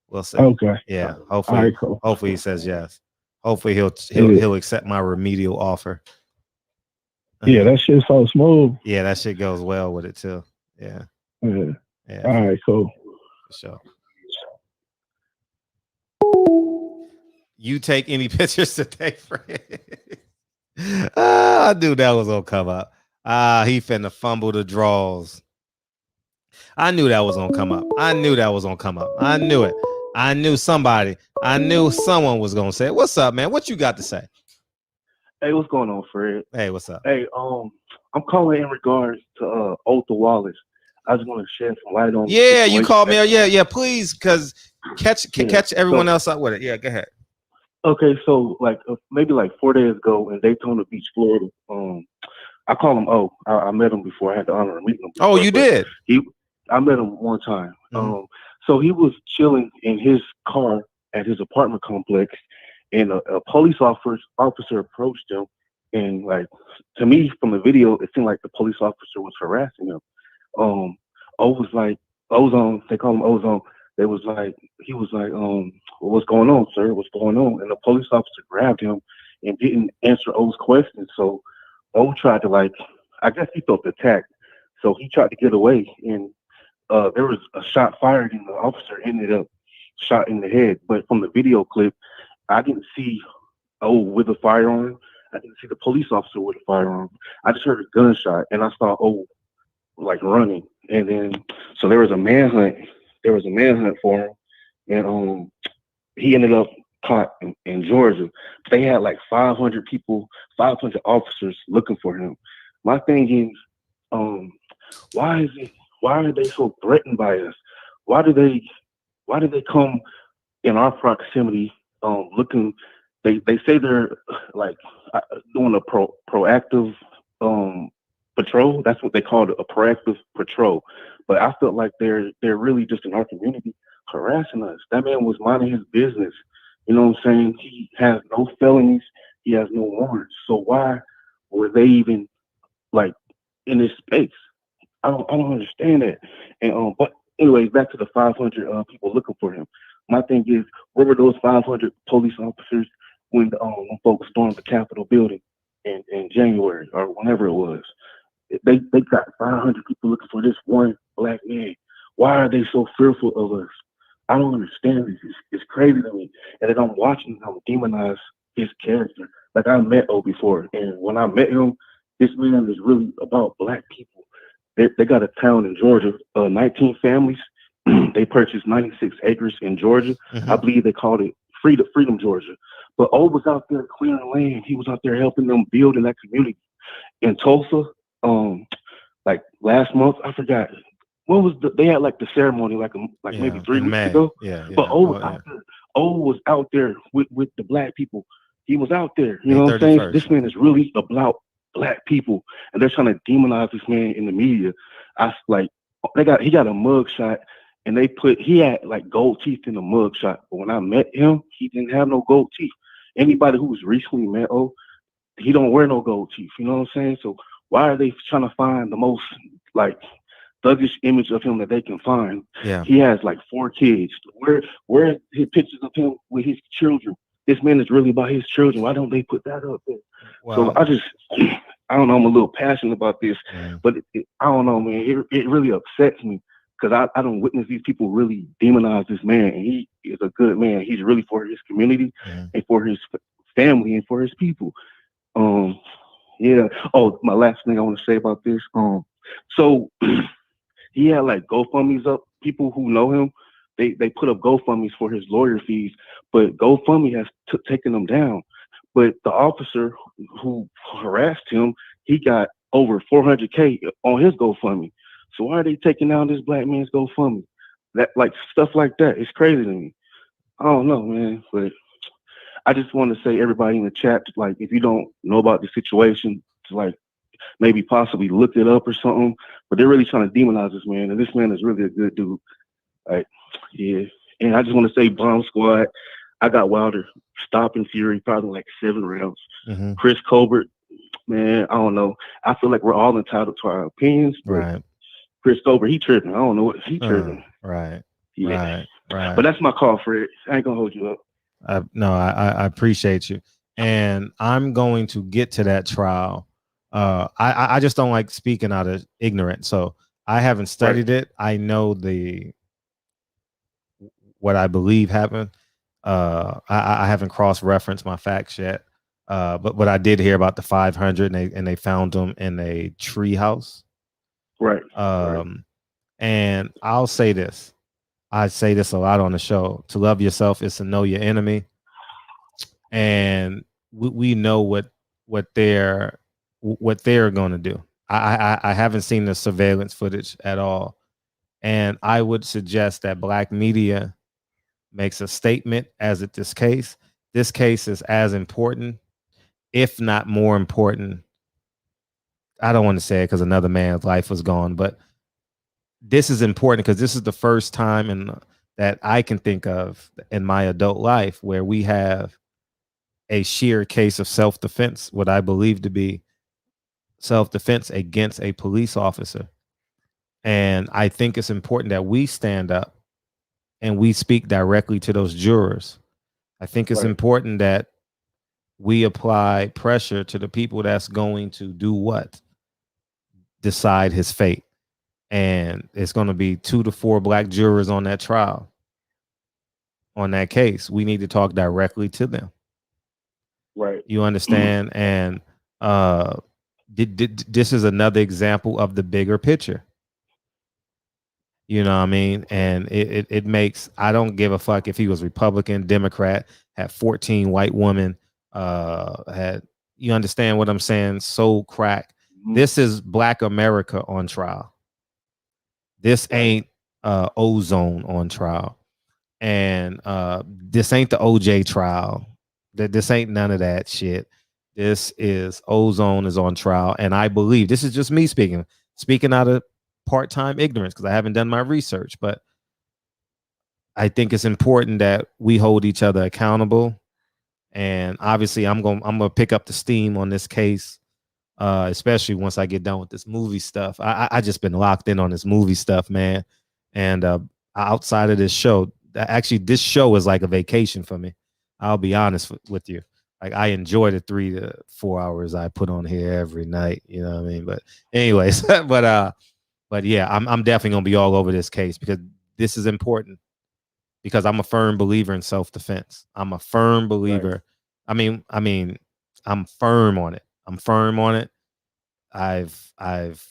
we'll see. Okay. Yeah. Hopefully. All right, cool. Hopefully he says yes. Hopefully he'll accept my remedial offer. Yeah, that shit's so smooth. Yeah, that shit goes well with it too. Yeah. Yeah. Yeah. All right, cool. For sure. You take any pictures today, Fred? I knew that was gonna come up. He finna fumble the draws. I knew that was gonna come up. I knew it. I knew someone was gonna say it. What's up, man? What you got to say? Hey, what's going on, Fred? Hey, what's up? Hey, I'm calling in regards to Otha Wallace. I just want to shed some light on. Yeah, you called me. Yeah, please, because catch everyone else up with it. Yeah, go ahead. Okay, so maybe 4 days ago in Daytona Beach, Florida. I call him O. I met him before. I had the honor of meeting him before, Oh, you did? I met him one time. So he was chilling in his car at his apartment complex, and a police officer approached him, and to me from the video, it seemed like the police officer was harassing him. O was like Ozone. They call him Ozone. He was like, what's going on, sir? What's going on? And the police officer grabbed him and didn't answer O's questions. So O tried to I guess he felt attacked. So he tried to get away, and there was a shot fired, and the officer ended up shot in the head. But from the video clip, I didn't see O with a firearm. I didn't see the police officer with a firearm. I just heard a gunshot, and I saw O running. And then so there was a manhunt. There was a manhunt for him, and he ended up caught in Georgia. They had 500 people, 500 officers looking for him. My thing is, why are they so threatened by us? Why do they come in our proximity looking? They say they're doing a proactive patrol. That's what they call it, a proactive patrol. But I felt like they're really just in our community harassing us. That man was minding his business. You know what I'm saying? He has no felonies. He has no warrants. So why were they even in this space? I don't understand that. And but anyways, back to the 500 people looking for him. My thing is, where were those 500 police officers when folks stormed the Capitol building in January or whenever it was? They got 500 people looking for this one black man. Why are they so fearful of us? I don't understand this. It's crazy to me. And then I'm watching him demonize his character. I met O before, and when I met him, this man is really about black people. They got a town in Georgia, 19 families. They purchased 96 acres in Georgia. I believe they called it Freedom, Georgia. But O was out there clearing land. He was out there helping them build in that community. In Tulsa, last month, I forgot. What was they had the ceremony maybe 3 weeks ago. But O was out there with the black people. He was out there. You know what I'm saying? This man is really about black people, and they're trying to demonize this man in the media. He got a mug shot, and he had gold teeth in the mug shot. But when I met him, he didn't have no gold teeth. Anybody who was recently met O, he don't wear no gold teeth. You know what I'm saying? So why are they trying to find the most thuggish image of him that they can find? Yeah. He has 4 kids. Where his pictures of him with his children? this man is really about his children. Why don't they put that up there? Wow. So I don't know. I'm a little passionate about this, but I don't know, man. It really upsets me because I don't witness these people really demonize this man, and he is a good man. He's really for his community and for his family and for his people. Yeah. Oh, my last thing I want to say about this. So he had like GoFundMe's up. People who know him, they put up GoFundMe's for his lawyer fees, but GoFundMe has taken them down. But the officer who harassed him, he got over 400K on his GoFundMe. So why are they taking down this black man's GoFundMe? That like stuff like that. It's crazy to me. I don't know, man. But I just want to say, everybody in the chat, like, if you don't know about the situation, to like maybe possibly look it up or something. But they're really trying to demonize this man, and this man is really a good dude. Like, yeah. And I just want to say, Bomb Squad, I got Wilder stopping Fury probably like 7 rounds. Chris Colbert, man, I don't know. I feel like we're all entitled to our opinions. But Chris Colbert, he tripping. I don't know what he tripping. Right. Yeah. Right. But that's my call, Fred. I ain't gonna hold you up. I appreciate you, and I'm going to get to that trial. I just don't like speaking out of ignorance, so I haven't studied it. I know what I believe happened. I haven't cross-referenced my facts yet, but what I did hear about the 500, and they found them in a tree house. Right. And I'll say this. I say this a lot on the show. To love yourself is to know your enemy. And we know what they're going to do. I haven't seen the surveillance footage at all. And I would suggest that black media makes a statement as at this case. This case is as important, if not more important. I don't want to say it because another man's life was gone, but this is important because this is the first time that I can think of in my adult life where we have a sheer case of self-defense, what I believe to be self-defense against a police officer. And I think it's important that we stand up and we speak directly to those jurors. I think it's important that we apply pressure to the people that's going to do what? Decide his fate. And it's going to be 2 to 4 black jurors on that trial. On that case, we need to talk directly to them. Right. You understand? And this is another example of the bigger picture. You know what I mean? And it makes, I don't give a fuck if he was Republican, Democrat, had 14 white women, you understand what I'm saying? Sold crack. This is Black America on trial. This ain't Ozone on trial. And this ain't the OJ trial. This ain't none of that shit. This is Ozone is on trial. And I believe, this is just me speaking out of part-time ignorance because I haven't done my research, but I think it's important that we hold each other accountable. And obviously I'm gonna pick up the steam on this case, especially once I get done with this movie stuff. I just been locked in on this movie stuff, man. And outside of this show, actually this show is like a vacation for me. I'll be honest with you. Like, I enjoy the 3 to 4 hours I put on here every night. You know what I mean? But anyways, but yeah, I'm definitely gonna be all over this case because this is important. Because I'm a firm believer in self-defense. I'm a firm believer. Right. I mean, I'm firm on it. I've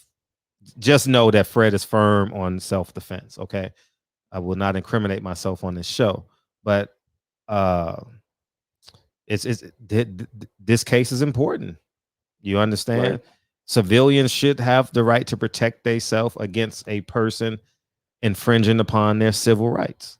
just know that Fred is firm on self-defense. Okay. I will not incriminate myself on this show, but this case is important. You understand? Right. Civilians should have the right to protect themselves against a person infringing upon their civil rights.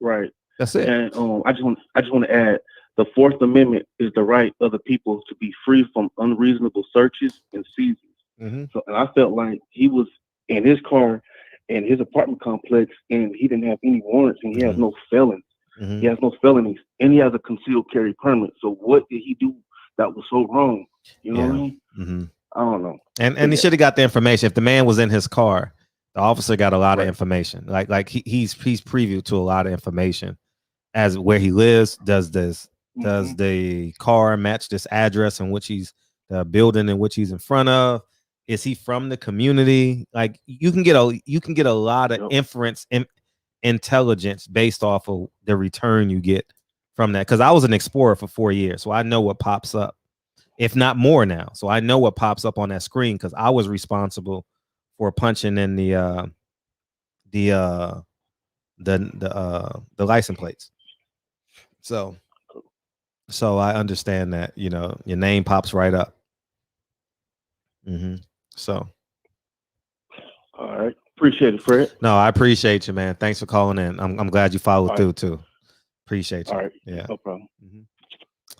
Right. That's it. And I just want to add, the 4th Amendment is the right of the people to be free from unreasonable searches and seizures. Mm-hmm. So, and I felt like he was in his car in his apartment complex, and he didn't have any warrants, and he has no felons. Mm-hmm. He has no felonies, and he has a concealed carry permit. So what did he do that was so wrong? You know what I mean? Mm-hmm. I don't know. And he should have got the information. If the man was in his car, the officer got a lot of information. Like he's privy to a lot of information as where he lives, does this Does the car match this address in which he's the building in which he's in front of? Is he from the community? Like you can get a lot of inference and intelligence based off of the return you get from that. Because I was an explorer for 4 years, so I know what pops up, if not more now. So I know what pops up on that screen because I was responsible for punching in the license plates. So I understand that, you know, your name pops right up. So all right, appreciate it, Fred. No, I appreciate you, man. Thanks for calling in. I'm glad you followed through too. Appreciate you. All right, yeah, no problem.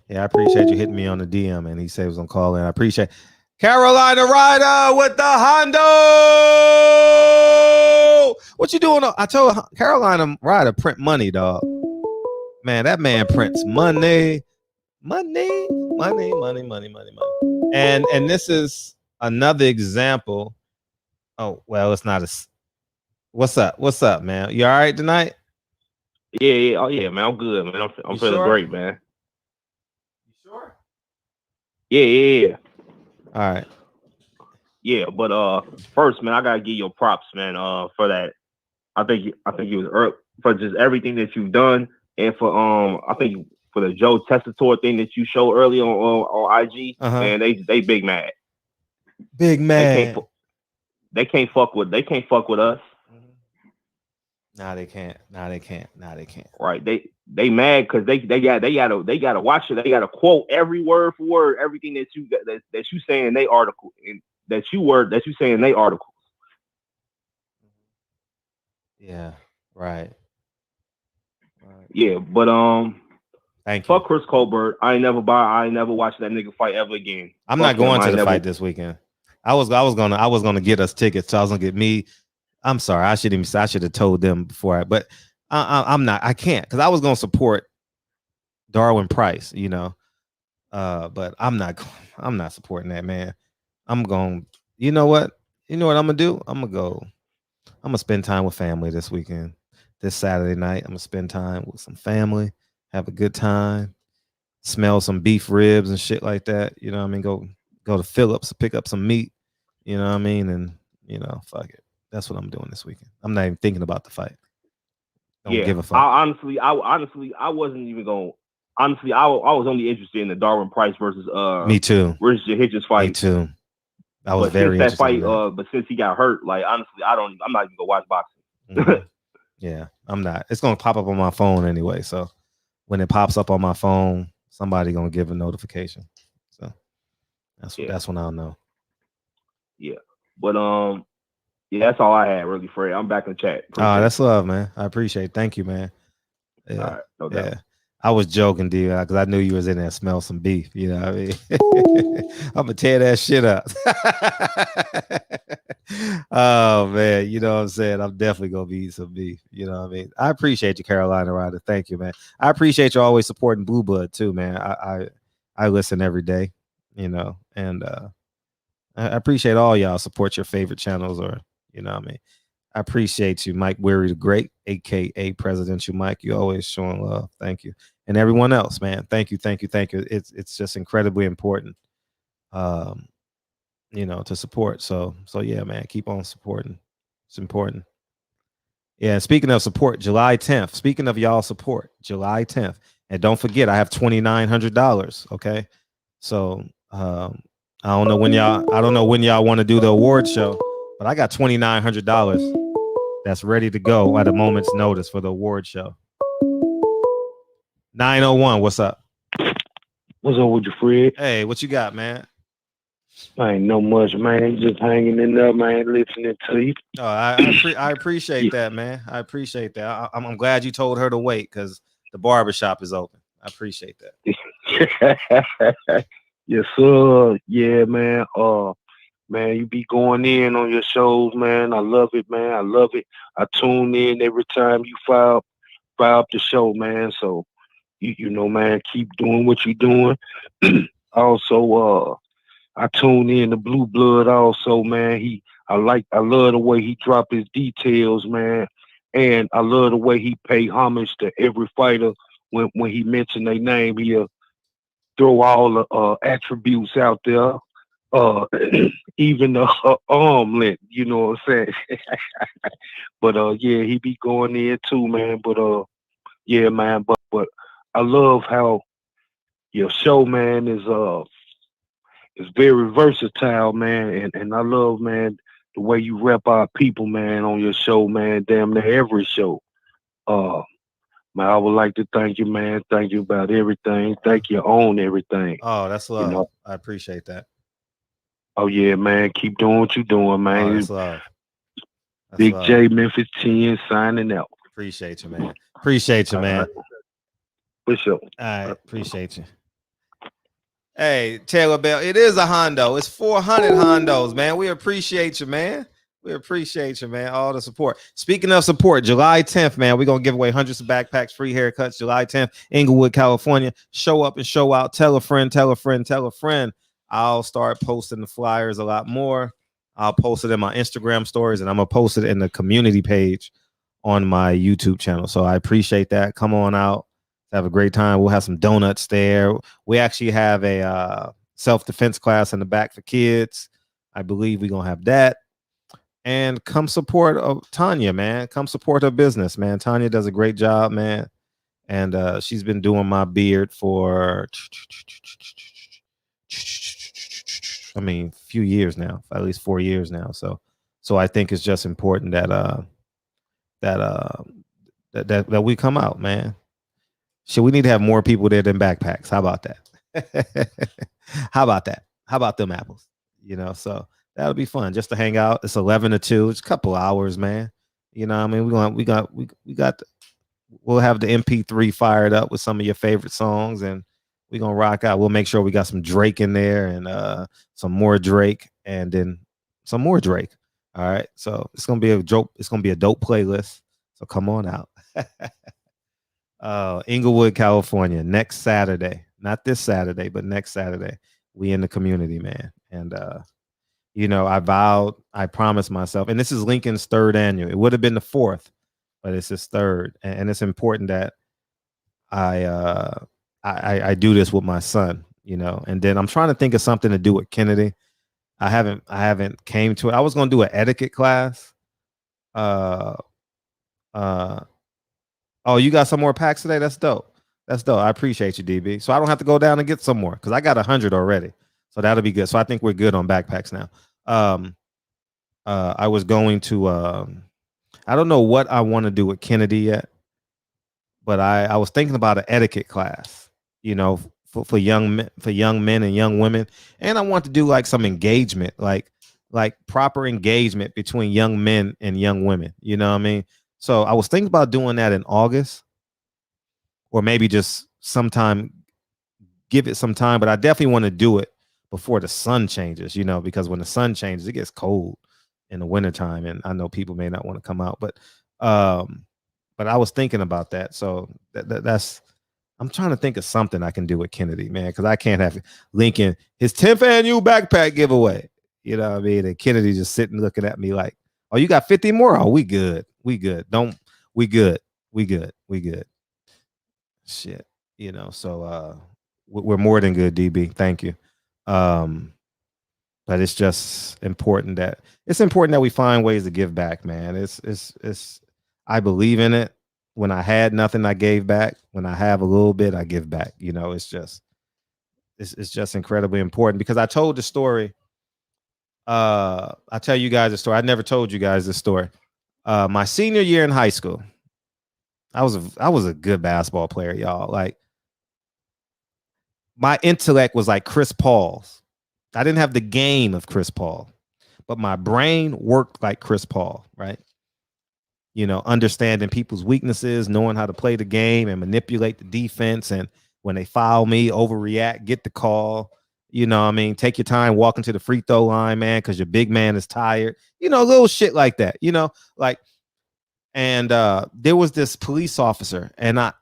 Yeah, I appreciate you hitting me on the DM, and he said he was gonna call in. I appreciate Carolina Ryder with the Hondo. What you doing? I told Carolina Ryder print money, dog. Man, that man prints money. And this is another example. Oh, well, it's not a. What's up, man? You all right tonight? Yeah. Oh yeah, man. I'm good, man. I'm feeling sure? great, man. You sure? Yeah. All right. Yeah, but first, man, I gotta give you props, man. For that, I think it was early, for just everything that you've done, and for I think for the Joe Tessitore thing that you showed early on IG. Man, they big mad. Big mad. They can't fuck with us. Nah, they can't. Right? They mad because they gotta watch it. They gotta quote every word for word everything that you say in they article and that you say in they article. Yeah. Right. Yeah, but thank fuck Chris Colbert. I ain't never watch that nigga fight ever again. I'm not going to the fight this weekend. I was gonna get us tickets. So I was gonna get me. I'm sorry. I should have told them before. But I'm not. I can't because I was gonna support Darwin Price. You know. But I'm not supporting that man. I'm going. You know what? I'm gonna do? I'm gonna spend time with family this weekend. This Saturday night, I'm gonna spend time with some family, have a good time, smell some beef ribs and shit like that. You know what I mean? Go to Phillips, pick up some meat. You know what I mean? And fuck it. That's what I'm doing this weekend. I'm not even thinking about the fight. Don't give a fuck. I wasn't even going. Honestly, I was only interested in the Darwin Price versus Me too. Richard Hitchens fight. Me too. I was very since that interested fight, in that. but since he got hurt, like honestly, I'm not even gonna watch boxing. Yeah, I'm not. It's gonna pop up on my phone anyway. So when it pops up on my phone, somebody gonna give a notification. So that's when I'll know. Yeah, but yeah, that's all I had really, Fred. I'm back in the chat. That's love, man. I appreciate it. Thank you, man. Yeah, all right, no doubt. Yeah. I was joking, dude, because I knew you was in there smell some beef. You know what I mean? I'm gonna tear that shit up. Oh man, you know what I'm saying? I'm definitely gonna be eating some beef. You know what I mean? I appreciate you, Carolina Ryder. Thank you, man. I appreciate you always supporting Blue Blood too, man. I listen every day, you know, and I appreciate all y'all support your favorite channels, or you know what I mean. I appreciate you, Mike Weary the Great, aka Presidential Mike. You always showing love. Thank you. And everyone else, man. Thank you. It's just incredibly important, to support. So yeah, man, keep on supporting. It's important. Yeah, speaking of support, July 10th. Speaking of y'all support, July 10th. And don't forget, I have $2,900. Okay. So I don't know when y'all want to do the award show, but I got $2,900 that's ready to go at a moment's notice for the award show. 901, what's up? What's up with you, Fred? Hey, what you got, man? I ain't no much, man. Just hanging in there, man, listening to you. Oh, I appreciate that, man. I appreciate that. I'm glad you told her to wait because the barbershop is open. I appreciate that. Yes, sir. Yeah, man. Man, you be going in on your shows, man. I love it, man. I love it. I tune in every time you fire up the show, man. So you know, man, keep doing what you're doing. Also, I tune in to Blue Blood also, man. I love the way he drop his details, man. And I love the way he pay homage to every fighter when he mentioned their name, he'll throw all the attributes out there, even the arm length. You know what I'm saying? But yeah, he be going in too, man. But yeah, man. But I love how your show, man, is very versatile, man, and I love, man, the way you rep our people, man, on your show, man. Damn near every show. Man, I would like to thank you, man. Thank you about everything. Thank you on everything. Oh, that's love. You know? I appreciate that. Oh yeah, man. Keep doing what you're doing, man. Oh, that's love. That's Big love. J Memphis 10 signing out. Appreciate you, man. Appreciate you, man. For sure. All right, appreciate you. Hey, Taylor Bell, it is a Hondo. It's 400 Hondos, man. We appreciate you, man. We appreciate you, man. All the support. Speaking of support, July 10th, man, we're going to give away hundreds of backpacks, free haircuts, July 10th, Inglewood, California. Show up and show out. Tell a friend, tell a friend, tell a friend. I'll start posting the flyers a lot more. I'll post it in my Instagram stories, and I'm going to post it in the community page on my YouTube channel. So I appreciate that. Come on out. Have a great time. We'll have some donuts there. We actually have a self-defense class in the back for kids. I believe we're going to have that. And come support Tanya, man. Come support her business, man. Tanya does a great job, man. And she's been doing my beard for, I mean, a few years now, at least 4 years now. So I think it's just important that that we come out, man. Shit, we need to have more people there than backpacks. How about that? How about that? How about them apples? You know, so that'll be fun just to hang out. It's 11 to 2. It's a couple hours, man. You know what I mean? We'll have the MP3 fired up with some of your favorite songs, and we're gonna rock out. We'll make sure we got some Drake in there and some more Drake and then some more Drake. All right. So it's gonna be a dope playlist. So come on out. Inglewood, California, next Saturday. Not this Saturday, but next Saturday. We in the community, man. And you know, I promised myself, and this is Lincoln's 3rd annual. It would have been the 4th, but it's his 3rd. And it's important that I do this with my son, you know. And then I'm trying to think of something to do with Kennedy. I haven't came to it. I was gonna do an etiquette class. Oh, you got some more packs today? That's dope. That's dope. I appreciate you, DB. So I don't have to go down and get some more because I got 100 already. So that'll be good. So I think we're good on backpacks now. I was going to I don't know what I want to do with Kennedy yet, but I was thinking about an etiquette class, you know, for young men and young women. And I want to do like some engagement, like proper engagement between young men and young women. You know what I mean? So I was thinking about doing that in August, or maybe just sometime, give it some time, but I definitely want to do it before the sun changes, you know, because when the sun changes, it gets cold in the wintertime. And I know people may not want to come out, but I was thinking about that. So that's, I'm trying to think of something I can do with Kennedy, man, because I can't have Lincoln, his 10th annual backpack giveaway. You know what I mean? And Kennedy just sitting looking at me like, oh, you got 50 more? Oh, we good. We good. We good. Shit. You know, so we're more than good, DB. Thank you. But it's just important that we find ways to give back, man. It's I believe in it. When I had nothing, I gave back. When I have a little bit, I give back. You know, it's just incredibly important because I told the story. I'll tell you guys a story. I never told you guys this story. My senior year in high school, I was a good basketball player, y'all. Like, my intellect was like Chris Paul's. I didn't have the game of Chris Paul, but my brain worked like Chris Paul, right? You know, understanding people's weaknesses, knowing how to play the game and manipulate the defense. And when they foul me, overreact, get the call. You know what I mean? Take your time walking to the free throw line, man, because your big man is tired. You know, little shit like that, you know, like, and there was this police officer, and I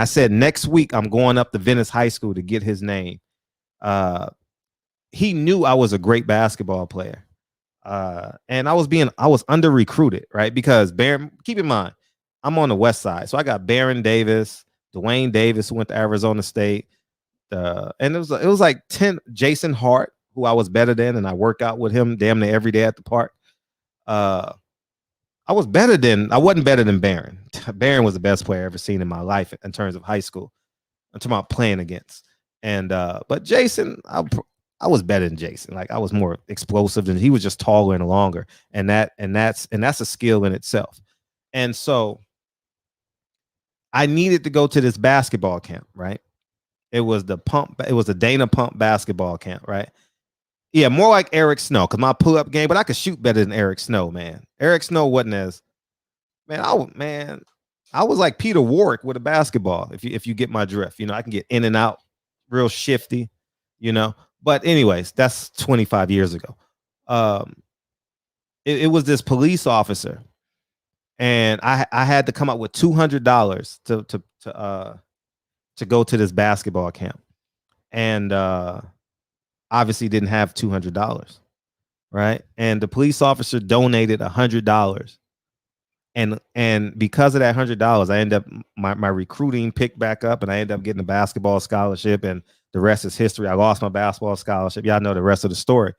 said, next week I'm going up to Venice High School to get his name. He knew I was a great basketball player. And I was under recruited, right? Because keep in mind, I'm on the west side. So I got Baron Davis, Dwayne Davis, who went to Arizona State. And it was like 10. Jason Hart, who I was better than, and I work out with him damn near every day at the park. I wasn't better than Barron. Barron was the best player I ever seen in my life in terms of high school. I'm talking about playing against. And but Jason, I was better than Jason. Like I was more explosive than he was, just taller and longer. And that's a skill in itself. And so I needed to go to this basketball camp, right? It was the Dana Pump basketball camp, right? Yeah, more like Eric Snow, because my pull-up game, but I could shoot better than Eric Snow, man. Eric Snow wasn't as I was like Peter Warwick with a basketball, if you get my drift. You know, I can get in and out real shifty, you know. But anyways, that's 25 years ago. It was this police officer, and I had to come up with $200 to go to this basketball camp, and obviously didn't have $200, right? And the police officer donated $100, and because of that $100, I end up my recruiting picked back up, and I ended up getting a basketball scholarship, and the rest is history. I lost my basketball scholarship. Y'all know the rest of the story.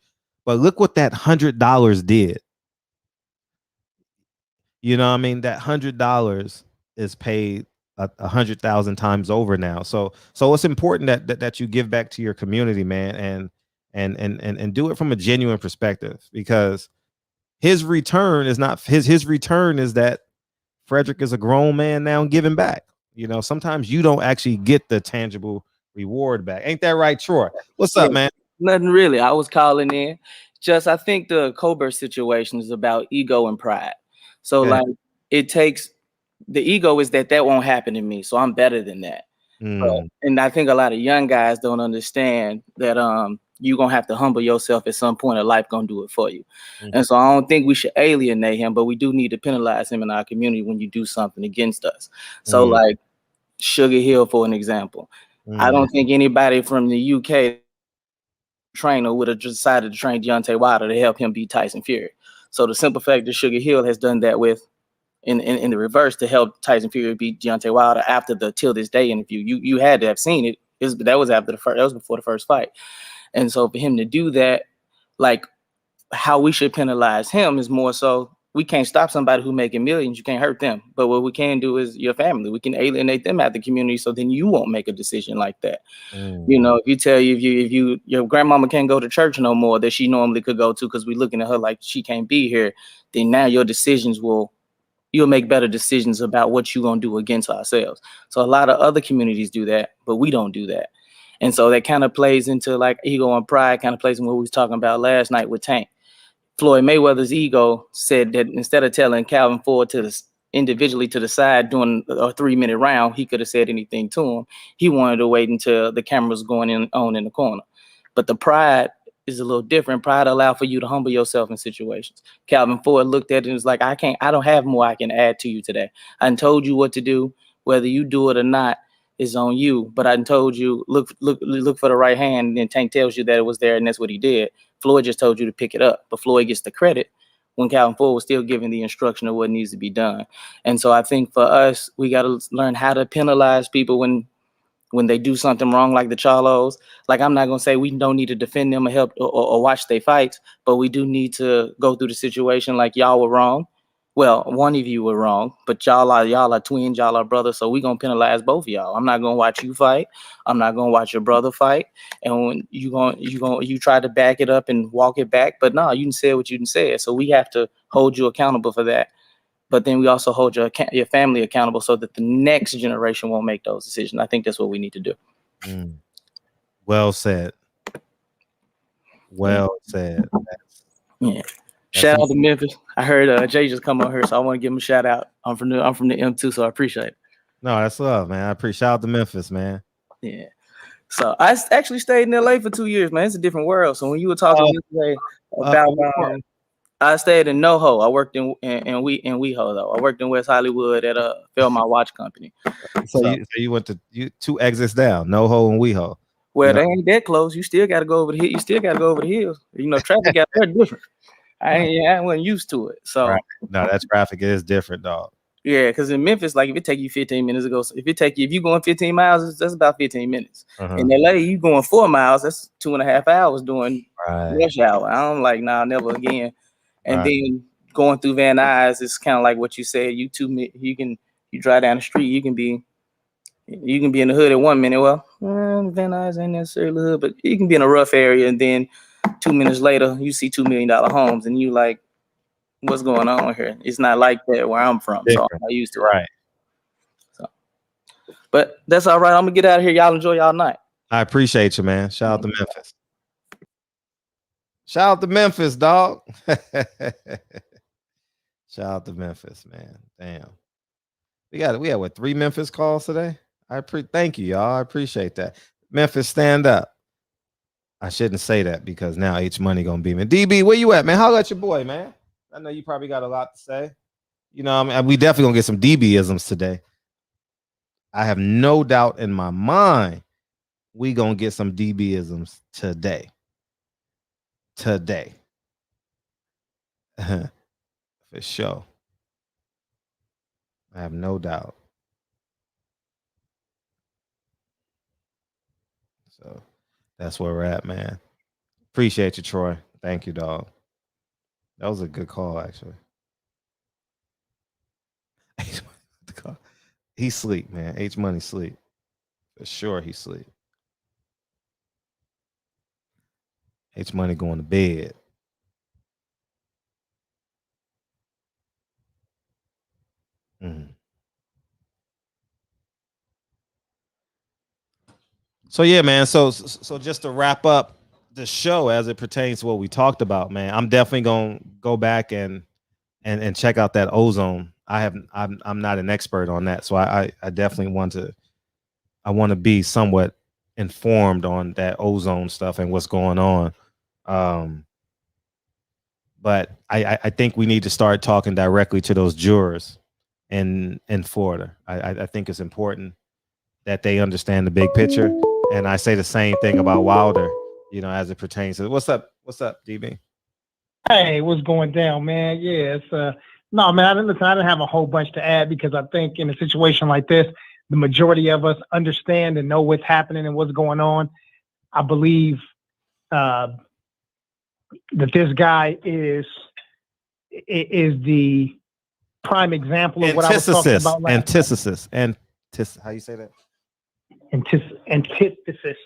But look what that $100 did. You know what I mean? That $100 is paid 100,000 times over now. So it's important that you give back to your community, man, and do it from a genuine perspective, because his return is not his return is that Frederick is a grown man now giving back. You know, sometimes you don't actually get the tangible reward back. Ain't that right, Troy? What's up, man? Nothing really. I was calling in. I think the Colbert situation is about ego and pride. So like it takes the ego is that won't happen to me, so I'm better than that. And I think a lot of young guys don't understand that you're gonna have to humble yourself at some point, in life gonna do it for you. And so I don't think we should alienate him, but we do need to penalize him in our community when you do something against us. So like Sugar Hill, for an example. I don't think anybody from the UK trainer would have decided to train Deontay Wilder to help him beat Tyson Fury. So the simple fact that Sugar Hill has done that with in the reverse to help Tyson Fury beat Deontay Wilder after the Till This Day interview, you had to have seen it. That was before the first fight. And so for him to do that, like how we should penalize him is more so we can't stop somebody who making millions. You can't hurt them. But what we can do is your family. We can alienate them out the community, so then you won't make a decision like that. You know, if you tell you if your grandmama can't go to church no more that she normally could go to because we're looking at her like she can't be here, then now your decisions you'll make better decisions about what you're gonna do against ourselves. So a lot of other communities do that, but we don't do that. And so that kind of plays into like ego and pride, kind of plays in what we was talking about last night with Tank. Floyd Mayweather's ego said that instead of telling Calvin Ford individually to the side doing a 3-minute round, he could have said anything to him. He wanted to wait until the camera was going on in the corner. But the pride is a little different. Pride allows for you to humble yourself in situations. Calvin Ford looked at it and was like, I don't have more I can add to you today. I done told you what to do. Whether you do it or not is on you. But I done told you, look for the right hand, and then Tank tells you that it was there, and that's what he did. Floyd just told you to pick it up, but Floyd gets the credit when Calvin Ford was still giving the instruction of what needs to be done. And so I think for us, we got to learn how to penalize people when they do something wrong, like the Charlos. Like, I'm not going to say we don't need to defend them or help or watch their fights, but we do need to go through the situation like y'all were wrong. Well, one of you were wrong, but y'all are twins, y'all are brothers, so we're going to penalize both of y'all. I'm not going to watch you fight. I'm not going to watch your brother fight. And when you try to back it up and walk it back, but no, you didn't say what you didn't say. So we have to hold you accountable for that. But then we also hold your family accountable so that the next generation won't make those decisions. I think that's what we need to do. Well said. Well said. Yeah. Shout out to Memphis. I heard Jay just come on here, so I want to give him a shout out. I'm from the M2, so I appreciate it. No, that's love, man. I appreciate. Shout out to Memphis, man. Yeah. So I actually stayed in LA for 2 years, man. It's a different world. So when you were talking yesterday about I stayed in NoHo. I worked in WeHo though. I worked in West Hollywood at a Fairmont watch company. So you went to 2 exits down, NoHo and WeHo. Well, they ain't that close. You still got to go over the hill. You still got to go over the hills. You know, traffic got very different. I wasn't used to it. So right. No, that traffic is different, dog. Yeah, because in Memphis, like if it take you 15 minutes to go, if you going 15 miles, that's about 15 minutes. In LA, you going 4 miles, that's 2.5 hours doing rush hour. I'm like, nah, never again. And then going through Van Nuys, it's kind of like what you said. You drive down the street, you can be in the hood at 1 minute. Well, Van Nuys ain't necessarily the hood, but you can be in a rough area, and then 2 minutes later, you see $2 million homes, and you like, what's going on here? It's not like that where I'm from, so I'm not used to it. Right. So, but that's all right. I'm gonna get out of here. Y'all enjoy y'all night. I appreciate you, man. Shout out to Memphis. Shout out to Memphis, dog. Shout out to Memphis, man. Damn. We had what, 3 Memphis calls today? Thank you, y'all. I appreciate that. Memphis, stand up. I shouldn't say that because now H Money gonna be me. DB, where you at, man? How about your boy, man? I know you probably got a lot to say. You know, I mean, we definitely gonna get some DB-isms today. I have no doubt in my mind we gonna get some DB-isms today. For sure. I have no doubt. So that's where we're at, man. Appreciate you, Troy. Thank you, dog. That was a good call, actually. He sleep, man. H Money sleep. For sure he sleep. H Money going to bed. So yeah, man. So just to wrap up the show as it pertains to what we talked about, man, I'm definitely gonna go back and check out that Ozone. I'm not an expert on that, so I definitely want to be somewhat informed on that Ozone stuff and what's going on. But I think we need to start talking directly to those jurors in Florida. I think it's important that they understand the big picture. And I say the same thing about Wilder, you know, as it pertains to what's up, DB? Hey, what's going down, man? Yeah, it's no, man. I didn't have a whole bunch to add because I think in a situation like this, the majority of us understand and know what's happening and what's going on. I believe that this guy is the prime example of what I was talking about last night. How you say that? Antithesis.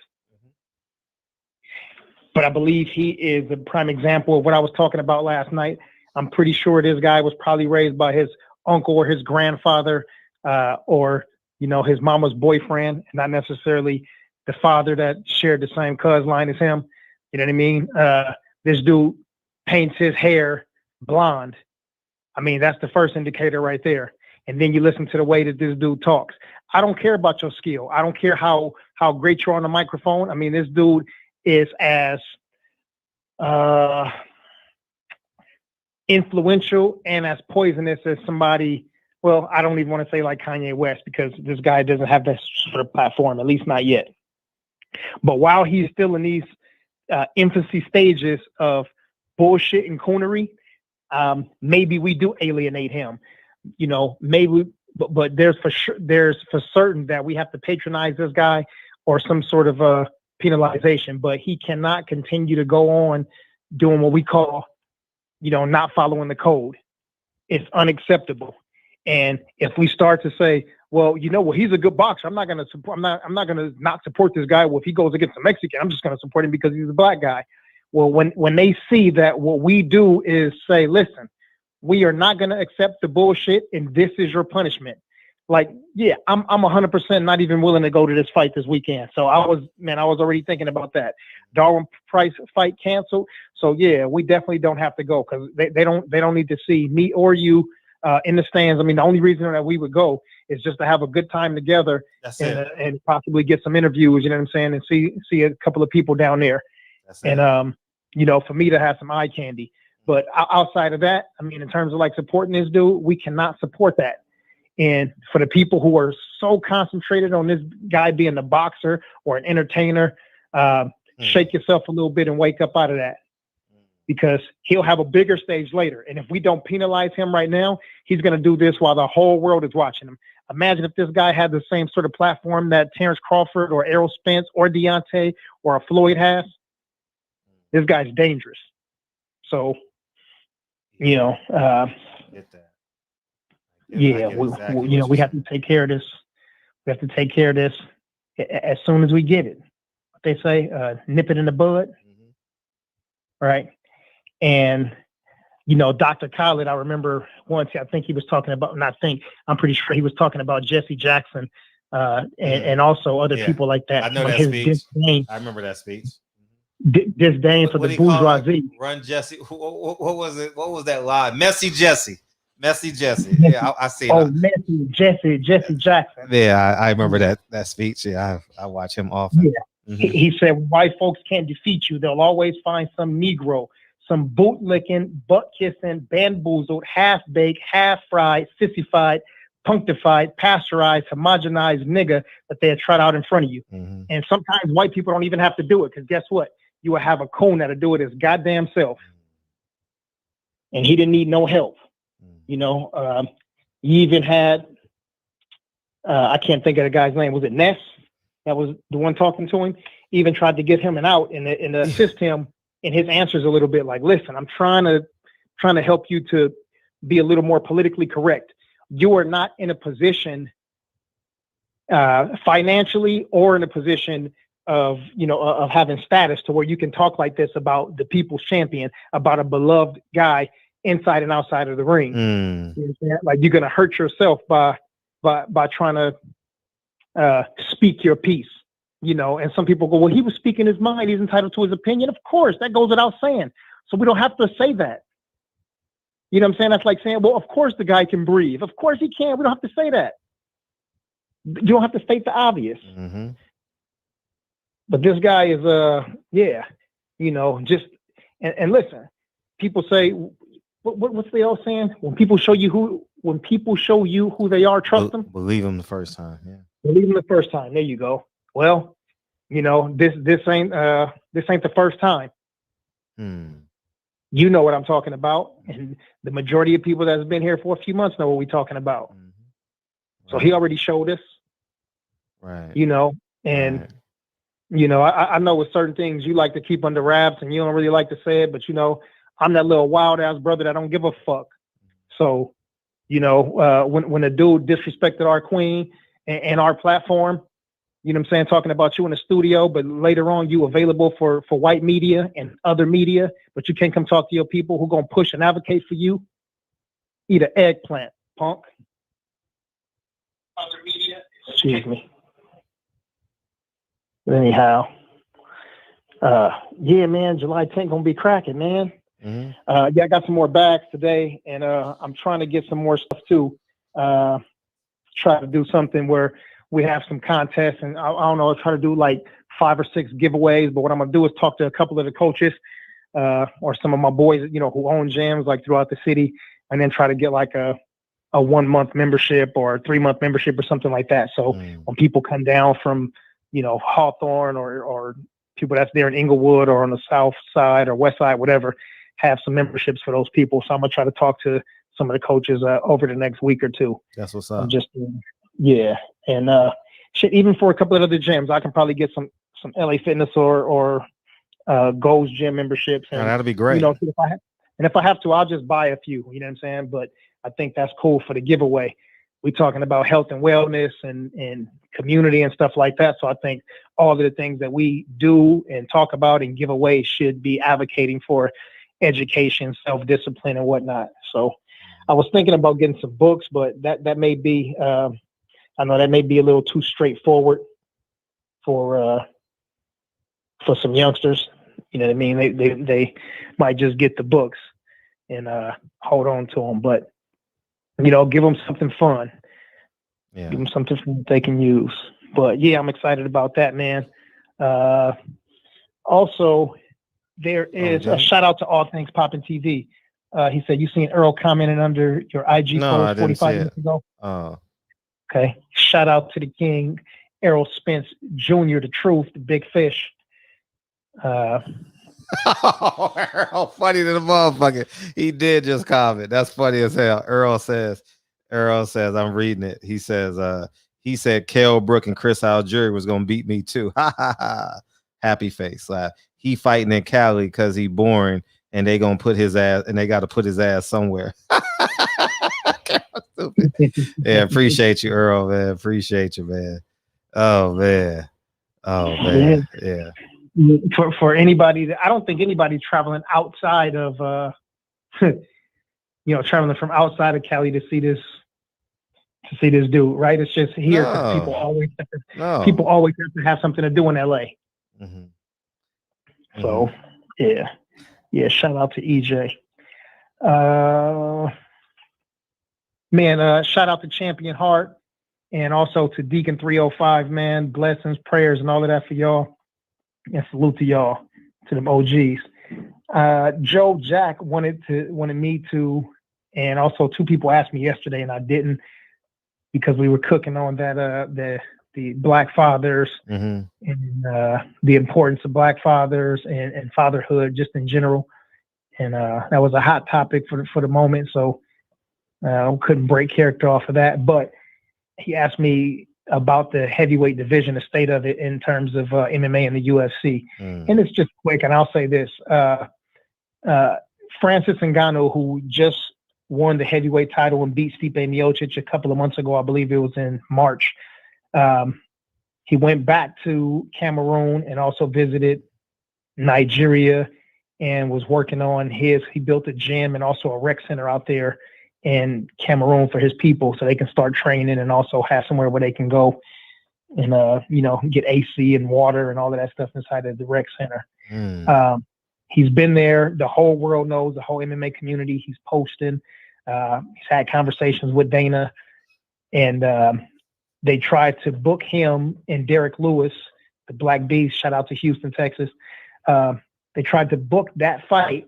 But I believe he is a prime example of what I was talking about last night. I'm pretty sure this guy was probably raised by his uncle or his grandfather, or his mama's boyfriend, not necessarily the father that shared the same cuz line as him. You know what I mean? This dude paints his hair blonde. I mean, that's the first indicator right there. And then you listen to the way that this dude talks. I don't care about your skill. I don't care how great you're on the microphone. I mean, this dude is as influential and as poisonous as somebody. Well, I don't even want to say like Kanye West because this guy doesn't have that sort of platform, at least not yet. But while he's still in these infancy stages of bullshit and coonery, maybe we do alienate him. Maybe, but there's for certain that we have to patronize this guy or some sort of a penalization. But he cannot continue to go on doing what we call, not following the code. It's unacceptable. And if we start to say, well, he's a good boxer, I'm not going to support. I'm not going to not support this guy. Well, if he goes against a Mexican, I'm just going to support him because he's a black guy. Well, when they see that what we do is say, listen, we are not going to accept the bullshit, and this is your punishment. Like, yeah, I'm 100% not even willing to go to this fight this weekend. So I was already thinking about that. Darwin Price fight canceled. So yeah, we definitely don't have to go because they don't need to see me or you in the stands. I mean, the only reason that we would go is just to have a good time together and possibly get some interviews. You know what I'm saying? And see a couple of people down there. And for me to have some eye candy. But outside of that, I mean, in terms of like supporting this dude, we cannot support that. And for the people who are so concentrated on this guy being a boxer or an entertainer, shake yourself a little bit and wake up out of that. because he'll have a bigger stage later. And if we don't penalize him right now, he's going to do this while the whole world is watching him. Imagine if this guy had the same sort of platform that Terrence Crawford or Errol Spence or Deontay or a Floyd has. This guy's dangerous. So, you know, yeah, we have to take care of this. We have to take care of this as soon as we get it. What they say, nip it in the bud. Right. And, you know, Dr. Khaled, I remember once, I think he was talking about, I'm pretty sure he was talking about Jesse Jackson and also other people like that. I know that his speech. Disdain, I remember that speech. Disdain for the bourgeoisie. Run Jesse. What was it? What was that line? Messy Jesse. Yeah, I see. Oh, Messy Jesse Jackson. Yeah, I remember that speech. Yeah, I watch him often. Yeah. He said, white folks can't defeat you. They'll always find some Negro, some boot-licking, butt-kissing, bamboozled, half-baked, half-fried, sissified, punctified, pasteurized, homogenized nigga that they had tried out in front of you. And sometimes white people don't even have to do it, because guess what? You will have a coon that'll do it his goddamn self. And he didn't need no help. You know, he even had, I can't think of the guy's name. Was it Ness? That was the one talking to him. Even tried to get him an out and to assist him in his answers a little bit. Like, listen, I'm trying to help you to be a little more politically correct. You are not in a position financially or in a position of, you know, of having status to where you can talk like this about the people's champion, about a beloved guy inside and outside of the ring. You know what I'm saying? Like, you're gonna hurt yourself by trying to speak your piece, you know. And some people go, well, he was speaking his mind, he's entitled to his opinion. Of course, that goes without saying. So we don't have to say that. You know what I'm saying? That's like saying, well, of course the guy can breathe. Of course he can. We don't have to say that. You don't have to state the obvious. But this guy is, yeah, you know, just, and listen, people say, what's the old saying? When people show you who they are, trust them. Believe them the first time. Yeah. Believe them the first time. There you go. Well, you know, this ain't the first time. You know what I'm talking about, and the majority of people that's been here for a few months know what we're talking about. So he already showed us. Right. You know, and you know, I know with certain things you like to keep under wraps and you don't really like to say it, but you know, I'm that little wild ass brother that don't give a fuck. So, you know, when a dude disrespected our queen and our platform, you know what I'm saying, talking about you in the studio, but later on you available for white media and other media, but you can't come talk to your people who gonna push and advocate for you. Eat an eggplant, punk. Other media. Excuse me. Anyhow, yeah, man, July 10th gonna be cracking, man. Yeah, I got some more bags today, and I'm trying to get some more stuff too. Try to do something where we have some contests, and I don't know, I'll try to do like 5 or 6 giveaways. But what I'm gonna do is talk to a couple of the coaches or some of my boys, you know, who own gyms like throughout the city, and then try to get like a 1-month membership or a 3-month membership or something like that. So when people come down from, you know, Hawthorne or people that's there in Inglewood or on the south side or west side, whatever, have some memberships for those people. So I'm gonna try to talk to some of the coaches over the next week or two. That's what's up. Yeah, and shit, even for a couple of other gyms, I can probably get some LA Fitness or Gold's Gym memberships. And, that'd be great. You know, if I have to, I'll just buy a few. You know what I'm saying? But I think that's cool for the giveaway. We're talking about health and wellness and community and stuff like that. So I think all of the things that we do and talk about and give away should be advocating for education, self-discipline, and whatnot. So I was thinking about getting some books, but that may be, I know that may be a little too straightforward for some youngsters. You know what I mean? They might just get the books and hold on to them, but you know, give them something fun. Yeah. Give them something fun they can use. But yeah, I'm excited about that, man. Also, there is a shout out to All Things Poppin' TV. He said, you seen Earl commenting under your IG post 45 minutes ago? Oh. Okay. Shout out to the king, Errol Spence Jr., the truth, the big fish. Oh, Earl, funny to the motherfucker. He did just comment. That's funny as hell. Earl says, I'm reading it. He said Kell Brook and Chris Algieri was gonna beat me too. Ha ha ha. Happy face laugh. He fighting in Cali because he boring and they gonna put his ass and they gotta put his ass somewhere. Yeah, appreciate you, Earl, man. Appreciate you, man. Oh man. Yeah. For anybody that I don't think anybody traveling outside of traveling from outside of Cali to see this dude, right? It's just here because people always have to have something to do in LA. Mm-hmm. So yeah. Shout out to EJ. Shout out to Champion Heart and also to Deacon 305, man. Blessings, prayers, and all of that for y'all. And salute to y'all, to them OGs. Joe Jack wanted me to, and also two people asked me yesterday, and I didn't because we were cooking on that the Black fathers and the importance of Black fathers and fatherhood just in general. And that was a hot topic for the moment, so couldn't break character off of that. But he asked me about the heavyweight division, the state of it in terms of MMA and the UFC. And it's just quick, and I'll say this. Francis Ngannou, who just won the heavyweight title and beat Stipe Miocic a couple of months ago, I believe it was in March. He went back to Cameroon and also visited Nigeria and was working on he built a gym and also a rec center out there in Cameroon for his people so they can start training and also have somewhere where they can go and, get AC and water and all of that stuff inside of the rec center. He's been there. The whole world knows, the whole MMA community. He's posting. He's had conversations with Dana, and they tried to book him and Derek Lewis, the Black Beast. Shout out to Houston, Texas. They tried to book that fight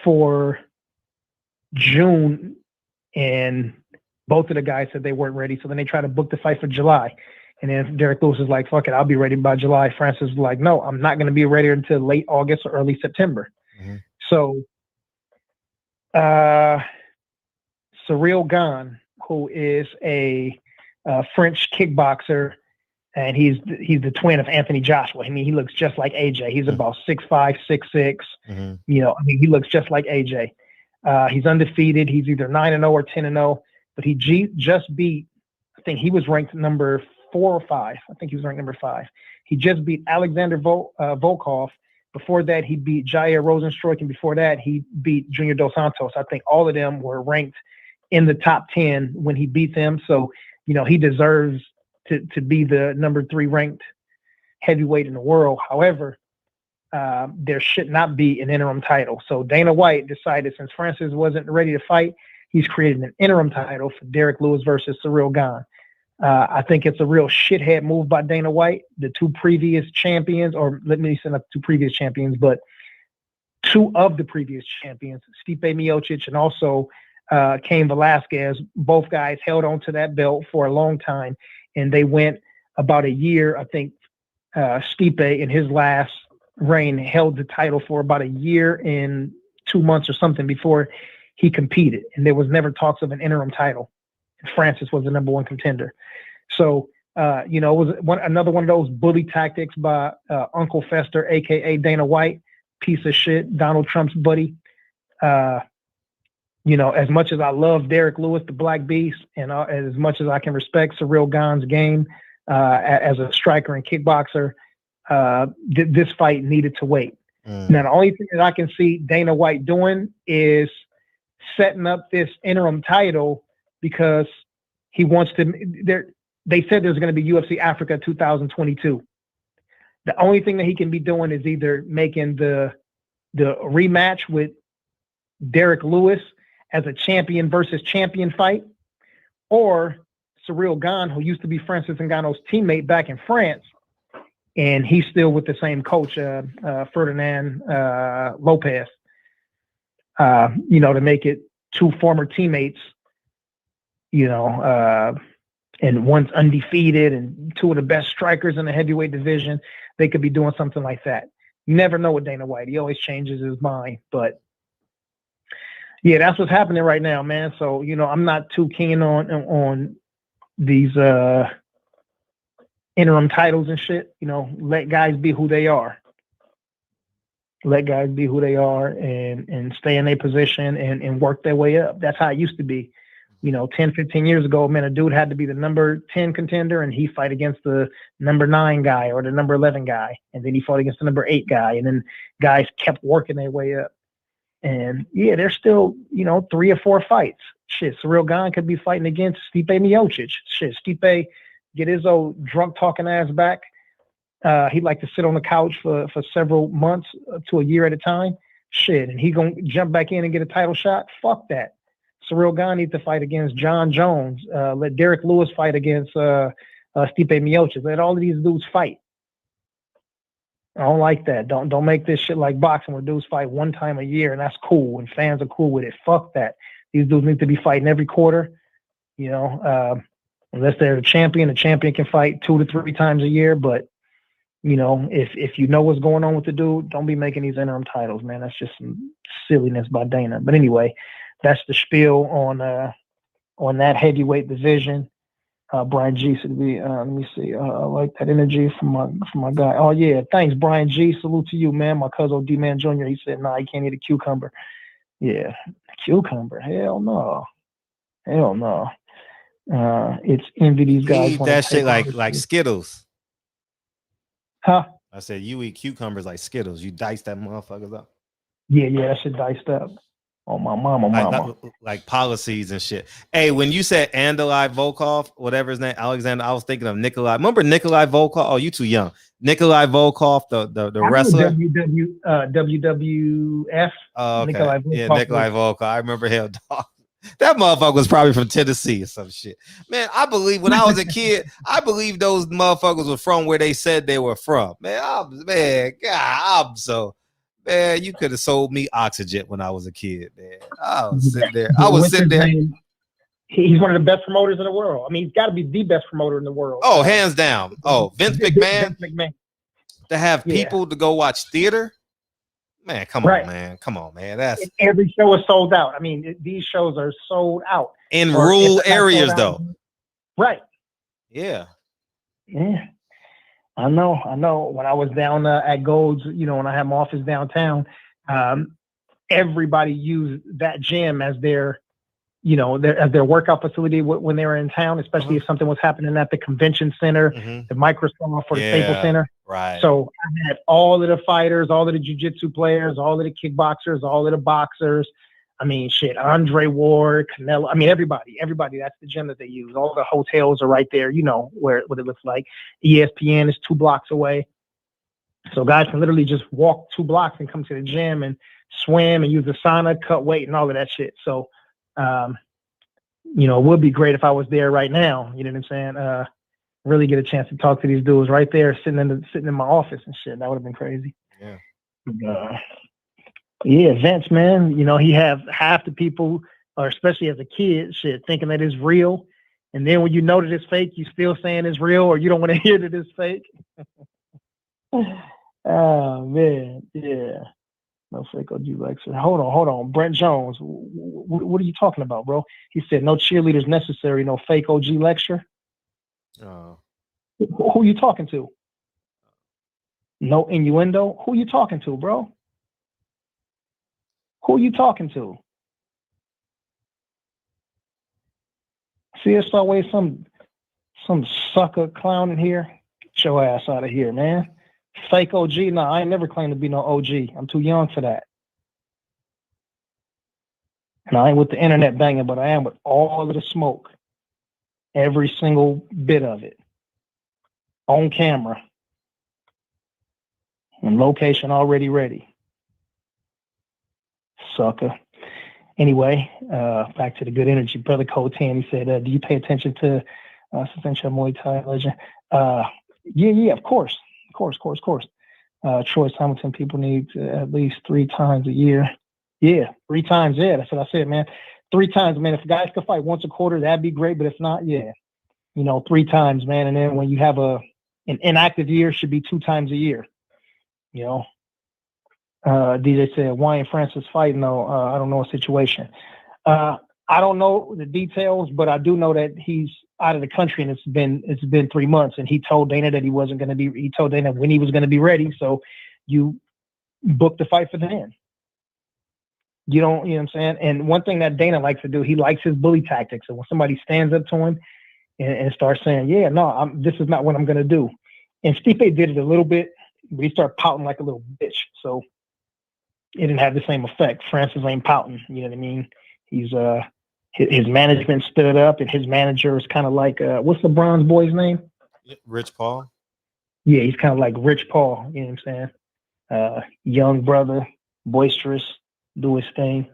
for June, and both of the guys said they weren't ready. So then they tried to book the fight for July. And then Derek Lewis is like, fuck it, I'll be ready by July. Francis was like, no, I'm not going to be ready until late August or early September. So Cyril Gane, who is a French kickboxer, and he's the twin of Anthony Joshua. I mean, he looks just like AJ. He's about 6'5", 6'6". He looks just like AJ. He's undefeated. He's either 9-0 or 10-0, but he just beat, I think he was ranked number 4 or 5. I think he was ranked number 5. He just beat Alexander Volkov. Before that, he beat Jair Rosenstruik, and before that, he beat Junior Dos Santos. I think all of them were ranked in the top 10 when he beat them. So, he deserves to be the number 3 ranked heavyweight in the world. However, there should not be an interim title. So Dana White decided, since Francis wasn't ready to fight, he's created an interim title for Derek Lewis versus Cyril Gane. I think it's a real shithead move by Dana White. The two previous champions, or let me say not two previous champions, but 2 of the previous champions, Stipe Miocic and also Cain Velasquez, both guys held on to that belt for a long time, and they went about a year. I think Stipe in his last reign held the title for about a year and 2 months or something before he competed, and there was never talks of an interim title. Francis was the number 1 contender. So, it was another one of those bully tactics by Uncle Fester, a.k.a. Dana White, piece of shit, Donald Trump's buddy. As much as I love Derek Lewis, the Black Beast, and as much as I can respect Cyril Gane's game as a striker and kickboxer, this fight needed to wait. Now, the only thing that I can see Dana White doing is setting up this interim title because he wants to. They said there's going to be UFC Africa 2022. The only thing that he can be doing is either making the rematch with Derek Lewis as a champion versus champion fight, or Cyril Gane, who used to be Francis Ngannou's teammate back in France, and he's still with the same coach, Ferdinand Lopez. To make it 2 former teammates, and one's undefeated and 2 of the best strikers in the heavyweight division. They could be doing something like that. You never know with Dana White. He always changes his mind. But yeah, that's what's happening right now, man. So, you know, I'm not too keen on these interim titles and shit. You know, let guys be who they are. Let guys be who they are and stay in their position and work their way up. That's how it used to be. You know, 10, 15 years ago, man, a dude had to be the number 10 contender and he fight against the number 9 guy or the number 11 guy. And then he fought against the number 8 guy. And then guys kept working their way up. And yeah, there's still, you know, 3 or 4 fights. Shit, Cyril Gane could be fighting against Stipe Miocic. Shit, Stipe get his old drunk talking ass back. He'd like to sit on the couch for several months to a year at a time. Shit, and he gonna jump back in and get a title shot? Fuck that. Cyril Gane needs to fight against John Jones. Let Derek Lewis fight against Stipe Miocic. Let all of these dudes fight. I don't like that. Don't make this shit like boxing where dudes fight one time a year and that's cool and fans are cool with it. Fuck that. These dudes need to be fighting every quarter. You know, unless they're the champion can fight 2 to 3 times a year. But you know, if you know what's going on with the dude, don't be making these interim titles, man. That's just some silliness by Dana. But anyway, that's the spiel on that heavyweight division. Brian G said, let me see. I like that energy from my guy. Oh yeah, thanks, Brian G. Salute to you, man. My cousin D Man Jr. He said, nah, he can't eat a cucumber. Yeah, cucumber. Hell no. It's envy these guys. Eat that shit like Skittles. Huh? I said you eat cucumbers like Skittles. You dice that motherfuckers up. Yeah, that shit diced up. Oh my mama. Like policies and shit. Hey, when you said Andalai Volkov, whatever his name, Alexander, I was thinking of Nikolai. Remember Nikolai Volkov? Oh, you too young. Nikolai Volkov, the wrestler. WWF. Oh, okay. Nikolai Volkov. Yeah, Nikolai Volkov. I remember him. Dog. That motherfucker was probably from Tennessee or some shit. Man, I believe when I was a kid, I believe those motherfuckers were from where they said they were from. Man, man, you could have sold me oxygen when I was a kid, man. I was sitting there. He's one of the best promoters in the world. I mean, he's got to be the best promoter in the world. Oh, hands down. Oh, Vince McMahon. To have Yeah. people to go watch theater. Man, come on, man. That's Every show is sold out. I mean, these shows are sold out. in Or rural if they're not areas, sold out- though. Right. Yeah. Yeah. I know. When I was down at Gold's, you know, when I had my office downtown, everybody used that gym as their, you know, as their workout facility when they were in town, especially if something was happening at the convention center, the Microsoft or the Staples Center. Right. So I had all of the fighters, all of the jiu-jitsu players, all of the kickboxers, all of the boxers. I mean, shit, Andre Ward, Canelo. I mean, everybody. That's the gym that they use. All the hotels are right there. You know what it looks like. ESPN is 2 blocks away. So guys can literally just walk 2 blocks and come to the gym and swim and use the sauna, cut weight, and all of that shit. So, you know, it would be great if I was there right now. You know what I'm saying? Really get a chance to talk to these dudes right there, sitting in my office and shit. That would have been crazy. Yeah. Yeah, Vince, man. You know, he have half the people, or especially as a kid, shit, thinking that it's real. And then when you know that it's fake, you still saying it's real, or you don't want to hear that it's fake. Oh man, yeah. No fake OG lecture. Hold on. Brent Jones, what are you talking about, bro? He said no cheerleaders necessary, no fake OG lecture. Who you talking to? No innuendo. Who you talking to, bro? Who you talking to? See, it's always some sucker clown in here. Get your ass out of here, man. Fake OG? No, I ain't never claimed to be no OG. I'm too young for that. And I ain't with the internet banging, but I am with all of the smoke. Every single bit of it. On camera. And location already ready. Sucker. Anyway, back to the good energy. Brother Code 10, he said, do you pay attention to Suspension Muay Thai legend? Yeah, of course. Troy Hamilton, people need to at least 3 times a year. Yeah, 3 times. Yeah, that's what I said, man. 3 times, man. If guys could fight once a quarter, that'd be great. But if not, yeah, 3 times, man. And then when you have an inactive year, should be 2 times a year. DJ said, why ain't Francis fighting? No, I don't know a situation. I don't know the details, but I do know that he's out of the country and it's been 3 months, and he told Dana that he told Dana when he was going to be ready. So you book the fight for then. You know what I'm saying? And one thing that Dana likes to do, he likes his bully tactics. So when somebody stands up to him and starts saying, yeah, no, this is not what I'm going to do. And Stipe did it a little bit, but he started pouting like a little bitch. So it didn't have the same effect. Francis ain't pouting. You know what I mean? He's his management stood up, and his manager is kind of like what's the bronze boy's name? Rich Paul. Yeah, he's kind of like Rich Paul. You know what I'm saying? Young brother, boisterous, do his thing.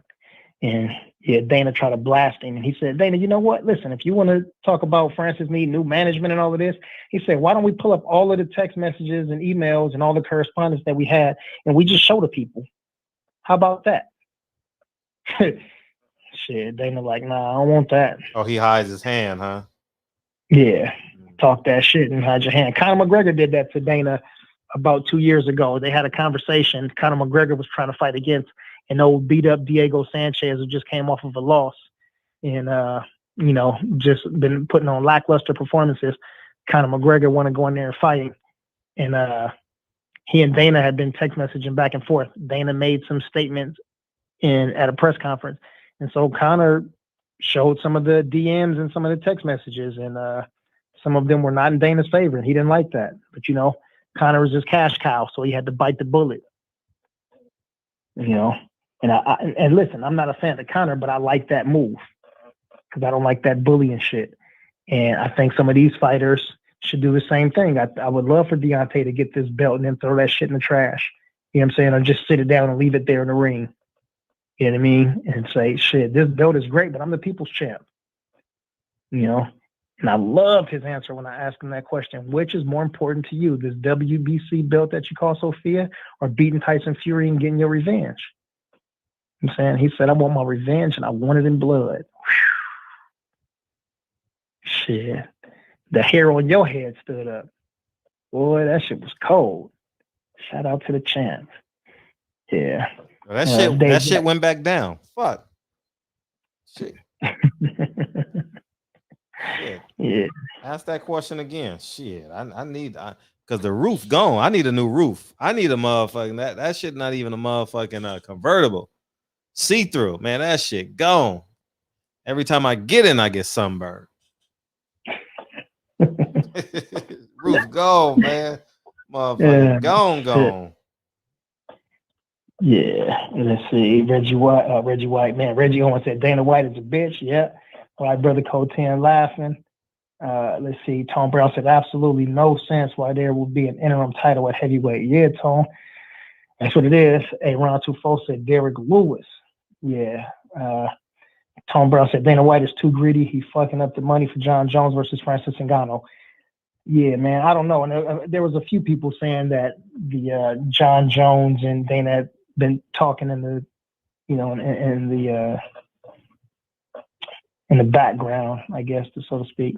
And yeah, Dana tried to blast him, and he said, Dana, you know what? Listen, if you want to talk about Francis needing new management and all of this, he said, why don't we pull up all of the text messages and emails and all the correspondence that we had, and we just show the people. How about that? Shit, Dana like, nah, I don't want that. Oh, he hides his hand, huh? Yeah, talk that shit and hide your hand. Conor McGregor did that to Dana about 2 years ago. They had a conversation. Conor McGregor was trying to fight against an old beat up Diego Sanchez who just came off of a loss and, just been putting on lackluster performances. Conor McGregor wanted to go in there and fight. And he and Dana had been text messaging back and forth. Dana made some statements at a press conference. And so Conor showed some of the DMs and some of the text messages, and some of them were not in Dana's favor. He didn't like that. But, Conor was his cash cow, so he had to bite the bullet. And listen, I'm not a fan of Conor, but I like that move because I don't like that bullying shit. And I think some of these fighters should do the same thing. I would love for Deontay to get this belt and then throw that shit in the trash. You know what I'm saying? Or just sit it down and leave it there in the ring. You know what I mean? And say, shit, this belt is great, but I'm the people's champ. And I loved his answer when I asked him that question. Which is more important to you, this WBC belt that you call Sophia, or beating Tyson Fury and getting your revenge? You know what I'm saying? He said, I want my revenge and I want it in blood. Shit. The hair on your head stood up. Boy, that shit was cold. Shout out to the champ. Yeah. Well, that shit went back down. Fuck. Shit. Shit. Yeah. Ask that question again. Shit. I need because the roof gone. I need a new roof. I need a motherfucking that shit not even a motherfucking convertible. See-through. Man, that shit gone. Every time I get in, I get sunburned. Roof gone, man. Motherfucking gone. Yeah, let's see. Reggie White, man. Reggie Owens said Dana White is a bitch. Yeah. White brother Cotan laughing. Let's see. Tom Brown said absolutely no sense why there will be an interim title at heavyweight. Yeah, Tom. That's what it is. Hey, Ron Tufo said Derek Lewis. Yeah. Tom Brown said Dana White is too greedy. He's fucking up the money for John Jones versus Francis Ngannou. Yeah, man. I don't know. And there was a few people saying that the John Jones and Dana had been talking in the, in the background, I guess, so to speak.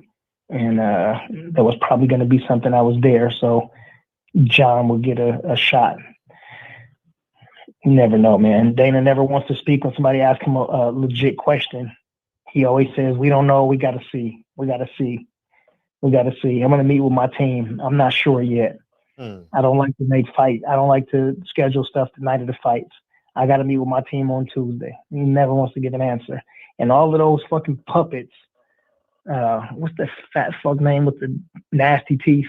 And there was probably going to be something I was there, so John would get a shot. You never know, man. Dana never wants to speak when somebody asks him a legit question. He always says, we don't know. We got to see. We got to see. I'm going to meet with my team. I'm not sure yet. I don't like to make fight. I don't like to schedule stuff the night of the fights. I got to meet with my team on Tuesday. He never wants to give an answer. And all of those fucking puppets, what's that fat fuck name with the nasty teeth?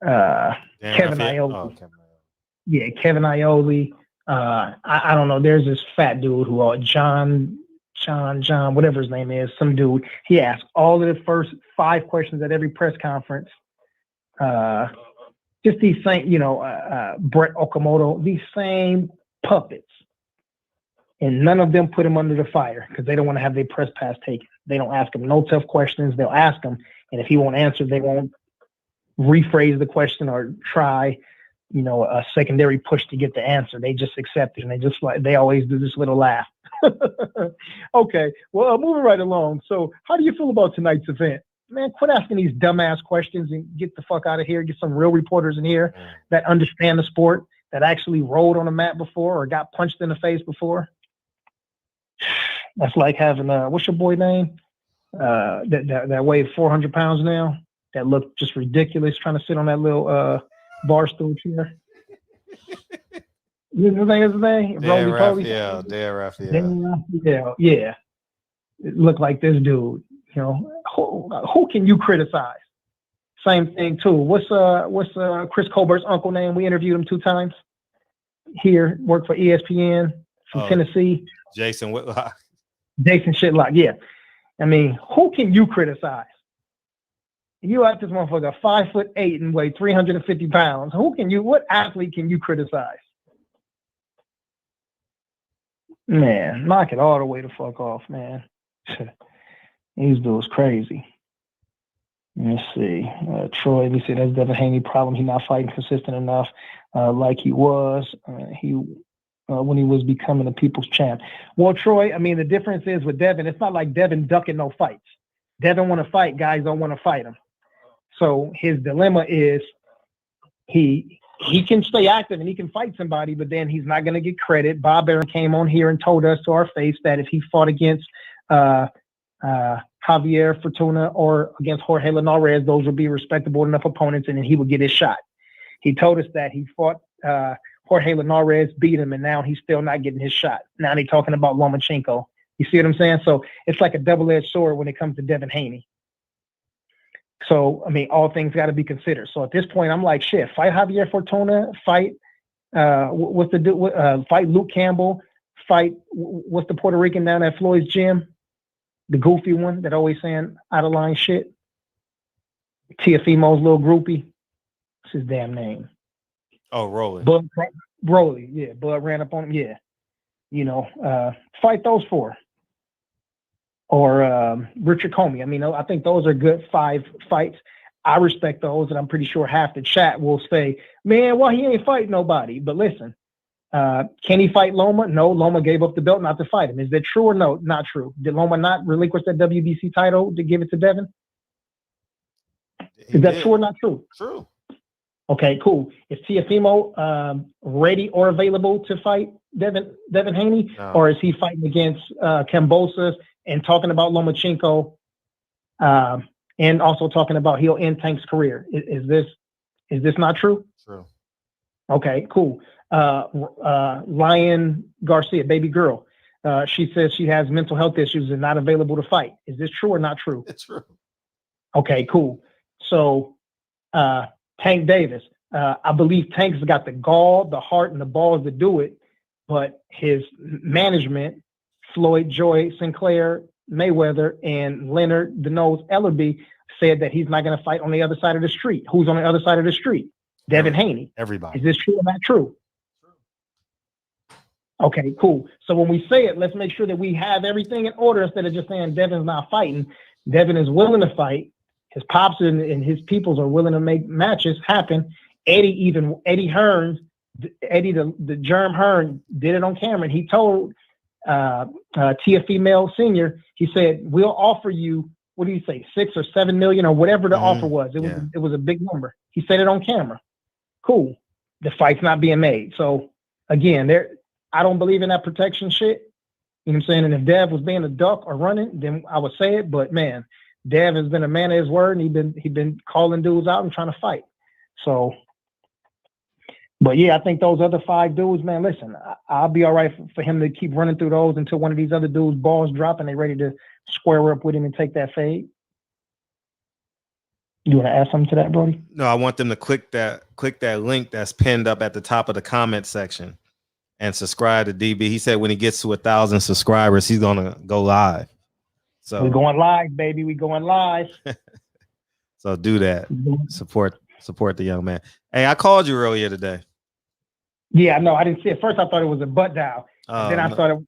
Kevin Iole. Oh, okay. Yeah, Kevin Iole. I don't know. There's this fat dude who John, whatever his name is, some dude. He asked all of the first 5 questions at every press conference. Just these same, Brett Okamoto, these same puppets. And none of them put him under the fire because they don't want to have their press pass taken. They don't ask him no tough questions. They'll ask him, and if he won't answer, they won't rephrase the question or try, a secondary push to get the answer. They just accept it, and they always do this little laugh. Okay, well, moving right along. So, how do you feel about tonight's event? Man, quit asking these dumbass questions and get the fuck out of here. Get some real reporters in here that understand the sport. that actually rolled on a mat before or got punched in the face before. That's like having what's your boy name? That weighed 400 pounds now. That looked just ridiculous trying to sit on that little bar stool chair. You know his name? Dan Roly-poly? Raphael. Yeah. It looked like this dude. You know, who can you criticize? Same thing too. What's Chris Colbert's uncle name? We interviewed him 2 times. Here, worked for ESPN from Tennessee. Jason Whitlock. Jason Shitlock, yeah. I mean, who can you criticize? You out this motherfucker 5'8" and weigh 350 pounds. What athlete can you criticize? Man, knock it all the way the fuck off, man. These dudes crazy. Let's see. Troy, let me see. That's Devin Haney problem. He not fighting consistent enough like he was. When he was becoming a people's champ. Well, Troy, I mean, the difference is with Devin, it's not like Devin ducking no fights. Devin want to fight, guys don't want to fight him. So his dilemma is he can stay active and he can fight somebody, but then he's not going to get credit. Bob Arum came on here and told us to our face that if he fought against Javier Fortuna or against Jorge Linares, those would be respectable enough opponents, and then he would get his shot. He told us that he fought Jorge Linares, beat him, and now he's still not getting his shot. Now they're talking about Lomachenko. You see what I'm saying? So it's like a double-edged sword when it comes to Devin Haney. So, I mean, all things got to be considered. So at this point, I'm like, shit, fight Javier Fortuna, fight fight Luke Campbell, fight what's the Puerto Rican down at Floyd's gym? The goofy one that always saying out of line shit. Tiafimo's little groupie. What's his damn name? Oh, Rolly. Rolly, yeah. Bud ran up on him, yeah. You know, fight those 4. Or Richard Comey. I mean, I think those are good 5 fights. I respect those, and I'm pretty sure half the chat will say, man, well, he ain't fighting nobody. But listen, can he fight Loma? No, Loma gave up the belt not to fight him. Is that true or no? Not true. Did Loma not relinquish that WBC title to give it to Devin? Is that true or not true? True. Okay, cool. Is Tiafimo ready or available to fight Devin Haney? No. Or is he fighting against Kambosos and talking about Lomachenko and also talking about he'll end Tank's career? Is this not true? True. Okay, cool. Lion Garcia, baby girl. She says she has mental health issues and not available to fight. Is this true or not true? It's true. Okay, cool. So Tank Davis. I believe Tank's got the gall, the heart, and the balls to do it, but his management, Floyd Joy Sinclair Mayweather and Leonard the Nose Ellerby, said that he's not going to fight on the other side of the street. Who's on the other side of the street? Devin Haney. Everybody. Is this true or not true? Okay, cool. So when we say it, let's make sure that we have everything in order instead of just saying Devin's not fighting. Devin is willing to fight. His pops and his peoples are willing to make matches happen. Eddie Hearns, Eddie the Germ Hearn did it on camera. And he told Tiafimo Sr., he said, we'll offer you, what do you say, 6 or 7 million or whatever the offer was. It was a big number. He said it on camera. Cool. The fight's not being made. So again, I don't believe in that protection shit. You know what I'm saying? And if Dev was being a duck or running, then I would say it. But man, Dev has been a man of his word, and he been calling dudes out and trying to fight. So, but yeah, I think those other 5 dudes, man, listen, I'll be all right for him to keep running through those until one of these other dudes' balls drop and they're ready to square up with him and take that fade. You want to add something to that, Brody? No, I want them to click that link that's pinned up at the top of the comment section and subscribe to DB. He said when he gets to 1,000 subscribers, he's gonna go live. So we're going live, baby. We going live. So do that. Support the young man. Hey, I called you earlier today. Yeah, no, I didn't see it. First, I thought it was a butt dial. Then I saw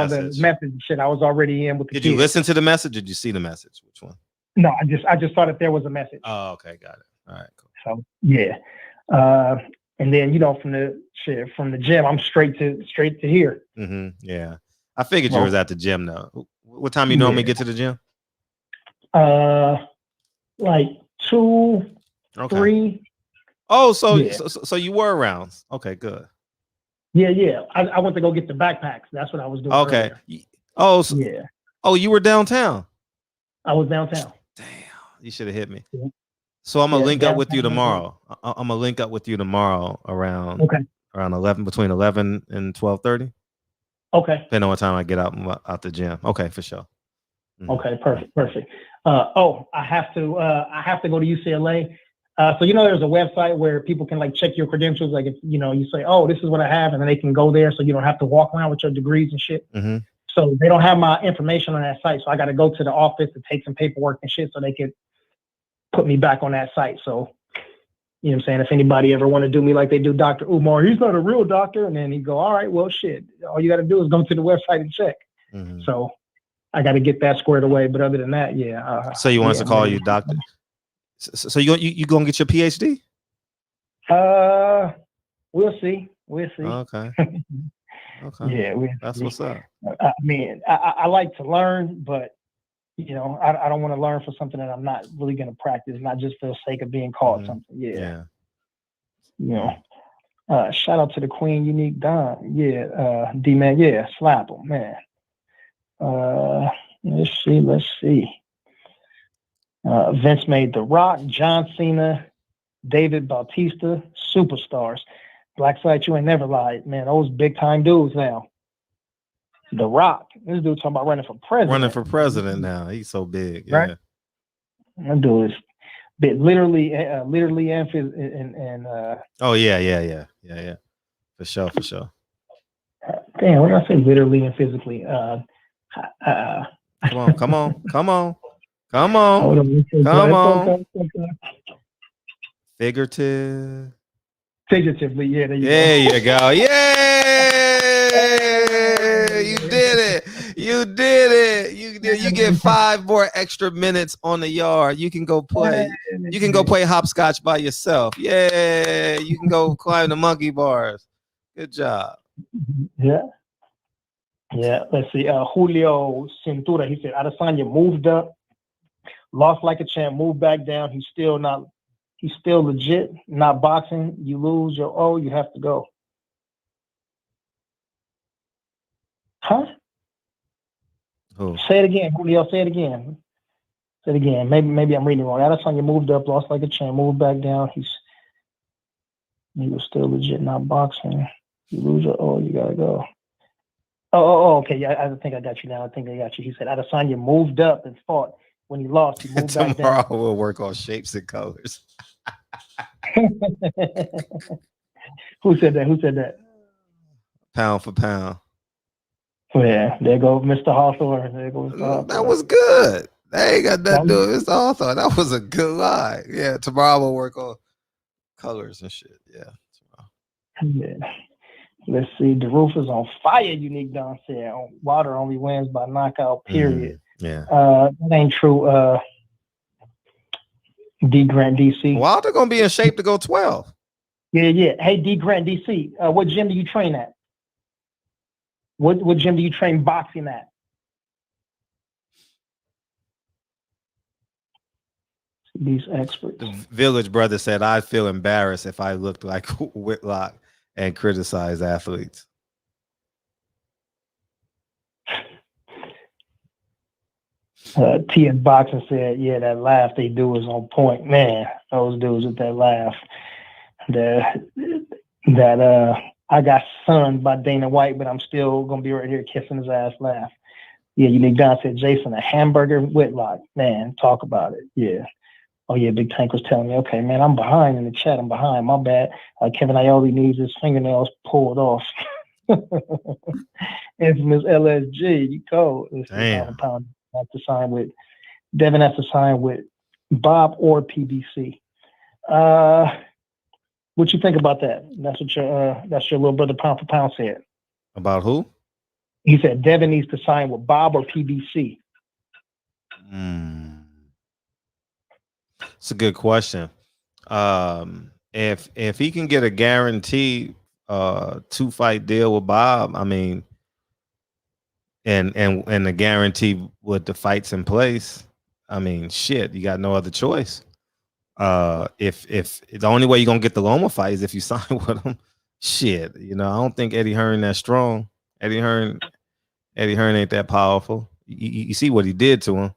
the message shit. I was already in with the Did kids. you listen to the message? Or did you see the message? Which one? No, I just saw that there was a message. Oh, okay, got it. All right, cool. So yeah. And then from the gym, I'm straight to here. Mm-hmm. Yeah. I figured you was at the gym though. What time you normally get to the gym? Like 2, 3. Oh, so Yeah. so you were around. Okay, good. Yeah. I went to go get the backpacks. That's what I was doing. Okay. Earlier. Oh, so, Yeah. oh, you were downtown. I was downtown. You should have hit me. Yeah. So I'm gonna Yeah, link up with you downtown. tomorrow. I'm gonna link up with you tomorrow around Okay. around 11, between 11 and 12:30. Okay. Depending on what time I get out the gym. Okay, for sure. Okay, perfect. I have to go to UCLA. So there's a website where people can like check your credentials. Like if you say, oh, this is what I have, and then they can go there, so you don't have to walk around with your degrees and shit. Mm-hmm. So they don't have my information on that site, so I got to go to the office to take some paperwork and shit, so they could put me back on that site. So you know what I'm saying? If anybody ever want to do me like they do Dr. Umar, he's not a real doctor, and then he go, all right, well, shit, all you got to do is go to the website and check. Mm-hmm. So I got to get that squared away. But other than that, yeah. So you want us to call you doctor? So you gonna get your PhD? We'll see. Okay. Okay. Yeah, that's what's up. I mean, I like to learn, but I don't want to learn for something that I'm not really going to practice, not just for the sake of being called something. Yeah. Shout out to the Queen, Unique Don. Yeah, D-Man. Yeah, slap him, man. Let's see. Vince made The Rock, John Cena, David Bautista, superstars. Blackside, you ain't never lied, man. Those big time dudes now. The Rock, this dude talking about running for president. Running for president now. He's so big. Yeah. Right? That dude is bit literally and oh yeah. For sure. Damn, what did I say? Literally and physically. Come on. Figuratively, yeah. There you go. Yay! You did it. You get 5 more extra minutes on the yard. You can go play. You can go play hopscotch by yourself. Yeah. You can go climb the monkey bars. Good job. Yeah. Let's see. Julio Cintura. He said Adesanya moved up, lost like a champ, moved back down. He's still legit, not boxing. You lose your you have to go. Huh? Who? Say it again, Julio. Say it again. Maybe I'm reading wrong. Adesanya moved up, lost like a champ, moved back down. He was still legit, not boxing. You lose your you gotta go. Oh, okay. Yeah, I think I got you now. He said Adesanya moved up and fought. When he lost, he moved back down. Tomorrow we'll work on shapes and colors. Who said that? Pound for pound. Yeah, there goes Mr. Hawthorne. That was good. They ain't got nothing to do with Mr. Hawthorne. That was a good line. Yeah, tomorrow we'll work on colors and shit. Yeah. Let's see. The roof is on fire, Unique Don said. Wilder only wins by knockout, period. Yeah. That ain't true. D Grant DC. Wilder gonna be in shape to go 12. Yeah. Hey, D Grant DC. What gym do you train at? What gym do you train boxing at? These experts. The Village Brother said, I'd feel embarrassed if I looked like Whitlock and criticized athletes. TS Boxing said, yeah, that laugh they do is on point. Man, those dudes with that laugh. That I got sunned by Dana White, but I'm still gonna be right here kissing his ass laugh. Yeah, Unique Don said, Jason, a hamburger Whitlock. Man, talk about it. Yeah. Oh yeah, Big Tank was telling me, okay, man, I'm behind in the chat. I'm behind. My bad. Kevin Ioli needs his fingernails pulled off. Infamous LSG, you cold. Damn. Have to sign with Devin. Has to sign with Bob or PBC. What you think about that? That's what your little brother Pound for Pound said. About who? He said Devin needs to sign with Bob or PBC. It's a good question. If he can get a guaranteed 2-fight deal with Bob, I mean, and the guarantee with the fights in place, I mean, shit, you got no other choice. If the only way you're gonna get the Loma fight is if you sign with him, shit. I don't think Eddie Hearn that strong. Eddie Hearn ain't that powerful. You see what he did to him.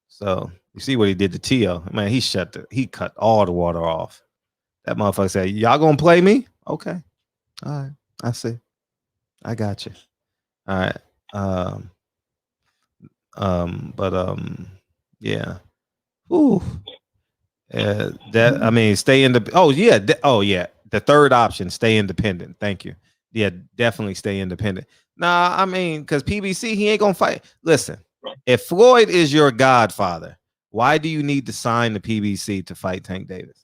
So you see what he did to Tio. Man, he cut all the water off. That motherfucker said, "Y'all gonna play me? Okay, all right. I see. I got you. All right. Yeah. Ooh. Stay in the. The third option, stay independent. Thank you. Yeah, definitely stay independent. Nah, because PBC, he ain't gonna fight. Listen, if Floyd is your godfather, why do you need to sign the PBC to fight Tank Davis?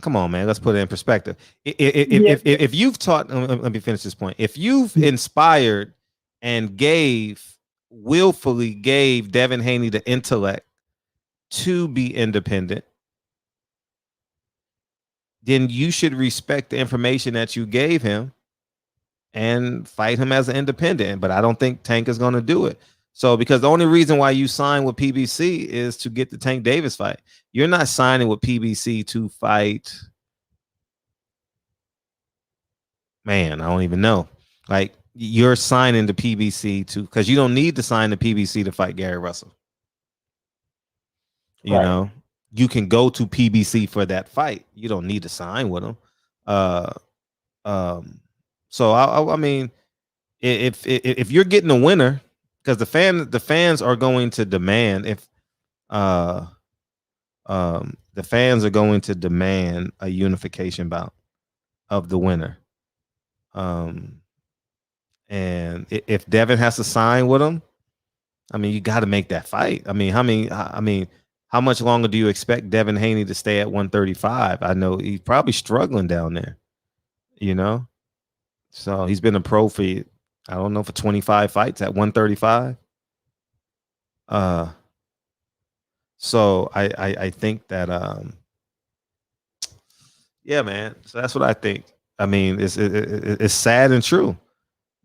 Come on, man. Let's put it in perspective. If you've taught, let me finish this point. If you've inspired and willfully gave Devin Haney the intellect to be independent, then you should respect the information that you gave him and fight him as an independent. But I don't think Tank is going to do it. So, because the only reason why you sign with PBC is to get the Tank Davis fight. You're not signing with PBC to fight. Man, I don't even know. Like, you're signing the PBC because you don't need to sign the PBC to fight Gary Russell. You know, you can go to PBC for that fight. You don't need to sign with him. So I mean, if you're getting a winner, because the fans are going to demand the fans are going to demand a unification bout of the winner. And if Devin has to sign with him, you got to make that fight. How much longer do you expect Devin Haney to stay at 135? I know he's probably struggling down there, So he's been a pro for, I don't know, for 25 fights at 135. So I think that yeah, man. So that's what I think. It's sad and true,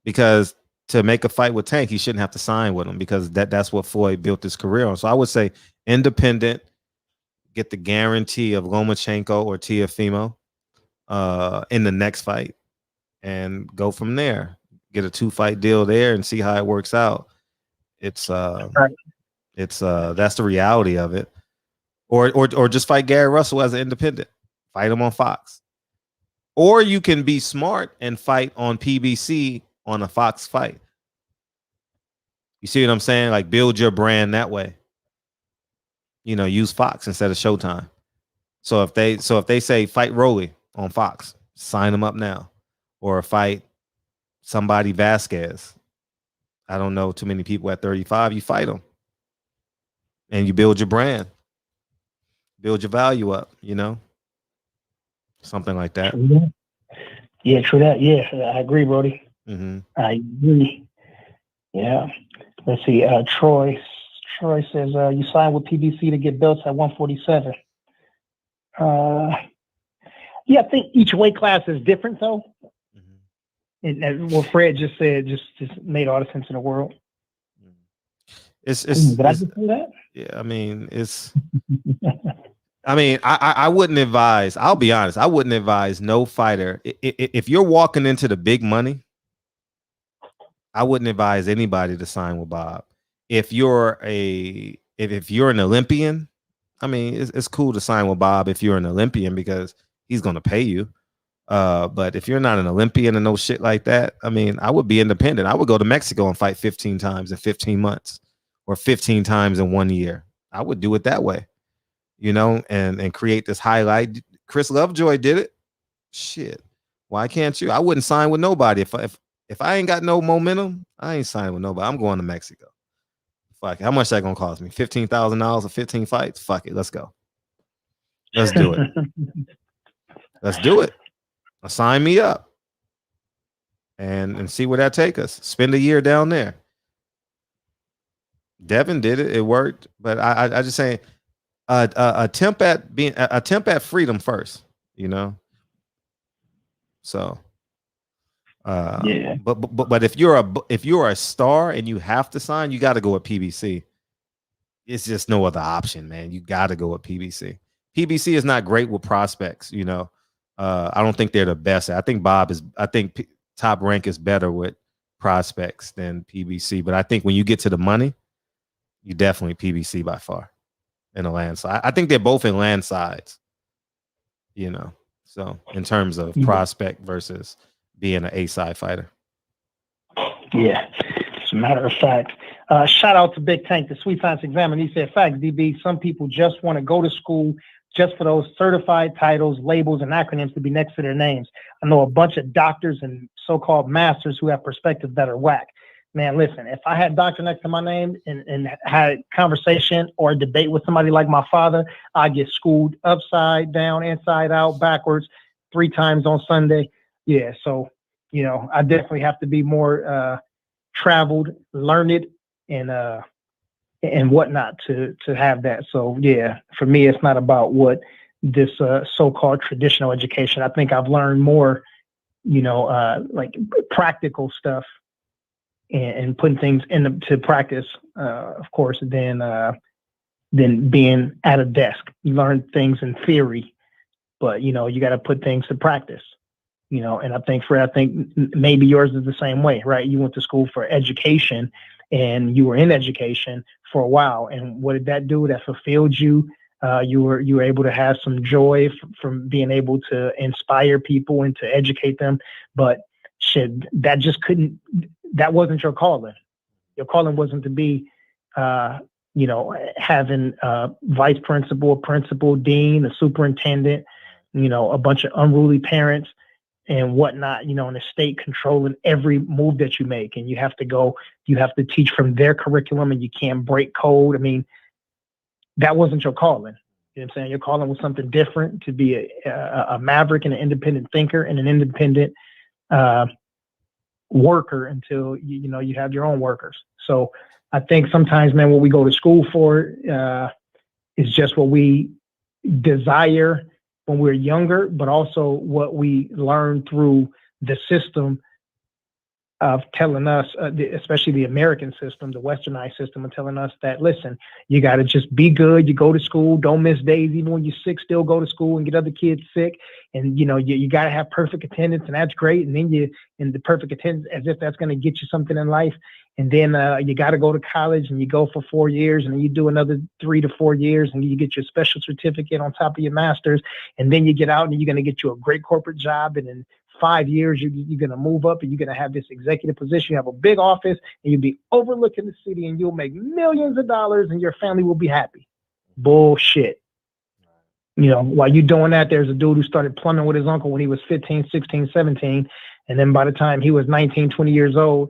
because to make a fight with Tank, he shouldn't have to sign with him, because that's what Floyd built his career on. So I would say independent, get the guarantee of Lomachenko or Teofimo in the next fight, and go from there. Get a 2-fight deal there and see how it works out. That's the reality of it. Or just fight Gary Russell as an independent. Fight him on Fox. Or you can be smart and fight on PBC on a Fox fight. You see what I'm saying? Like, build your brand that way. Use Fox instead of Showtime. So if they say fight Rolly on Fox, sign them up now. Or fight somebody Vasquez. I don't know too many people at 35. You fight them. And you build your brand. Build your value up, Something like that. Yeah, true that. Yeah, I agree, Brody. Mm-hmm. I agree. Yeah. Let's see. Troy says you signed with PBC to get belts at 147. Yeah, I think each weight class is different, though. Mm-hmm. And what Fred just said just made all the sense in the world. Did I just say that? Yeah, I wouldn't advise. I'll be honest. I wouldn't advise no fighter. If you're walking into the big money, I wouldn't advise anybody to sign with Bob. If you're an Olympian, it's cool to sign with Bob if you're an Olympian, because he's going to pay you. But if you're not an Olympian and no shit like that, I would be independent. I would go to Mexico and fight 15 times in 15 months or 15 times in 1 year. I would do it that way. And create this highlight. Chris Lovejoy did it. Shit. Why can't you? I wouldn't sign with nobody. If I ain't got no momentum, I ain't signing with nobody. I'm going to Mexico. Fuck it. How much that gonna cost me? $15,000 for 15 fights? Fuck it. Let's go. Let's do it. Let's do it. Sign me up. And see where that take us. Spend a year down there. Devin did it. It worked. But I just saying, attempt at freedom first, So yeah. But if you're a star and you have to sign, you got to go with PBC. it's just no other option, man. You got to go with PBC. PBC is not great with prospects, you know. I don't think they're the best. I think Top Rank is better with prospects than PBC, but I think when you get to the money, you definitely PBC by far in a landslide. I think they're both in landslides, you know. So in terms of prospect versus being an A-side fighter. Yeah, as a matter of fact. Shout out to Big Tank, the Sweet Science Examiner. He said, facts, DB, some people just want to go to school just for those certified titles, labels, and acronyms to be next to their names. I know a bunch of doctors and so-called masters who have perspectives that are whack. Man, listen, if I had doctor next to my name and had a conversation or a debate with somebody like my father, I'd get schooled upside down, inside out, backwards, 3 times on Sunday. Yeah, so, you know, I definitely have to be more traveled, learned, and whatnot to have that. So yeah, for me, it's not about what this so-called traditional education. I think I've learned more, you know, like practical stuff and putting things into practice, of course, than being at a desk. You learn things in theory, but you know, you got to put things to practice. You know, and I think maybe yours is the same way, right? You went to school for education and you were in education for a while. And what did that do? That fulfilled you. You were able to have some joy from being able to inspire people and to educate them. But shit, that wasn't your calling. Your calling wasn't to be, you know, having vice principal, principal, dean, a superintendent, you know, a bunch of unruly parents and whatnot, you know, and the state controlling every move that you make. And you have to teach from their curriculum and you can't break code. I mean, that wasn't your calling. You know what I'm saying? Your calling was something different, to be a maverick and an independent thinker and an independent worker until, you know, you have your own workers. So I think sometimes, man, what we go to school for is just what we desire when we're younger, but also what we learn through the system of telling us, especially the American system, the westernized system, of telling us that, listen, you got to just be good. You go to school, don't miss days. Even when you're sick, still go to school and get other kids sick. And, you know, you got to have perfect attendance, and that's great. And then you in the perfect attendance, as if that's going to get you something in life. And then you got to go to college, and you go for 4 years, and then you do another 3 to 4 years, and you get your special certificate on top of your master's. And then you get out, and you're going to get you a great corporate job. And in 5 years, you're going to move up, and you're going to have this executive position. You have a big office, and you'll be overlooking the city, and you'll make millions of dollars, and your family will be happy. Bullshit. You know, while you're doing that, there's a dude who started plumbing with his uncle when he was 15, 16, 17. And then by the time he was 19, 20 years old,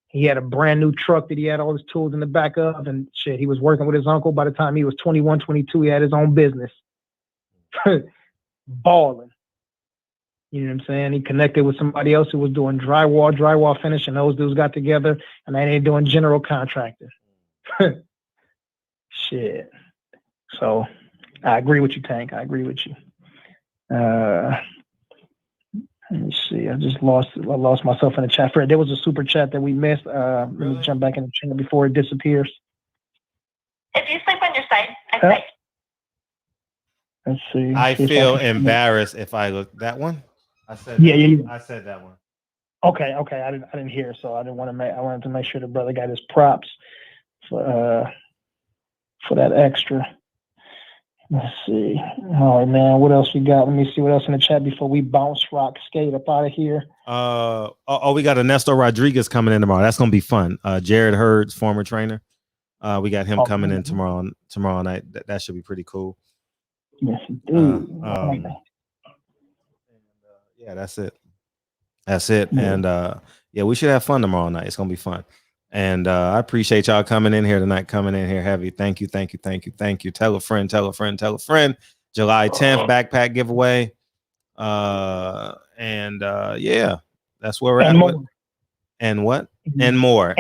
he had a brand new truck that he had all his tools in the back of, and shit, he was working with his uncle. By the time he was 21, 22, he had his own business. Balling. You know what I'm saying? He connected with somebody else who was doing drywall finish, and those dudes got together, and they ain't doing general contracting. Shit. So I agree with you, Tank. I agree with you. Let me see. I lost myself in the chat. Fred, there was a super chat that we missed. Let me jump back in the chat before it disappears. If you sleep on your side, I sleep. Let's see. I feel embarrassed if I look that one. I said I said that one. Okay. I didn't hear, so I wanted to make sure the brother got his props for that extra. Let's see. All right, man. What else we got? Let me see what else in the chat before we bounce, rock, skate up out of here. We got Ernesto Rodriguez coming in tomorrow. That's gonna be fun. Jared Hurd's former trainer. We got him coming in tomorrow night. That should be pretty cool. Yes, dude. Yeah, that's it. And yeah, we should have fun tomorrow night. It's gonna be fun. And I appreciate y'all coming in here tonight, coming in here heavy. Thank you. Tell a friend. July 10th backpack giveaway. Yeah, that's where we're at. And what? And more.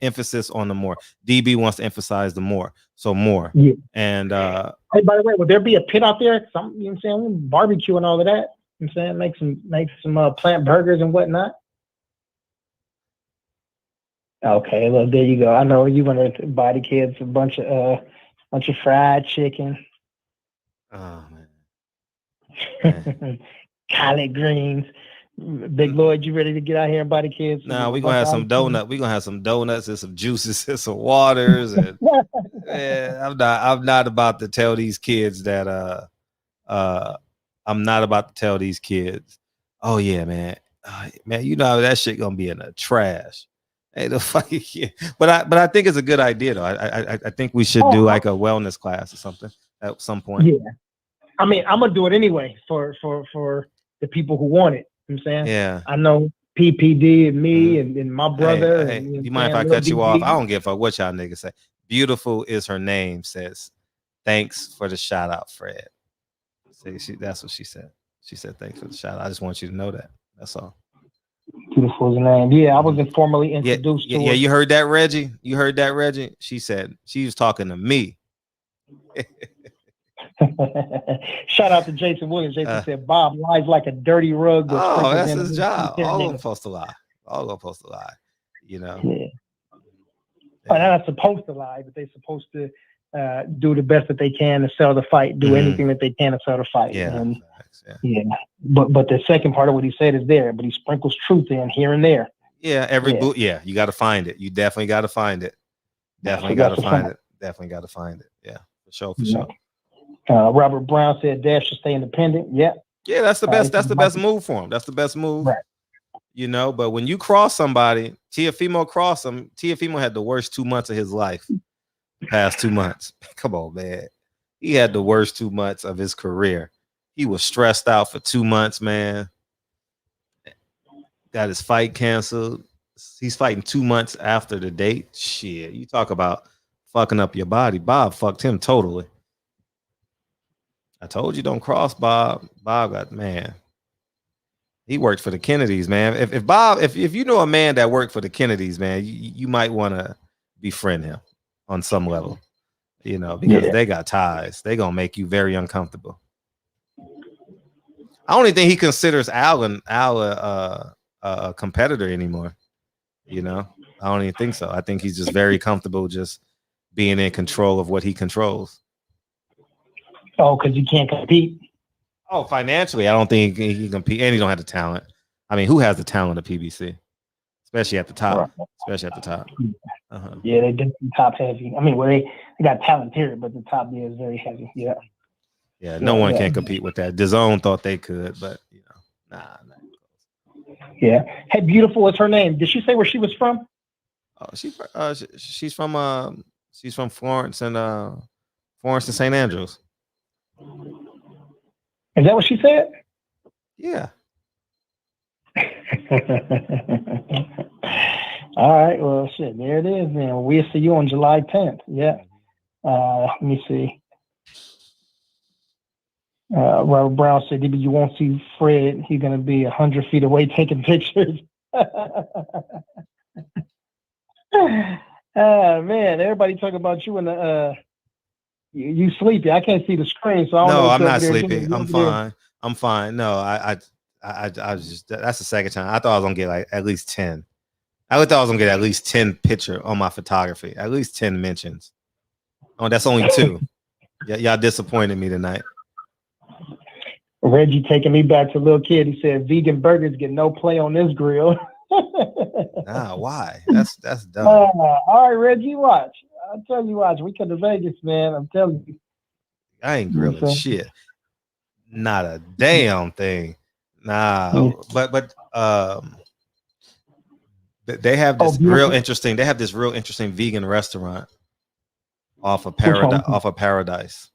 Emphasis on the more. DB wants to emphasize the more. So more. Yeah. And hey, by the way, would there be a pit out there? Something, you know what I'm saying? Barbecue and all of that. You know what I'm saying? Make some plant burgers and whatnot. Okay, well there you go. I know you want to buy the kids a bunch of fried chicken, Oh man. collard greens. Big Lloyd, you ready to get out here and buy the kids? Nah, we're gonna have some donut. We're gonna have some donuts and some juices and some waters. And yeah, I'm not about to tell these kids that I'm not about to tell these kids, oh yeah, man. Man, you know that shit gonna be in the trash. Hey, the fucking kid. But I think it's a good idea though. I think we should do like a wellness class or something at some point. Yeah. I mean, I'm gonna do it anyway for the people who want it. You know what I'm saying? Yeah. I know PPD and me and my brother. Hey, and, you mind if I cut you off? I don't give a fuck what y'all niggas say. Beautiful is her name, says. Thanks for the shout out, Fred. See, that's what she said. She said thanks for the shout out. I just want you to know that. That's all. Beautiful is the name. Yeah, I was informally introduced to her. Yeah, you heard that, Reggie? You heard that, Reggie? She said she was talking to me. Shout out to Jason Williams. Jason said Bob lies like a dirty rug. Oh, that's his job. All of them supposed to lie. All of them supposed to lie. You know. Yeah. They're not supposed to lie, but they're supposed to do the best that they can to sell the fight. Do anything that they can to sell the fight. Yeah. And, yeah. But the second part of what he said is there, but he sprinkles truth in here and there. Yeah, you got to find it. You definitely got to find it. Definitely got to find it. Definitely got to find it. Yeah, for sure, for sure. Robert Brown said Dash should stay independent. Yeah. Yeah, that's the best. That's the best move for him. That's the best move. Right. You know, but when you cross somebody, Teofimo crossed him. Teofimo had the worst 2 months of his life. Past 2 months. Come on, man. He had the worst 2 months of his career. He was stressed out for 2 months, man. Got his fight canceled. He's fighting 2 months after the date. Shit, you talk about fucking up your body. Bob fucked him totally. I told you don't cross Bob. Bob got, man. He worked for the Kennedys, man. If you know a man that worked for the Kennedys, man, you might want to befriend him on some level, you know, because they got ties. They gonna make you very uncomfortable. I don't even think he considers Al a competitor anymore. You know, I don't even think so. I think he's just very comfortable just being in control of what he controls. Oh, because you can't compete. Oh, financially, I don't think he can compete, and he don't have the talent. I mean, who has the talent of PBC, especially at the top? Right. Especially at the top. Yeah, they definitely top heavy. I mean, well, they got talent here, but the top there is very heavy. Yeah. Yeah, no one can compete with that. DAZN thought they could, but you know, nah. Yeah. Hey, Beautiful is her name. Did she say where she was from? Oh, she's from Florence and St. Andrews. Is that what she said? Yeah. All right. Well, shit. There it is. Then we'll see you on July 10th. Yeah. Let me see. Robert Brown said, "DB, you won't see Fred. He's gonna be 100 feet away taking pictures." Man, everybody talking about you in the you sleepy. I can't see the screen, so I don't know. No, I'm not sleepy. I'm fine. I'm fine. No, I was just, that's the second time. I thought I was gonna get like at least 10. I thought I was gonna get at least 10 picture on my photography, at least 10 mentions. Oh, that's only 2. Y'all disappointed me tonight. Reggie taking me back to a little kid. He said vegan burgers get no play on this grill. Nah, why? That's dumb. All right, Reggie, watch. I'll tell you, watch. We come to Vegas, man. I'm telling you. I ain't grilling shit. Not a damn thing. Nah, but they have this real interesting. They have this real interesting vegan restaurant off of Paradise.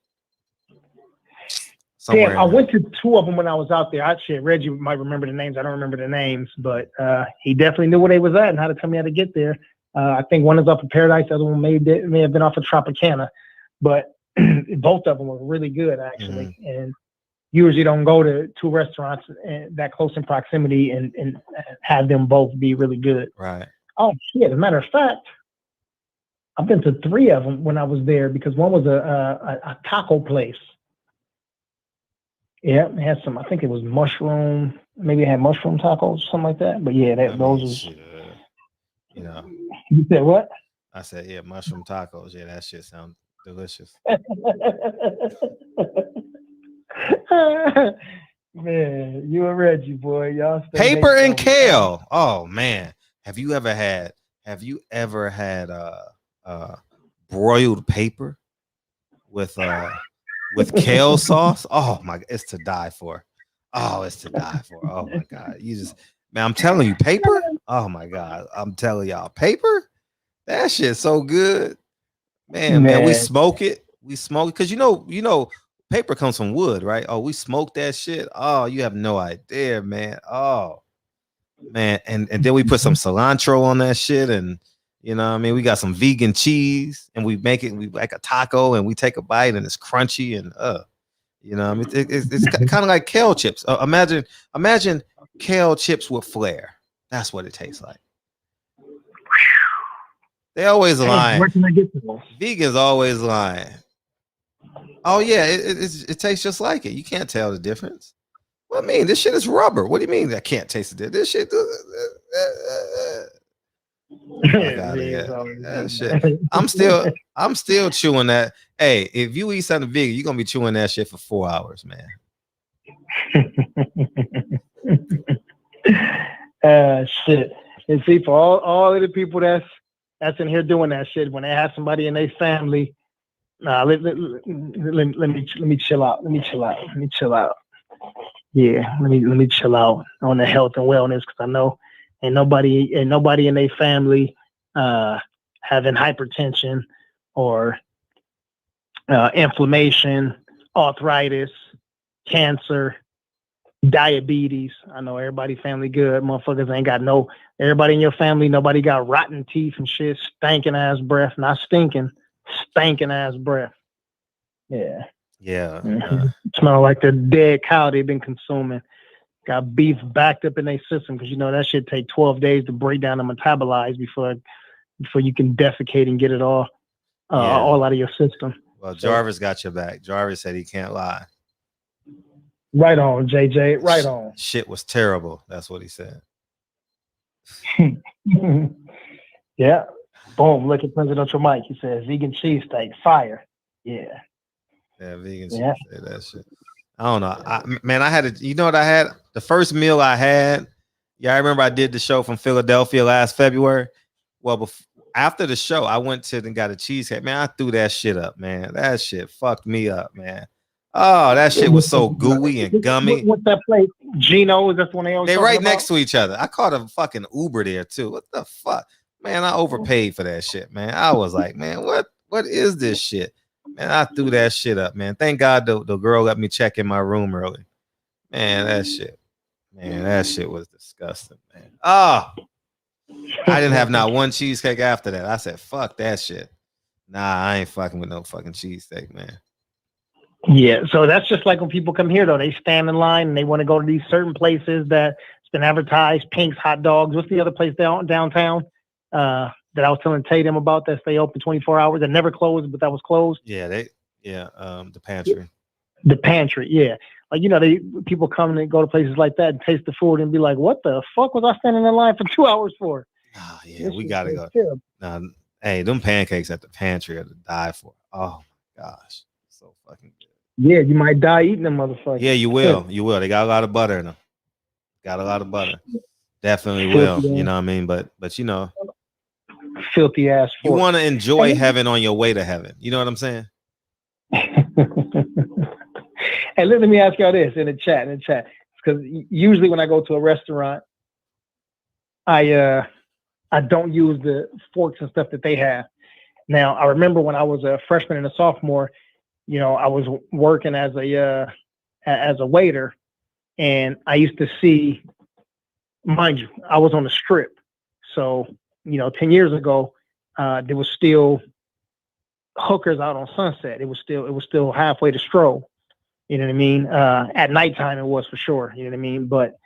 Damn, I went to 2 of them when I was out there. I shit, Reggie might remember the names. I don't remember the names, but he definitely knew where they was at and how to tell me how to get there. I think one is off of Paradise, the other one may have been off of Tropicana, but both of them were really good actually. Mm-hmm. And usually don't go to 2 restaurants that close in proximity and have them both be really good. Right. Oh shit! As a matter of fact, I've been to 3 of them when I was there because one was a taco place. Yeah, it had some. I think it was mushroom. Maybe it had mushroom tacos, something like that. But yeah, those was. You know. You said what? I said, yeah, mushroom tacos. Yeah, that shit sounds delicious. Man, you and Reggie, boy, y'all stay Paper hating and on me. kale. Oh man, have you ever had broiled paper with kale sauce? Oh my, it's to die for. Oh, it's to die for. Oh my god, you just, man, I'm telling you, paper. Oh my god, I'm telling y'all, paper. That shit's so good, man. We smoke it. We smoke it because you know, paper comes from wood, right? Oh, we smoke that shit. Oh, you have no idea, man. Oh, man, and then we put some cilantro on that shit, and you know what I mean, we got some vegan cheese, and we make like a taco, and we take a bite, and it's crunchy, and you know, I mean, it's kind of like kale chips. Imagine kale chips with flair. That's what it tastes like. They always lying. Where can I get to those? Vegans always lying. Oh yeah, it tastes just like it. You can't tell the difference. What I mean, this shit is rubber. What do you mean I can't taste it? This shit. Fuck out of here. That shit. I'm still chewing that. Hey, if you eat something vegan, you're gonna be chewing that shit for 4 hours, man. Shit. And see, for all of the people that's in here doing that shit, when they have somebody in their family, let me chill out. Let me chill out. Yeah, let me chill out on the health and wellness, because I know ain't nobody in their family having hypertension or inflammation, arthritis, cancer, diabetes. I know everybody family good. Motherfuckers ain't got everybody in your family, nobody got rotten teeth and shit, stinking ass breath. Not stinking ass breath. Yeah. Yeah. Smell like the dead cow they've been consuming. Got beef backed up in their system, because you know that shit take 12 days to break down and metabolize before you can defecate and get it all out of your system. Well, Jarvis got your back. Jarvis said he can't lie. Right on, JJ. Right on. Shit was terrible. That's what he said. Yeah. Boom. Look at Presidential Mike. He says vegan cheesesteak. Fire. Yeah. Yeah, vegan cheesesteak. That shit. I don't know. I had you know what I had? The first meal I had. Yeah, I remember I did the show from Philadelphia last February. Well, after the show, I went to and got a cheesecake. Man, I threw that shit up, man. That shit fucked me up, man. Oh, that shit was so gooey and gummy. What's that place? Gino's. That's when they right next to each other. I caught a fucking Uber there too. What the fuck, man? I overpaid for that shit, man. I was like, man, what is this shit, man? I threw that shit up, man. Thank God the girl let me check in my room early. Man, that shit was disgusting, man. Oh, I didn't have not one cheesecake after that. I said, fuck that shit. Nah, I ain't fucking with no fucking cheesesteak, man. Yeah, so that's just like when people come here, though. They stand in line and they want to go to these certain places that's been advertised. Pink's Hot Dogs. What's the other place downtown that I was telling Tatum about that stay open 24 hours? That never closed, but that was closed. Yeah, the pantry. The pantry, yeah. Like, you know, people come and go to places like that and taste the food and be like, what the fuck was I standing in line for 2 hours for? Oh, yeah, we got to go. Nah, hey, them pancakes at the pantry are to die for. Oh, my gosh. So fucking good. Yeah, you might die eating them motherfuckers. Yeah, you will. You will. They got a lot of butter in them. Definitely will. You know what I mean? But you know, filthy ass. You want to enjoy heaven on your way to heaven. You know what I'm saying? Hey, let me ask y'all this in the chat, because usually when I go to a restaurant, I don't use the forks and stuff that they have. Now, I remember when I was a freshman and a sophomore, you know, I was working as a waiter, and I used to see, mind you, I was on the strip. So, you know, 10 years ago, there was still hookers out on Sunset. It was still halfway to Stroll. You know what I mean? At nighttime, it was for sure. You know what I mean? But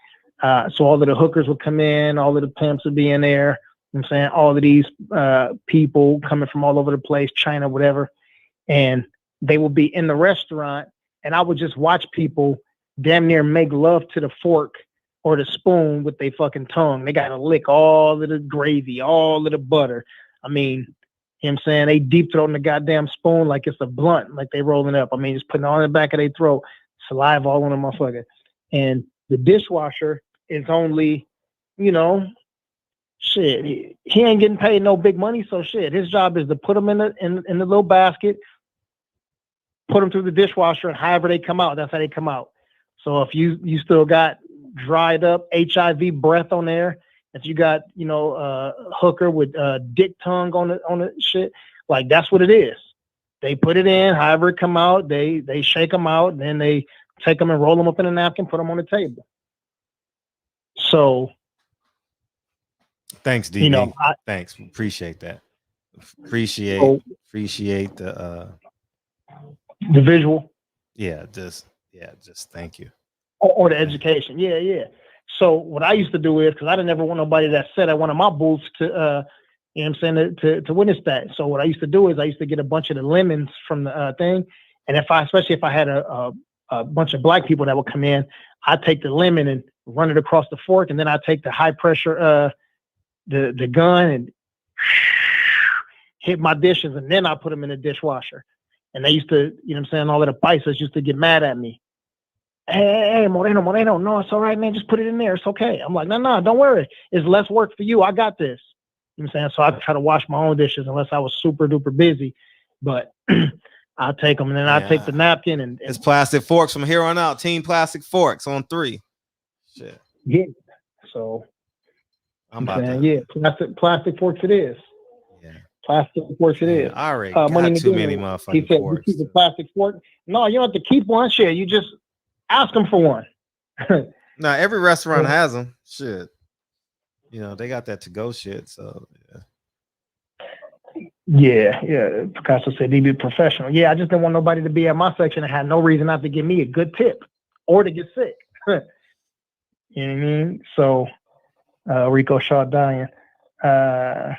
so all of the hookers would come in, all of the pimps would be in there. You know what I'm saying? All of these people coming from all over the place, China, whatever. And they would be in the restaurant, and I would just watch people damn near make love to the fork or the spoon with their fucking tongue. They got to lick all of the gravy, all of the butter. I mean, you know what I'm saying? They deep throating the goddamn spoon like it's a blunt, like they rolling up. I mean, just putting it all in the back of their throat, saliva all on the motherfucker. And the dishwasher is only, you know, shit. He ain't getting paid no big money, so shit. His job is to put them in the little basket, put them through the dishwasher, and however they come out, that's how they come out. So if you still got dried up HIV breath on there, if you got, you know, hooker with dick tongue on the shit, like that's what it is. They put it in, however it come out, they shake them out, and then they take them and roll them up in a napkin, put them on the table. So, thanks, DB. You know, Thanks, appreciate that. Appreciate the visual. Yeah, just thank you. Or the education. Yeah. So what I used to do is, because I didn't ever want nobody that sat at one of my booths to, you know what I'm saying, to witness that. So what I used to do is I used to get a bunch of the lemons from the thing. And especially if I had a bunch of black people that would come in, I'd take the lemon and run it across the fork. And then I'd take the high pressure, the gun and hit my dishes. And then I put them in the dishwasher. And they used to, you know what I'm saying, all of the paisas used to get mad at me. Hey, Moreno, no, it's all right, man. Just put it in there. It's okay. I'm like, no, don't worry. It's less work for you. I got this. You know what I'm saying? So I try to wash my own dishes unless I was super duper busy. But I'll take them, and then I'll take the napkin. And it's plastic forks from here on out. Team Plastic Forks on 3. Shit. Yeah. So I'm about to. Yeah, plastic forks it is. Yeah. Plastic forks it is. I already got too many motherfucking He said, forks. You keep a plastic fork? No, you don't have to keep one. Shit, you just ask them for one. Nah, every restaurant has them. Shit. You know, they got that to-go shit, so yeah. Picasso said he'd be professional. Yeah, I just didn't want nobody to be at my section and had no reason not to give me a good tip or to get sick. You know what I mean? So Rico Shaw dying. Yeah,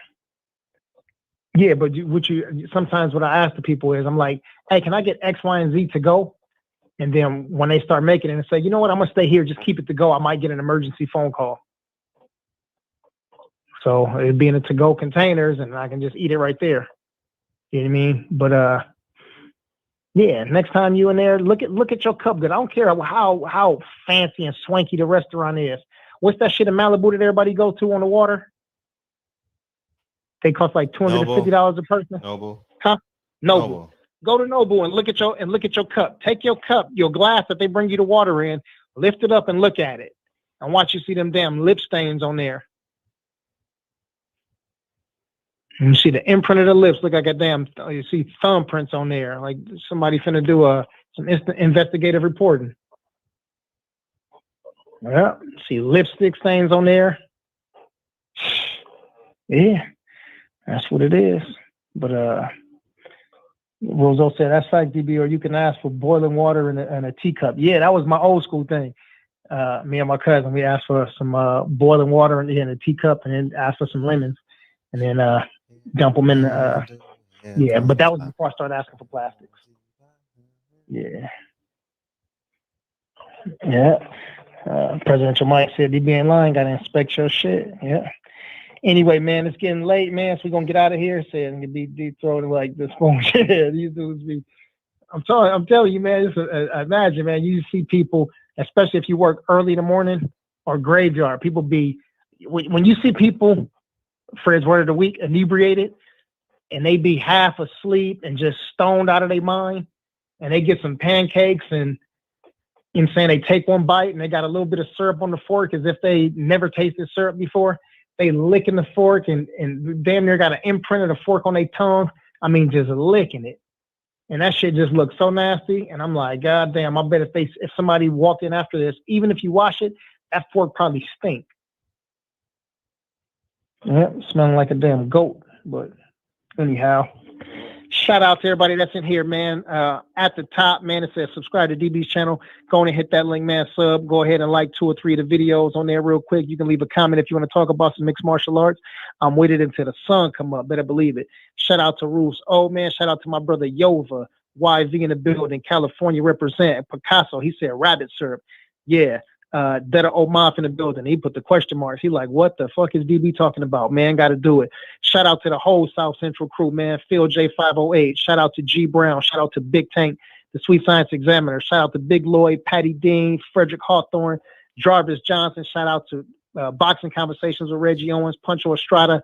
but sometimes what I ask the people is, I'm like, hey, can I get X, Y, and Z to go? And then when they start making it and say, you know what, I'm gonna stay here, just keep it to go. I might get an emergency phone call. So it'd be in the to-go containers, and I can just eat it right there. You know what I mean? But yeah, next time you in there, look at your cup good. I don't care how fancy and swanky the restaurant is. What's that shit in Malibu that everybody go to on the water? They cost like $250 a person. Noble. Huh? Noble. Go to Noble and look at your cup. Take your cup, your glass that they bring you the water in, lift it up and look at it, and watch you see them damn lip stains on there. And you see the imprint of the lips look like a damn. You see thumbprints on there, like somebody finna do some instant investigative reporting. Yeah, see lipstick stains on there. Yeah, that's what it is. But Roseau said, that's like DB, or you can ask for boiling water in a teacup. Yeah, that was my old school thing. Me and my cousin, we asked for some boiling water in a teacup and then asked for some lemons and then dump them in yeah, but that was before I started asking for plastics. Yeah. Presidential Mike said, DB in line, gotta inspect your shit. Yeah. Anyway, man, it's getting late, man. So we're gonna get out of here. Saying so be deep throated like this phone. Yeah, these dudes be. I'm telling you, man. Imagine, man. You see people, especially if you work early in the morning or graveyard. People be when you see people, for his word of the week, inebriated, and they be half asleep and just stoned out of their mind, and they get some pancakes and. You know what I'm saying, they take one bite and they got a little bit of syrup on the fork as if they never tasted syrup before. They licking the fork and damn near got an imprint of the fork on their tongue. I mean, just licking it. And that shit just looks so nasty. And I'm like, God damn, I bet if somebody walked in after this, even if you wash it, that fork probably stink. Yeah, smelling like a damn goat. But anyhow, shout out to everybody that's in here, man. At the top, man, it says subscribe to DB's channel. Go on and hit that link, man. Sub. Go ahead and like 2 or 3 of the videos on there real quick. You can leave a comment if you want to talk about some mixed martial arts. I'm waiting until the sun come up. Better believe it. Shout out to Roos. Oh, man. Shout out to my brother Yova. YV in the building. California represent. Picasso, he said rabbit syrup. Yeah. Detta Omaf in the building. He put the question marks. He like, what the fuck is DB talking about? Man, got to do it. Shout out to the whole South Central crew, man. Phil J508. Shout out to G Brown. Shout out to Big Tank, the Sweet Science Examiner. Shout out to Big Lloyd, Patty Dean, Frederick Hawthorne, Jarvis Johnson. Shout out to Boxing Conversations with Reggie Owens, Puncho Estrada.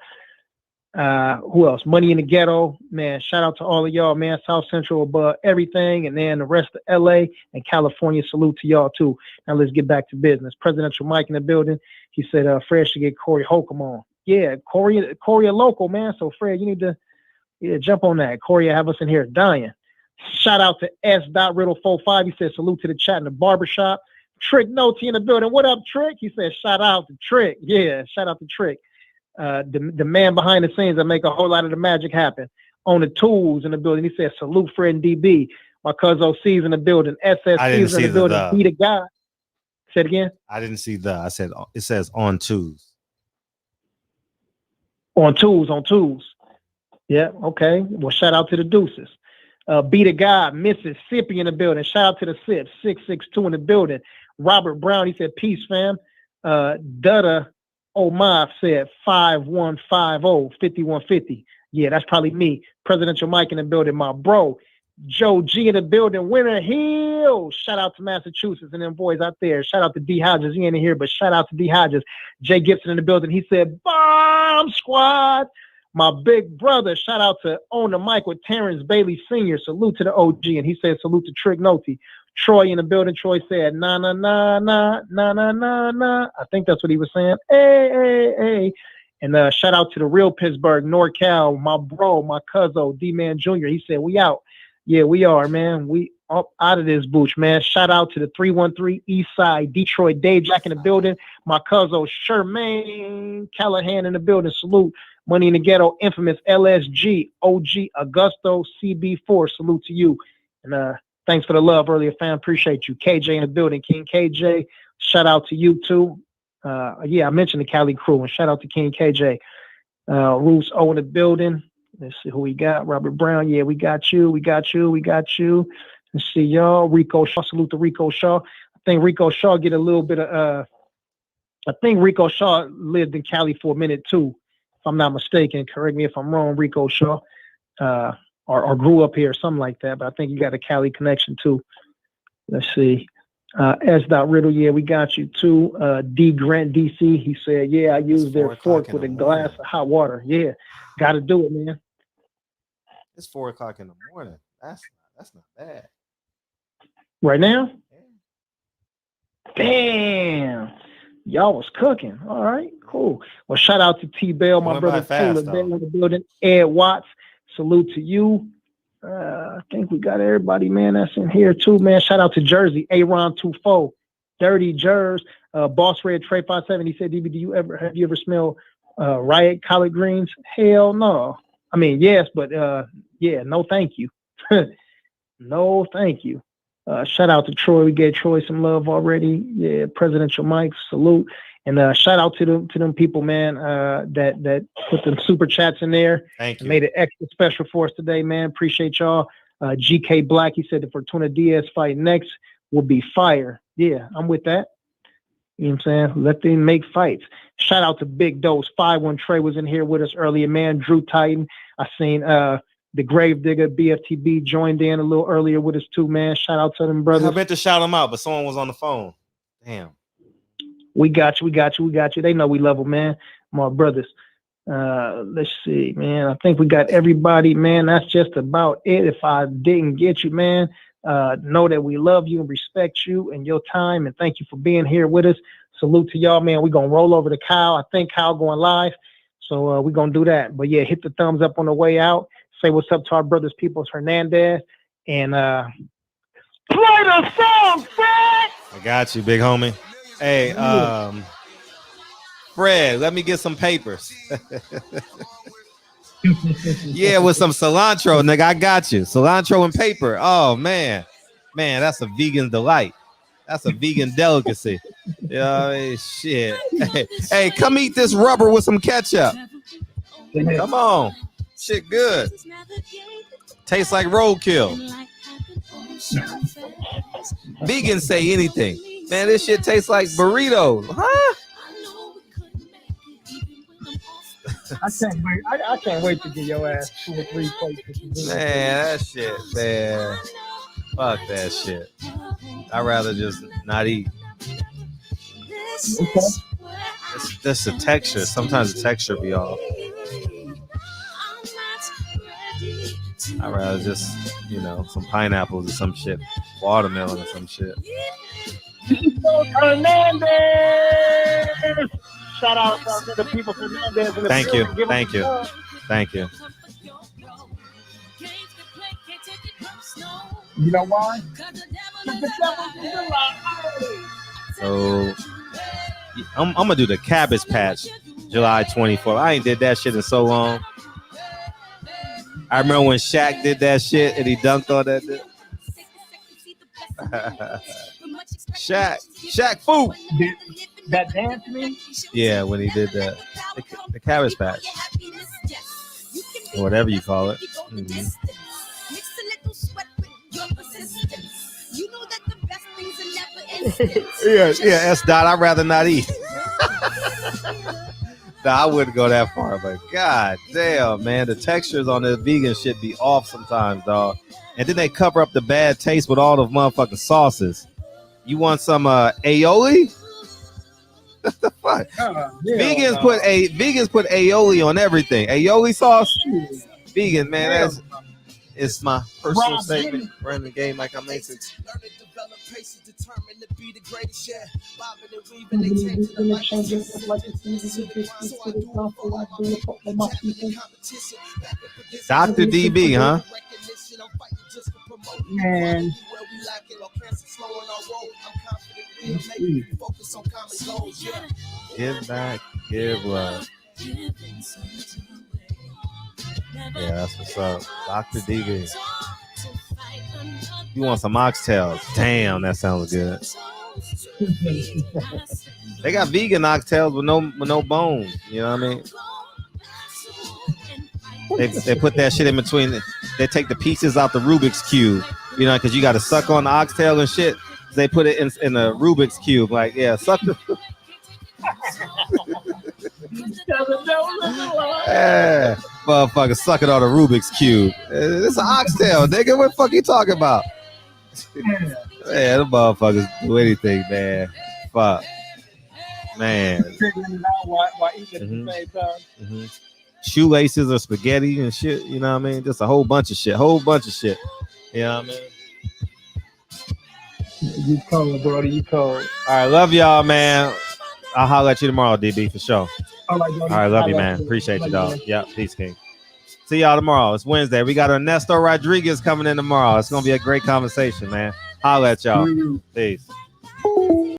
Who else? Money in the Ghetto, man. Shout out to all of y'all, man. South Central above everything, and then the rest of LA and California. Salute to y'all too. Now let's get back to business. Presidential Mike in the building. He said Fred should get Corey Holcomb on. Yeah, Corey a local, man. So Fred, you need to jump on that. Corey have us in here dying. Shout out to S.Riddle45. He said salute to the chat in the barbershop. Trick Noty in the building. What up, Trick? He said shout out to Trick. Yeah, shout out to Trick. The man behind the scenes that make a whole lot of the magic happen. On the tools in the building, he said, salute Fred and DB. My cousin OC's in the building. SSC's in the building. Be the guy. Say it again. I didn't see the. I said it says on twos. On tools. Yeah, okay. Well, shout out to the deuces. Be the guy, Mississippi in the building. Shout out to the SIP, 662 in the building. Robert Brown, he said, peace, fam. Dutta Omaf said 5150-5150. Yeah, that's probably me. Presidential Mike in the building, my bro. Joe G in the building. Winter Hill. Shout out to Massachusetts and them boys out there. Shout out to D Hodges. He ain't in here, but shout out to D Hodges. Jay Gibson in the building. He said, Bomb Squad. My big brother. Shout out to On the Mic with Terrence Bailey Sr. Salute to the OG. And he said, salute to Trick Noty. Troy in the building. Troy said, nah. I think that's what he was saying. Hey. And shout out to the real Pittsburgh, NorCal, my bro, my cousin, D-Man Jr. He said, we out. Yeah, we are, man. We up out of this booch, man. Shout out to the 313 East Side, Detroit, Dave Jack in the building. My cousin, Shermaine Callahan in the building. Salute. Money in the Ghetto, infamous LSG, OG, Augusto, CB4. Salute to you. And thanks for the love earlier, fam. Appreciate you. KJ in the building. King KJ, shout out to you too. Yeah, I mentioned the Cali crew, and shout out to King KJ. Roos O in the building. Let's see who we got. Robert Brown. Yeah, we got you. Let's see y'all. Rico Shaw. Salute to Rico Shaw. I think Rico Shaw get a little bit of I think Rico Shaw lived in Cali for a minute too, if I'm not mistaken. Correct me if I'm wrong, Rico Shaw. Or grew up here, something like that. But I think you got a Cali connection too. Let's see. S.Riddle, yeah, we got you too. D Grant DC, he said, yeah, I use their fork with a glass of hot water. Yeah, got to do it, man. It's 4 o'clock in the morning. That's not bad. Right now? Damn. Y'all was cooking. All right, cool. Well, shout out to T Bell, my brother Taylor Bell in the building. Ed Watts, salute to you. I think we got everybody, man, that's in here too, man. Shout out to Jersey, Aaron24, Dirty Jers, Boss Red Trey 57. He said, DB, have you ever smelled Riot collard greens? Hell no. I mean, yes, but yeah, no thank you. No thank you. Shout out to Troy. We gave Troy some love already. Yeah, Presidential Mike, salute. And shout out to them people, man, that put them super chats in there. Thank you. Made it extra special for us today, man. Appreciate y'all. GK Black, he said the Fortuna Diaz fight next will be fire. Yeah, I'm with that. You know what I'm saying? Let them make fights. Shout out to Big Dose. 5-1 Trey was in here with us earlier, man. Drew Titan. I seen the Gravedigger BFTB joined in a little earlier with us too, man. Shout out to them brothers. I meant to shout them out, but someone was on the phone. Damn. We got you. They know we love them, man. My brothers. Let's see, man. I think we got everybody, man. That's just about it. If I didn't get you, man, know that we love you and respect you and your time. And thank you for being here with us. Salute to y'all, man. We're going to roll over to Kyle. I think Kyle going live. So we're going to do that. But, yeah, hit the thumbs up on the way out. Say what's up to our brothers, Peoples Hernandez. And play the song, Fred! I got you, big homie. Hey, Fred, let me get some papers. Yeah, with some cilantro, nigga. I got you. Cilantro and paper. Oh, man. Man, that's a vegan delight. That's a vegan delicacy. Shit. Hey, come eat this rubber with some ketchup. Come on. Shit good. Tastes like roadkill. Vegans say anything. Man, this shit tastes like burritos. Huh? I can't wait. I can't wait to get your ass 2 or 3 plates. Man, that shit, man. Fuck that shit. I'd rather just not eat. Okay. It's just the texture. Sometimes the texture be off. I'd rather just, some pineapples or some shit. Watermelon or some shit. Hernandez! Shout out to the people from Hernandez. Thank you. Thank you. Thank you. You know why? So I'm gonna do the Cabbage Patch July 24th. I ain't did that shit in so long. I remember when Shaq did that shit and he dunked on that shit. Shaq Fu. That dance me? Yeah, when he did the Cabbage Patch. Whatever you call it. Mm-hmm. yeah, S. Dot, I'd rather not eat. Nah, I wouldn't go that far, but god damn, man, the textures on the vegan shit be off sometimes, dog. And then they cover up the bad taste with all the motherfucking sauces. You want some aioli? What the fuck? Vegans put aioli on everything. Aioli sauce? Vegan, man, it's my personal statement. Running the game like I'm Mason. Dr. DB, huh? Man. Give back, give love. Yeah, that's what's up. Dr. DB. You want some oxtails? Damn, that sounds good. They got vegan oxtails with no bones. You know what I mean? They put that shit in between. They take the pieces out the Rubik's Cube. You know, because you got to suck on the oxtail and shit. They put it in a Rubik's Cube. Like, yeah, suck the... Yeah, motherfucker, suck it on a Rubik's Cube. It's an oxtail, nigga. What the fuck you talking about? Man, the motherfuckers do anything, man. Fuck. Man. Mm-hmm. Shoelaces or spaghetti and shit, you know what I mean? Just a whole bunch of shit. You know what I mean? You cold, brother. You cold. All right, love y'all, man. I'll holler at you tomorrow, DB, for sure. All right, love you, man. Appreciate you, dog. Yeah, peace, King. See y'all tomorrow. It's Wednesday. We got Ernesto Rodriguez coming in tomorrow. It's going to be a great conversation, man. Holler at y'all. Peace.